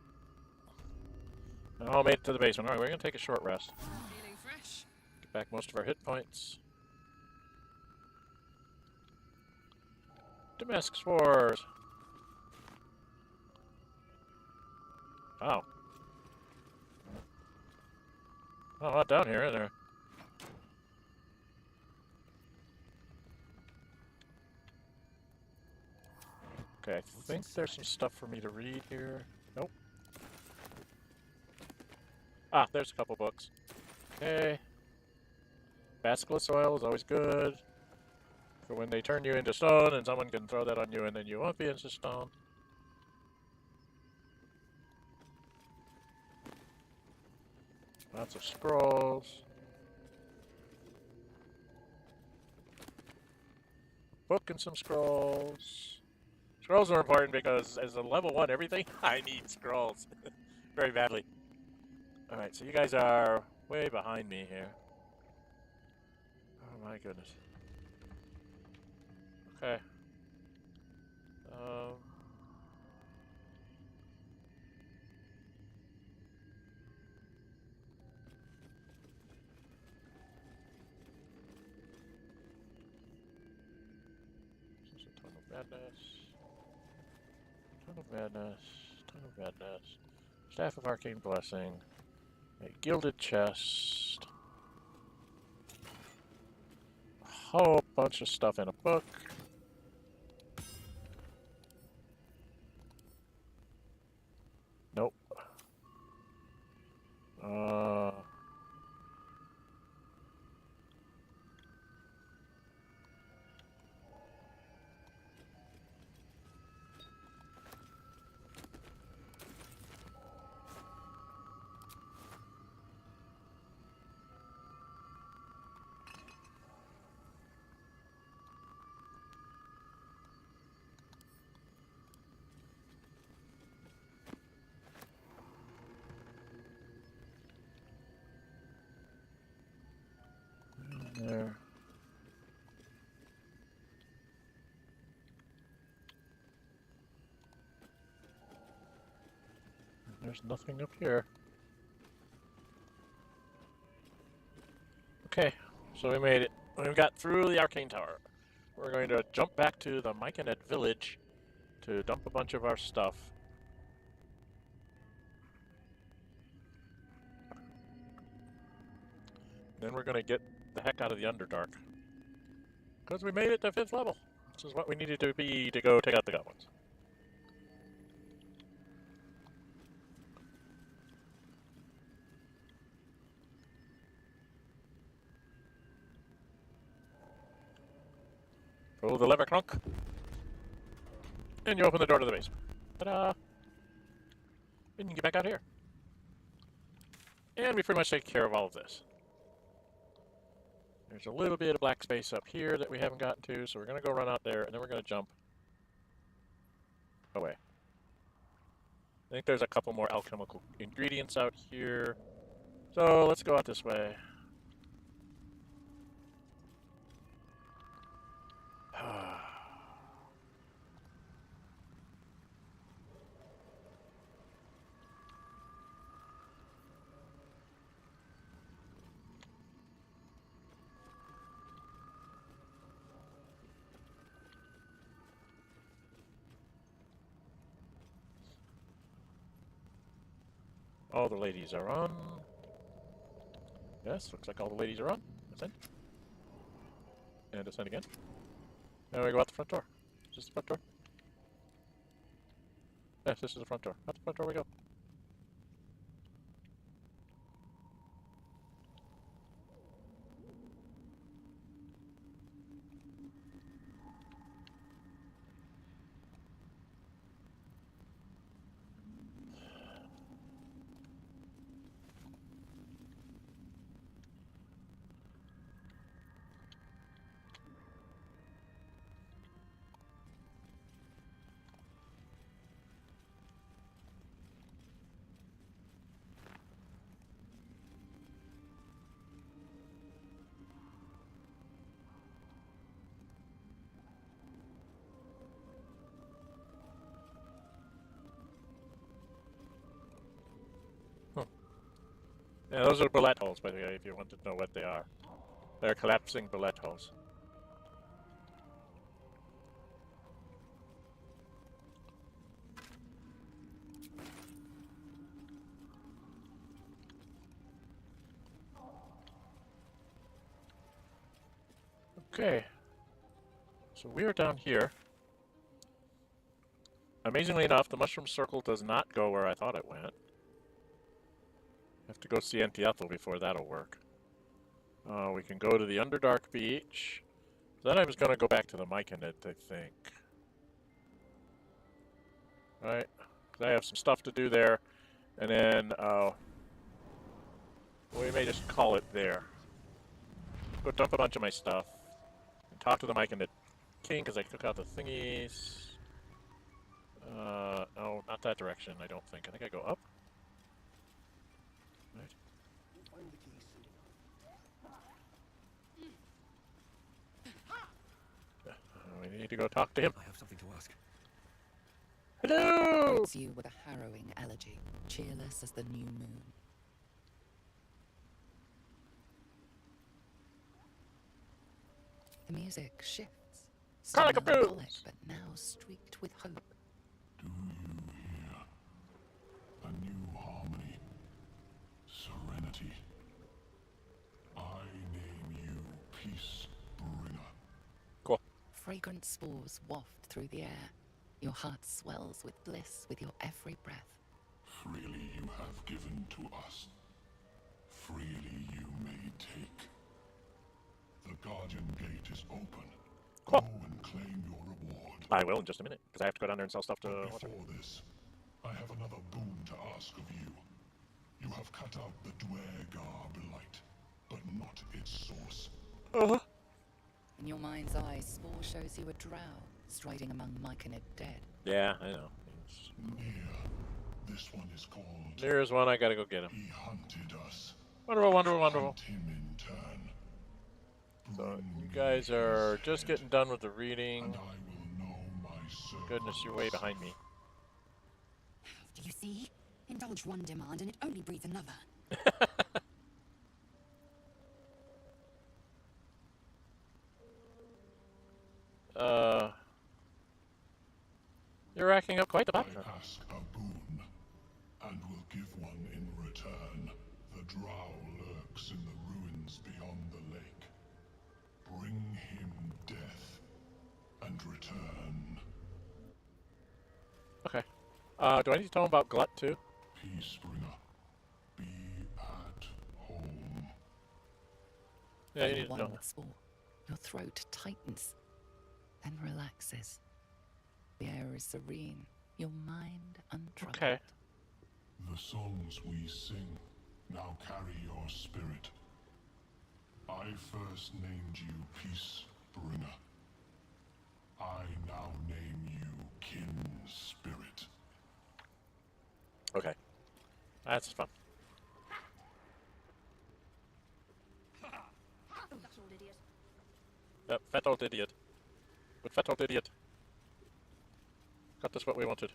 They all made it to the basement. Alright, we're gonna take a short rest. Feeling fresh? Get back most of our hit points. Damascus Wars. Oh. Oh, a lot down here, isn't there? Okay, I think there's some stuff for me to read here. Nope. Ah, there's a couple books. Okay. Basilisk oil is always good. For when they turn you into stone, and someone can throw that on you, and then you won't be into stone. Lots of scrolls. Book and some scrolls. Scrolls are important because as a level 1 everything, I need scrolls. Very badly. Alright, so you guys are way behind me here. Oh my goodness. Okay. This is a ton of madness. Ton of madness. Ton of madness. Staff of Arcane Blessing. A gilded chest. A whole bunch of stuff in a book. Nope. There. There's nothing up here. Okay, so we made it. We got through the Arcane Tower. We're going to jump back to the Myconid village to dump a bunch of our stuff. Then we're going to get the heck out of the Underdark. Because we made it to 5th level. This is what we needed to be to go take out the goblins. Pull the lever, Crunk. And you open the door to the basement. Ta-da! And you get back out here. And we pretty much take care of all of this. There's a little bit of black space up here that we haven't gotten to, so we're going to go run out there, and then we're going to jump away. I think there's a couple more alchemical ingredients out here. So let's go out this way. All the ladies are on. Yes, looks like all the ladies are on. Ascend. And ascend again. Now we go out the front door. Is this the front door? Yes, this is the front door. Out the front door we go. Yeah, those are bullet holes, by the way, if you want to know what they are. They're collapsing bullet holes. Okay. So we are down here. Amazingly enough, the mushroom circle does not go where I thought it went. Have to go see Auntie Ethel before that'll work. We can go to the Underdark beach. Then I was going to go back to the Myconid, I think. Right? 'Cause I have some stuff to do there. And then, we may just call it there. Go dump a bunch of my stuff. And talk to the Myconid king, because I took out the thingies. No, not that direction, I don't think. I think I go up. Right. We need to go talk to him. I have something to ask. Hello! Greets you with a harrowing elegy, cheerless as the new moon. The music shifts, Karlach starting melancholic, approves. but now streaked with hope. Do you hear? A new harmony. Serenity. I name you Peace Bringer. Cool. Fragrant spores waft through the air. Your heart swells with bliss with your every breath. Freely you have given to us. Freely you may take. The Guardian Gate is open. Cool. Go and claim your reward. I will in just a minute, because I have to go down there and sell stuff to... Before this, I have another boon to ask of you. You have cut out the Dwergar blight, but not its source. Uh-huh. In your mind's eye, Spaw shows you a drow striding among Myconid dead. Yeah, I know. Near. This one is called... There's one, I gotta go get him. He hunted us. Wonderful, wonderful, wonderful. Hunt him in turn. So, Bring you me guys are his just head, getting done with the reading. and I will know my servants. Goodness, you're way behind me. Do you see? Indulge one demand and it only breeds another. You're racking up quite the I backlog. ask a boon, and will give one in return. The drow lurks in the ruins beyond the lake. Bring him death, and return. Okay. Do I need to tell him about Glut too? Peacebringer, be at home. Yeah, you need to One know. with Spaw. Your throat tightens, then relaxes. The air is serene, your mind untroubled. Okay. The songs we sing now carry your spirit. I first named you Peacebringer. I now name you Kin Spirit. Okay. That's fun. Yep, fat old idiot. But fat old idiot. Got this what we wanted.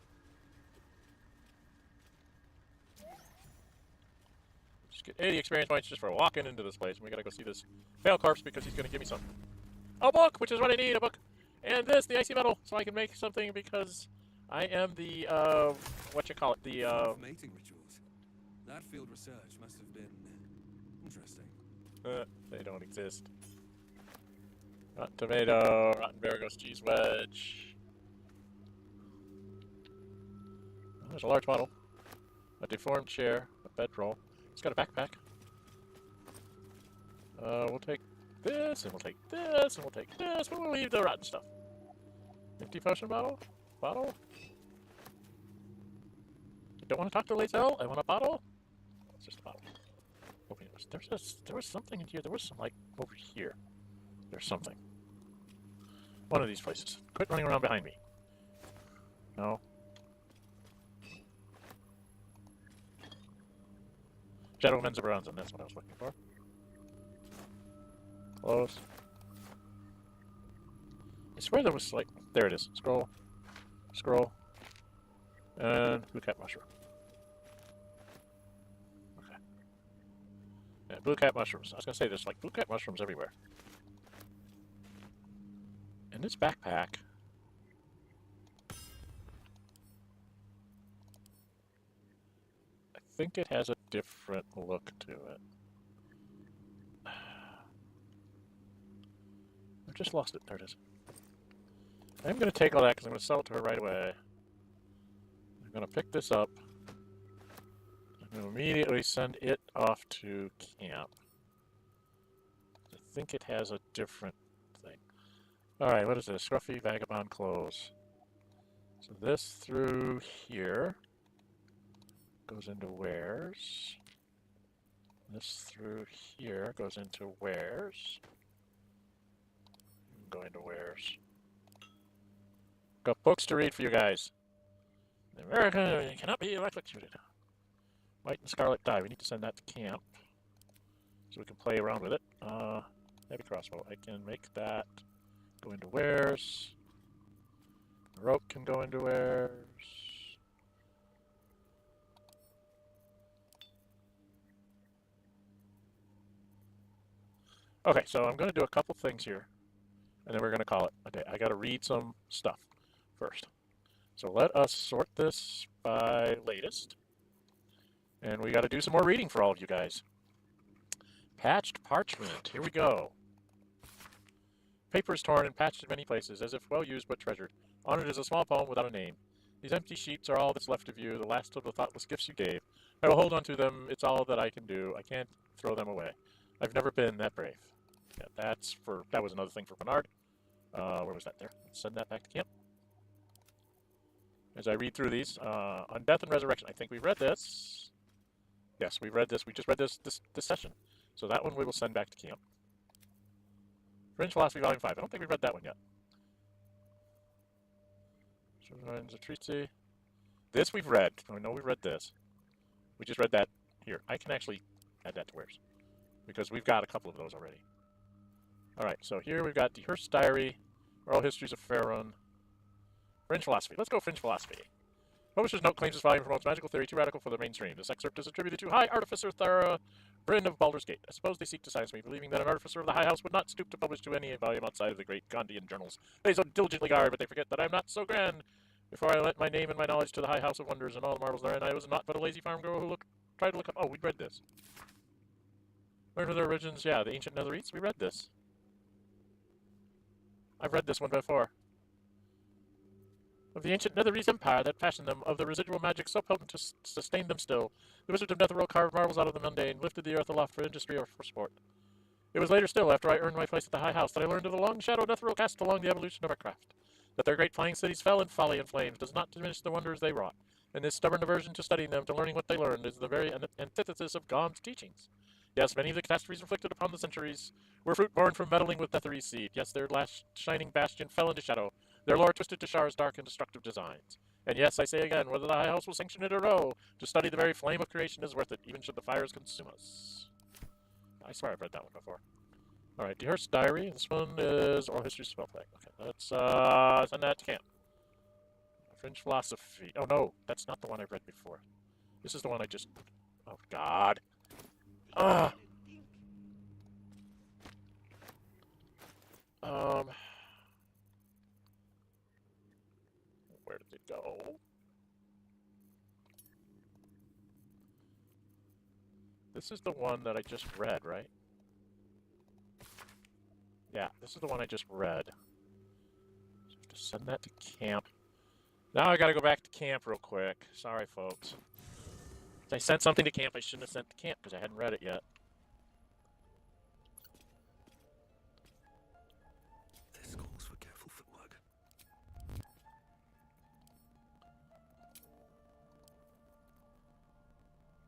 Just get 80 experience points just for walking into this place. We gotta go see this fail corpse because he's gonna give me some. A book, which is what I need, a book. And this, the icy metal, so I can make something because I am the, what you call it, the, Mating rituals. That field research must have been interesting. they don't exist. Rotten tomato, rotten Varigos cheese wedge. Oh, there's a large bottle. A deformed chair, a bedroll. It's got a backpack. We'll take this, and we'll take this, and we'll take this, but we'll leave the rotten stuff. Empty potion bottle? Bottle? I don't want to talk to Lazel. I want a bottle. It's just a bottle. Okay, there was something in here. There was some, like, over here. There's something. One of these places. Quit running around behind me. No. Shadow Men's Bronzon, that's what I was looking for. Close. I swear there was, like, there it is. Scroll. Scroll. And blue cat mushroom. Okay. Yeah, blue cat mushrooms. I was gonna say there's like blue cat mushrooms everywhere. And this backpack. I think it has a different look to it. I just lost it. There it is. I'm going to take all that because I'm going to sell it to her right away. I'm going to pick this up. I'm going to immediately send it off to camp. I think it has a different thing. Alright, what is this? Scruffy vagabond clothes. So this through here goes into wares. This through here goes into wares. Go into wares. Got books to read for you guys. In America, you cannot be electrocuted. White and scarlet dye. We need to send that to camp so we can play around with it. Heavy crossbow. I can make that go into wares. The rope can go into wares. Okay, so I'm going to do a couple things here, and then we're going to call it a day. I got to read some stuff first. So let us sort this by latest. And we got to do some more reading for all of you guys. Patched parchment. Here we go. Paper is torn and patched in many places, as if well used but treasured. On it is a small poem without a name. These empty sheets are all that's left of you, the last of the thoughtless gifts you gave. I will hold on to them. It's all that I can do. I can't throw them away. I've never been that brave. Yeah, that was another thing for Bernard. Where was that there? Let's send that back to camp. As I read through these, on Death and Resurrection, I think we read this. Yes, we read this. We just read this session. So that one we will send back to camp. Fringe Philosophy Volume 5. I don't think we read that one yet. Treaty. This we've read. I know we read this. We just read that here. I can actually add that to wares, because we've got a couple of those already. Alright, so here we've got the Hearst Diary, Oral Histories of Faerun, Fringe Philosophy. Let's go Fringe Philosophy. Publisher's note claims this volume promotes magical theory too radical for the mainstream. This excerpt is attributed to High Artificer Bryn of Baldur's Gate. I suppose they seek to silence me, believing that an artificer of the High House would not stoop to publish to any volume outside of the great Gondian journals they so diligently guard, but they forget that I am not so grand. Before I lent my name and my knowledge to the High House of Wonders and all the marvels therein, I was not but a lazy farm girl who tried to look up... Oh, we read this. Learn of their origins, yeah, the ancient Netherites, we read this. I've read this one before. Of the ancient Netherese empire that fashioned them, of the residual magic so potent to sustain them still, the wizards of Netheril carved marvels out of the mundane, lifted the earth aloft for industry or for sport. It was later still, after I earned my place at the High House, that I learned of the long shadow Netheril cast along the evolution of our craft. That their great flying cities fell in folly and flames does not diminish the wonders they wrought, and this stubborn aversion to studying them, to learning what they learned, is the very antithesis of Gond's teachings. Yes, many of the catastrophes inflicted upon the centuries were fruit born from meddling with Netheri's seed. Yes, their last shining bastion fell into shadow, their lore twisted to Shar's dark and destructive designs. And yes, I say again, whether the High House will sanction it or no, to study the very flame of creation is worth it, even should the fires consume us. I swear I've read that one before. Alright, Dehurst's Diary. This one is Oral History Spellplague. Okay, let's send that to camp. Fringe Philosophy. Oh no, that's not the one I've read before. This is the one I just... Oh god. Ugh. Where did it go? This is the one that I just read, right? Yeah, this is the one I just read. So I have to send that to camp. Now I gotta go back to camp real quick. Sorry, folks. I sent something to camp I shouldn't have sent to camp because I hadn't read it yet. This calls for careful footwork.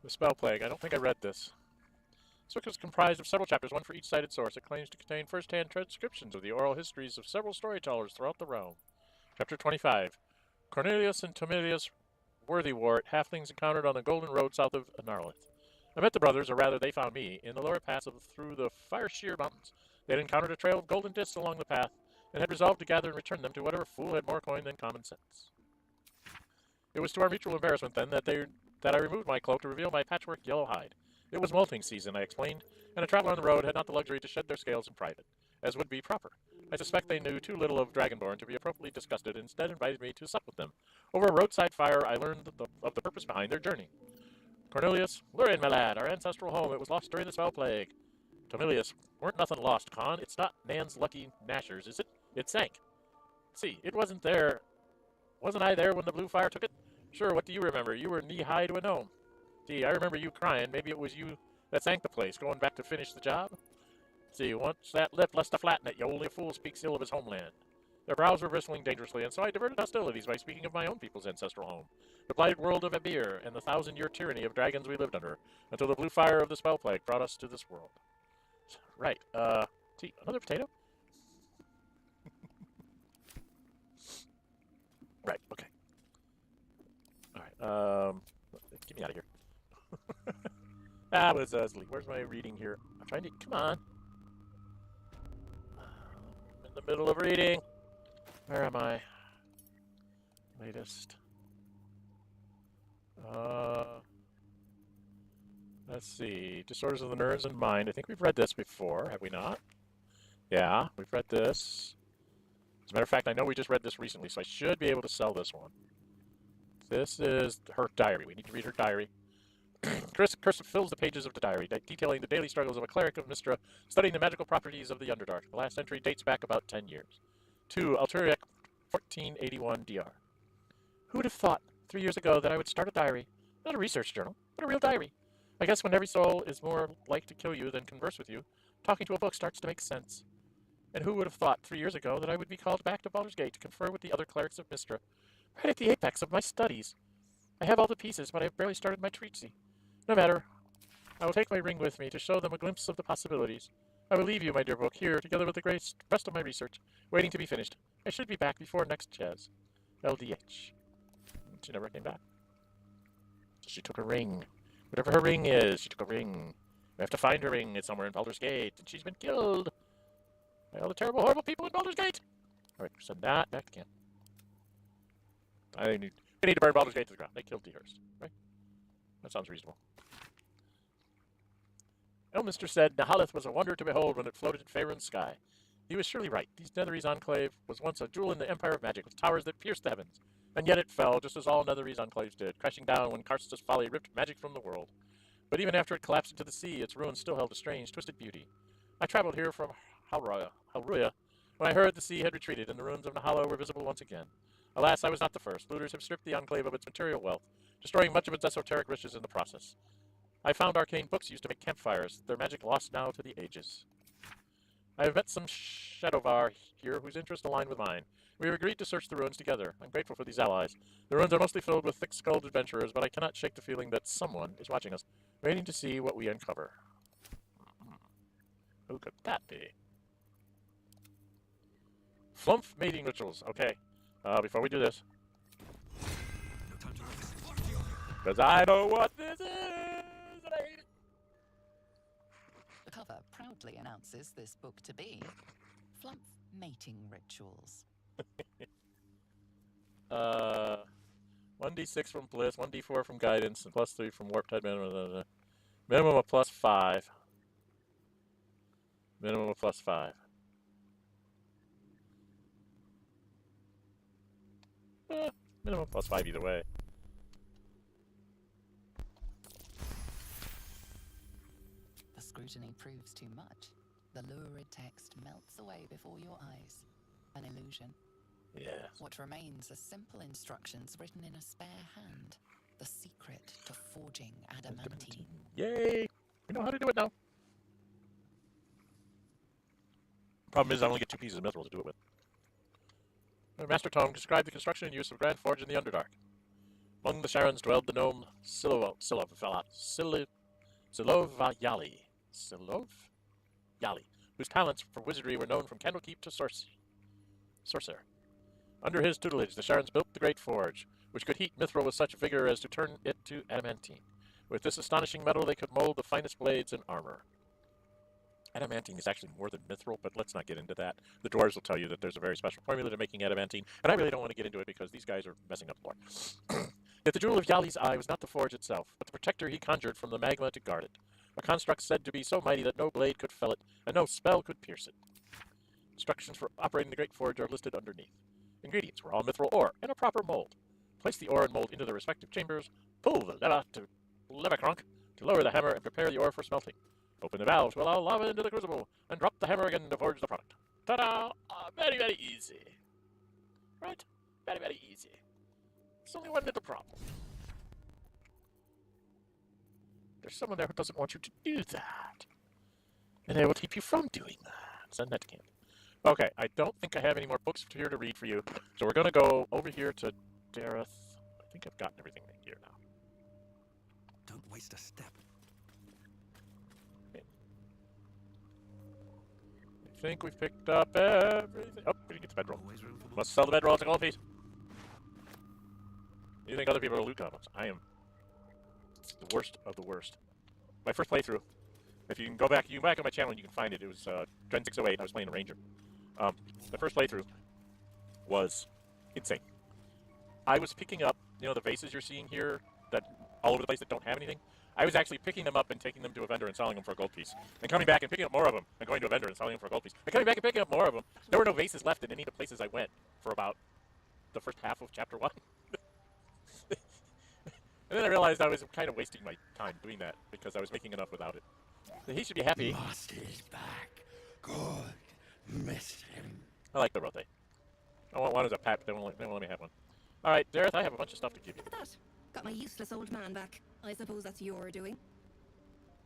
The Spellplague. I don't think I read this. This book is comprised of several chapters, one for each cited source. It claims to contain first-hand transcriptions of the oral histories of several storytellers throughout the realm. Chapter 25. Cornelius and Tomilius Worthywart, halflings encountered on the Golden Road south of Narlith. I met the brothers, or rather they found me, in the lower pass through the Fire Sheer Mountains. They had encountered a trail of golden discs along the path, and had resolved to gather and return them to whatever fool had more coin than common sense. It was to our mutual embarrassment, then, that I removed my cloak to reveal my patchwork yellow hide. It was molting season, I explained, and a traveler on the road had not the luxury to shed their scales in private, as would be proper. I suspect they knew too little of Dragonborn to be appropriately disgusted, and instead invited me to sup with them. Over a roadside fire, I learned of the purpose behind their journey. Cornelius, Larian, my lad, our ancestral home, it was lost during the Spellplague. Tomilius, weren't nothing lost, Con. It's not Nan's lucky Nashers, is it? It sank. See, it wasn't there. Wasn't I there when the blue fire took it? Sure, what do you remember? You were knee-high to a gnome. Gee, I remember you crying. Maybe it was you that sank the place, going back to finish the job? See, once that lift lets to flatten it, only a fool speaks ill of his homeland. Their brows were bristling dangerously, and so I diverted hostilities by speaking of my own people's ancestral home, the blighted world of Abir, and the 1,000-year tyranny of dragons we lived under, until the blue fire of the Spellplague brought us to this world. Right, see, another potato? Right, okay. Alright, get me out of here. That was sleep. Where's my reading here? I'm trying to, come on. I'm in the middle of reading. Where am I? Latest. Let's see. Disorders of the nerves and mind. I think we've read this before, have we not? Yeah, we've read this. As a matter of fact, I know we just read this recently, so I should be able to sell this one. This is her diary. We need to read her diary. Curse fills the pages of the diary, detailing the daily struggles of a cleric of Mistra, studying the magical properties of the Underdark. The last entry dates back about 10 years. To Alturiac 1481 DR. Who would have thought 3 years ago that I would start a diary? Not a research journal, but a real diary. I guess when every soul is more like to kill you than converse with you, talking to a book starts to make sense. And who would have thought 3 years ago that I would be called back to Baldur's Gate to confer with the other clerics of Mistra, right at the apex of my studies? I have all the pieces, but I have barely started my treatise. No matter. I will take my ring with me to show them a glimpse of the possibilities. I will leave you, my dear book, here, together with the rest of my research, waiting to be finished. I should be back before next Ches. LDH. She never came back. She took a ring. Whatever her ring is, she took a ring. We have to find her ring. It's somewhere in Baldur's Gate, and she's been killed by all the terrible, horrible people in Baldur's Gate. Alright, send that back to camp. We need to burn Baldur's Gate to the ground. They killed Dehurst, right? That sounds reasonable. Elminster said Nahalith was a wonder to behold when it floated in Faerun's sky. He was surely right. These Netherese enclave was once a jewel in the empire of magic, with towers that pierced the heavens. And yet it fell, just as all Netherese enclaves did, crashing down when Karsta's folly ripped magic from the world. But even after it collapsed into the sea, its ruins still held a strange, twisted beauty. I traveled here from Halruya, when I heard the sea had retreated and the ruins of Nahala were visible once again. Alas, I was not the first. Looters have stripped the enclave of its material wealth, destroying much of its esoteric riches in the process. I found arcane books used to make campfires, their magic lost now to the ages. I have met some Shadowvar here whose interests align with mine. We have agreed to search the ruins together. I'm grateful for these allies. The ruins are mostly filled with thick-skulled adventurers, but I cannot shake the feeling that someone is watching us, waiting to see what we uncover. Who could that be? Flumph mating rituals. Okay. Before we do this, because I know what this is, and I hate it. The cover proudly announces this book to be Flumph Mating Rituals. 1d6 from Bliss, 1d4 from Guidance, and +3 from Warp Tide minimum. Minimum of +5. Minimum of +5. Minimum +5 either way. The scrutiny proves too much. The lurid text melts away before your eyes. An illusion. Yes. What remains are simple instructions written in a spare hand. The secret to forging adamantine. Yay! We know how to do it now. Problem is, I only get 2 pieces of mithril to do it with. Master Tome described the construction and use of Grand Forge in the Underdark. Among the Sharons dwelled the gnome Silovayali, whose talents for wizardry were known from Candlekeep to Sussur. Under his tutelage, the Sharons built the Great Forge, which could heat mithril with such vigor as to turn it to adamantine. With this astonishing metal, they could mold the finest blades and armor. Adamantine is actually more than mithril, but let's not get into that. The dwarves will tell you that there's a very special formula to making adamantine, and I really don't want to get into it because these guys are messing up the lore. Yet the jewel of Yali's eye was not the forge itself, but the protector he conjured from the magma to guard it. A construct said to be so mighty that no blade could fell it, and no spell could pierce it. Instructions for operating the Great Forge are listed underneath. Ingredients were all mithril ore and a proper mold. Place the ore and mold into their respective chambers, pull the lever cronk to lower the hammer and prepare the ore for smelting. Open the valves to allow lava into the crucible, and drop the hammer again to forge the product. Ta-da! Very, very easy. Right? Very, very easy. It's only one little problem. There's someone there who doesn't want you to do that. And they will keep you from doing that. Send that to camp. Okay, I don't think I have any more books here to read for you, so we're going to go over here to Dareth. I think I've gotten everything here now. Don't waste a step. I think we've picked up everything. Oh, we didn't get the bedroll. Always room for more. Must sell the bedroll. It's a gold piece. You think other people are loot goblins? I am the worst of the worst. My first playthrough. If you can go back, on my channel and you can find it. It was Dren608. I was playing a ranger. The first playthrough was insane. I was picking up, the vases you're seeing here that all over the place that don't have anything. I was actually picking them up and taking them to a vendor and selling them for a gold piece. And coming back and picking up more of them and going to a vendor and selling them for a gold piece. And coming back and picking up more of them. There were no vases left in any of the places I went for about the first half of chapter 1. And then I realized I was kind of wasting my time doing that because I was making enough without it. So he should be happy. Master's back. Good. Missed him. I like the rote. I want one as a pet, but they won't let me have one. Alright, Dareth, I have a bunch of stuff to give you. Look at that. Got my useless old man back. I suppose that's your doing.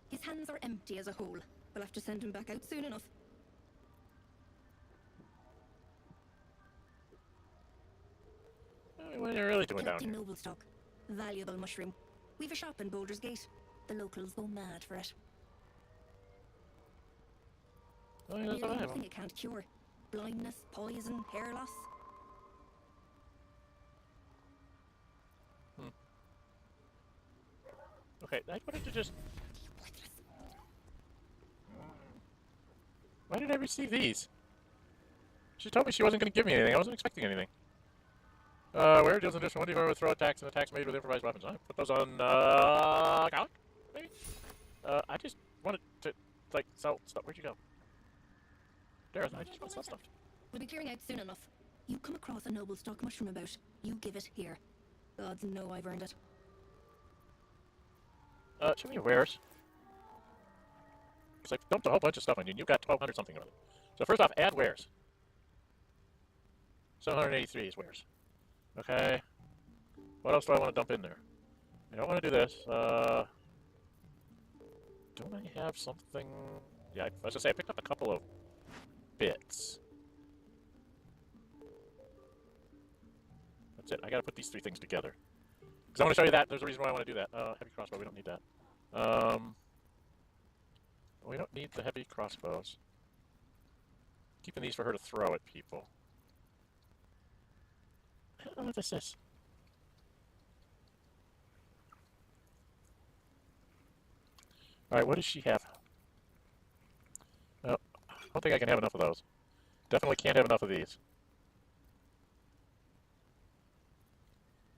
His hands are empty as a whole. We'll have to send him back out soon enough. What are you really doing down Collecting here? noble stock. Valuable mushroom. We've a shop in Baldur's Gate. The locals go mad for it. Oh, yeah, Nearly that's what I have. nothing it can't cure. Blindness, poison, hair loss. Okay, I wanted to just... Why did I receive these? She told me she wasn't going to give me anything. I wasn't expecting anything. Where deals an additional 1d4 with throw attacks and attacks made with improvised weapons. I put those on, Karlach, maybe? I just wanted to, like, sell stuff. Where'd you go? Dareth, I just want to sell stuff. We'll be clearing out soon enough. You come across a noble stock mushroom about. You give it here. Gods know I've earned it. Show me your wares. Because I've dumped a whole bunch of stuff on you, and you've got 1,200 something of it. So first off, add wares. 783 is wares. Okay. What else do I want to dump in there? I don't want to do this. Don't I have something? Yeah, I was going to say, I picked up a couple of bits. That's it. I got to put these three things together. Because I want to show you that. There's a reason why I want to do that. Heavy crossbow, we don't need that. We don't need the heavy crossbows. Keeping these for her to throw at people. I don't know what this is. Alright, what does she have? Well, I don't think I can have enough of those. Definitely can't have enough of these.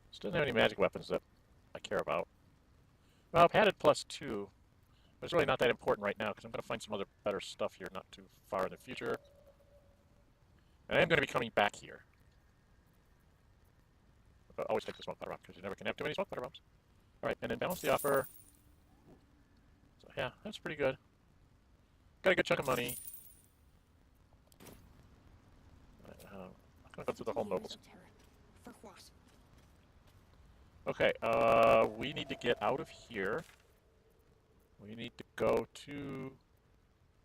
She doesn't have any magic weapons that I care about. Well, padded +2. But it's really not that important right now because I'm going to find some other better stuff here not too far in the future. And I am going to be coming back here. But always take the smoke powder bomb because you never can have too many smoke powder bombs. Alright, and then balance the offer. So yeah, that's pretty good. Got a good chunk of money. I'm going to go through the whole nobles. For what? Okay, we need to get out of here. We need to go to,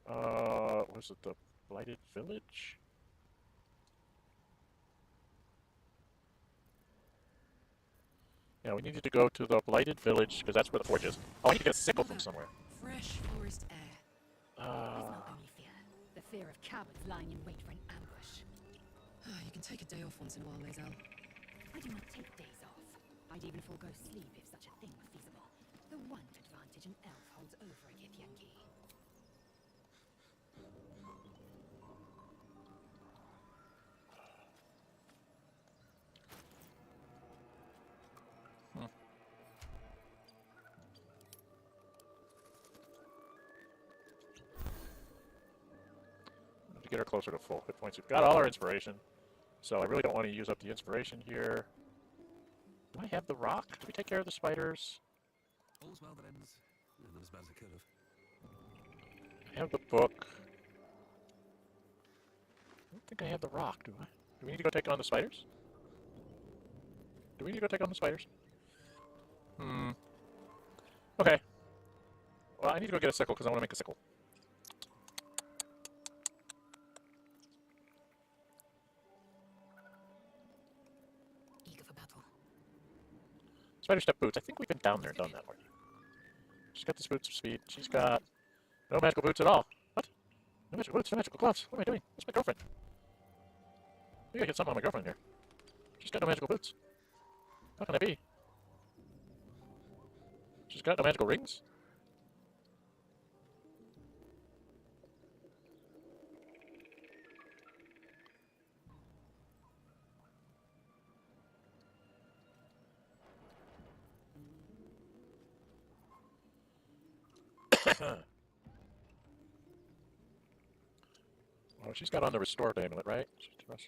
was it the Blighted Village? Yeah, we needed to go to the Blighted Village, because that's where the forge is. Oh, I need to get a sickle from somewhere. Fresh forest air. It's not only fear. The fear of cowards lying in wait for an ambush. You can take a day off once in a while, Lae'zel. I do not take days off. I'd even forego sleep if such a thing were feasible. The one advantage an elf holds over a Githyanki. To get her closer to full hit points. We've got all our inspiration, so I really don't want to use up the inspiration here. Do I have the rock? Did we take care of the spiders? All's well that ends, and not as bad as it could have. I have the book. I don't think I have the rock, do I? Do we need to go take on the spiders? Do we need to go take on the spiders? Okay. Well, I need to go get a sickle because I want to make a sickle. Eager for battle. Spider step boots. I think we've been down there and done that already. She's got these boots of speed. She's got no magical boots at all. What? No magical boots, no magical gloves. What am I doing? That's my girlfriend. I gotta get something on my girlfriend here. She's got no magical boots. How can I be? She's got no magical rings? Well, she's got on the restored amulet, right? Well,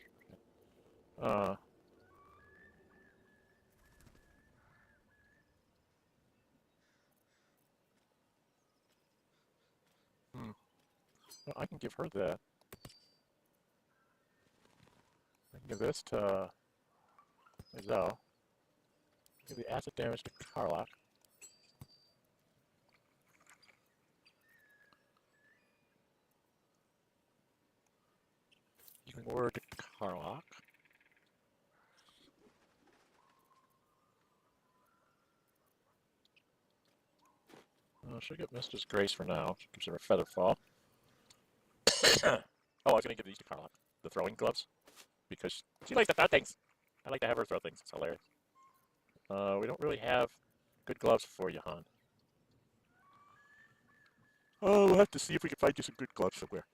I can give her that. I can give this to Lae'zel. Give the acid damage to Karlach. More to Karlach. She'll get Mistress Grace for now. She gives her a feather fall. Oh, I was going to give these to Karlach. The throwing gloves. Because she likes to throw things. I like to have her throw things. It's hilarious. We don't really have good gloves for you, Han. Oh, we'll have to see if we can find you some good gloves somewhere.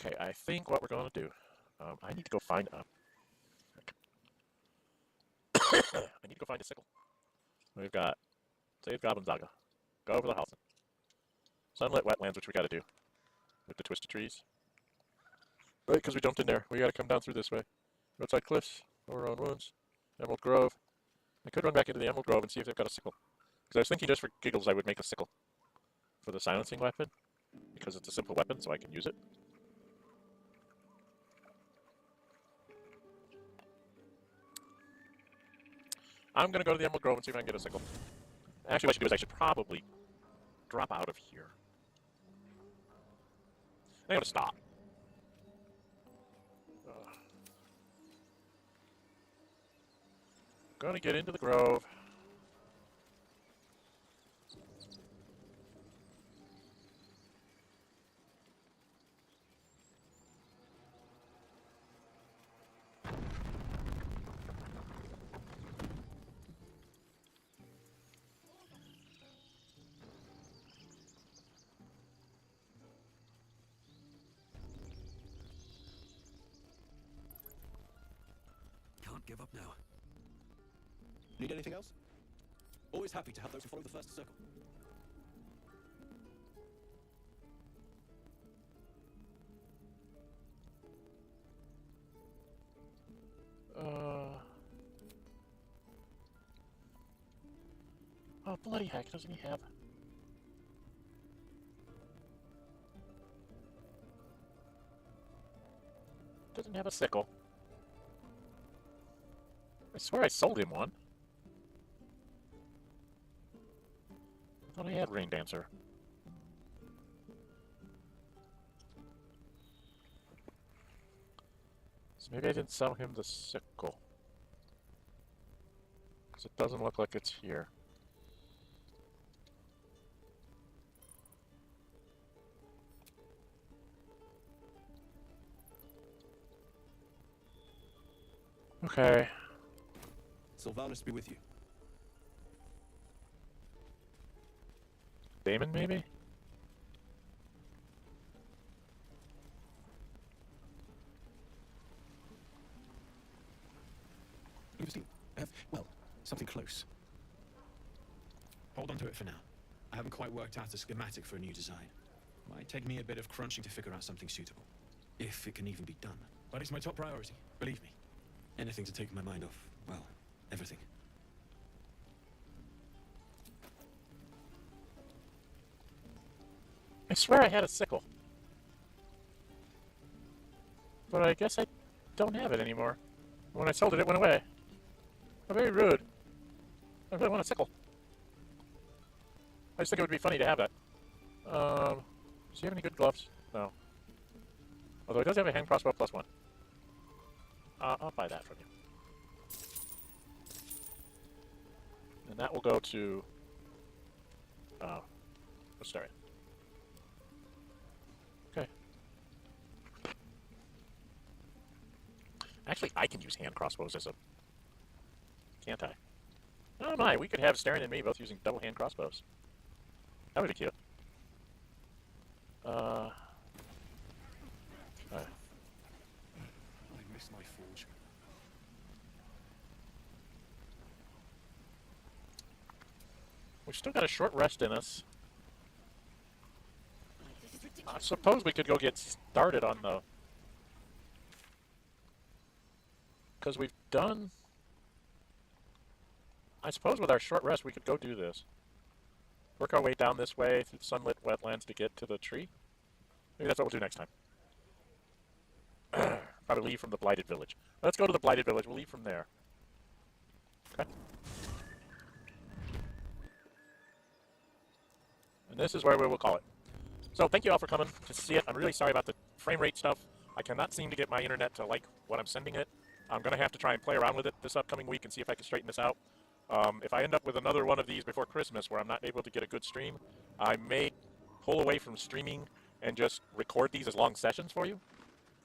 Okay, I think what we're going to do, I need to go find a... I need to go find a sickle. We've got Save Goblin Zaga. Go over the house. Sunlit wetlands, which we got to do with the twisted trees. Right, because we jumped in there. We got to come down through this way. Roadside cliffs, overrun wounds, Emerald Grove. I could run back into the Emerald Grove and see if they've got a sickle. Because I was thinking just for giggles I would make a sickle for the silencing weapon. Because it's a simple weapon, so I can use it. I'm going to go to the Emerald Grove and see if I can get a sickle. Actually, what I should do is I should probably drop out of here. I'm going to stop. Going to get into the grove. Can't give up now. Need anything else? Always happy to help those who follow the first circle. Oh, bloody heck, doesn't he have... Doesn't have a sickle. I swear I sold him one. I thought I had Rain Dancer. So maybe I didn't sell him the sickle. Because it doesn't look like it's here. Okay. Sylvanus be with you. Damon, maybe? Well, something close. Hold on to it for now. I haven't quite worked out a schematic for a new design. Might take me a bit of crunching to figure out something suitable. If it can even be done. But it's my top priority, believe me. Anything to take my mind off, well, everything. I swear I had a sickle. But I guess I don't have it anymore. When I sold it, it went away. Oh, very rude. I really want a sickle. I just think it would be funny to have that. Does he have any good gloves? No. Although he does have a hand crossbow +1. I'll buy that from you. And that will go to... Larian. Okay. Actually, I can use hand crossbows as a... Can't I? Oh my, we could have Larian and me both using double hand crossbows. That would be cute. I miss my forge. We've still got a short rest in us. I suppose we could go get started on the... Because we've done... I suppose with our short rest we could go do this. Work our way down this way through the sunlit wetlands to get to the tree. Maybe that's what we'll do next time. Probably leave from the Blighted Village. Let's go to the Blighted Village. We'll leave from there. Okay. And this is where we will call it. So thank you all for coming to see it. I'm really sorry about the frame rate stuff. I cannot seem to get my internet to like what I'm sending it. I'm going to have to try and play around with it this upcoming week and see if I can straighten this out. If I end up with another one of these before Christmas where I'm not able to get a good stream, I may pull away from streaming and just record these as long sessions for you.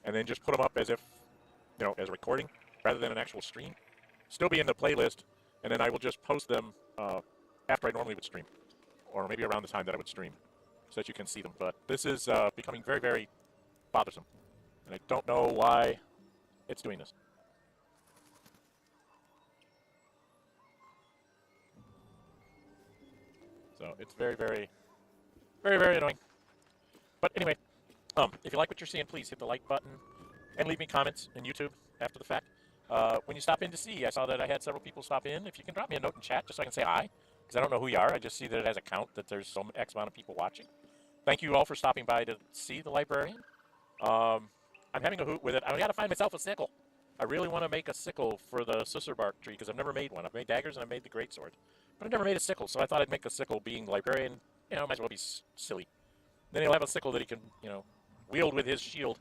And then just put them up as if, you know, as a recording rather than an actual stream. Still be in the playlist, and then I will just post them after I normally would stream. Or maybe around the time that I would stream, so that you can see them. But this is becoming very, very bothersome. And I don't know why it's doing this. So it's very, very, very, very annoying. But anyway, if you like what you're seeing, please hit the like button and leave me comments in YouTube after the fact. When you stop in to see, I saw that I had several people stop in. If you can drop me a note in chat just so I can say hi, because I don't know who you are. I just see that it has a count that there's some X amount of people watching. Thank you all for stopping by to see the Librarian. I'm having a hoot with it. I got to find myself a sickle. I really want to make a sickle for the Sussur bark tree because I've never made one. I've made daggers and I've made the greatsword, but I've never made a sickle. So I thought I'd make a sickle. Being Librarian, you know, might as well be silly. Then he'll have a sickle that he can, you know, wield with his shield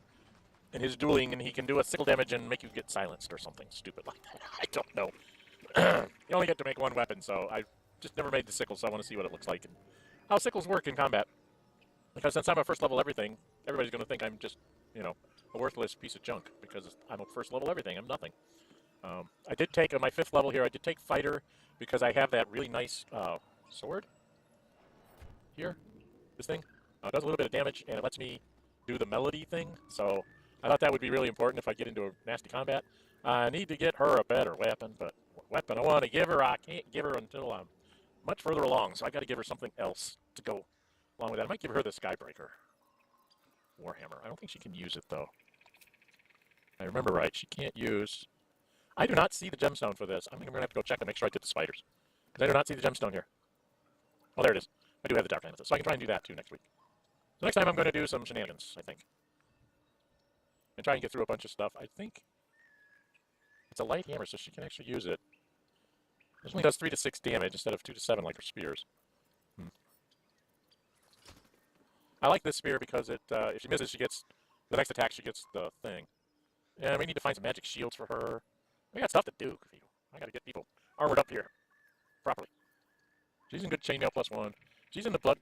and his dueling, and he can do a sickle damage and make you get silenced or something stupid like that. I don't know. You only get to make one weapon, so I just never made the sickle, so I want to see what it looks like and how sickles work in combat. Because since I'm a first level everything, everybody's going to think I'm just, you know, a worthless piece of junk because I'm a first level everything. I'm nothing. I did take, on my 5th level here, I did take fighter because I have that really nice sword here. This thing does a little bit of damage, and it lets me do the melody thing. So I thought that would be really important if I get into a nasty combat. I need to get her a better weapon, but what weapon I want to give her, I can't give her until I'm much further along. So I got to give her something else to go along with that. I might give her the Skybreaker Warhammer. I don't think she can use it, though. I remember right. She can't use... I do not see the gemstone for this. I think I'm going to have to go check to make sure I did the spiders. Because I do not see the gemstone here. Oh, there it is. I do have the Dark Amethyst, so I can try and do that, too, next week. So next time I'm going to do some shenanigans, I think. And try and get through a bunch of stuff. I think it's a light hammer, so she can actually use it. This only does 3 to 6 damage instead of 2 to 7 like her spears. I like this spear because it, if she misses, she gets the next attack. She gets the thing. And we need to find some magic shields for her. We got stuff to do. I got to get people armored up here properly. She's in good chainmail +1. She's in the blood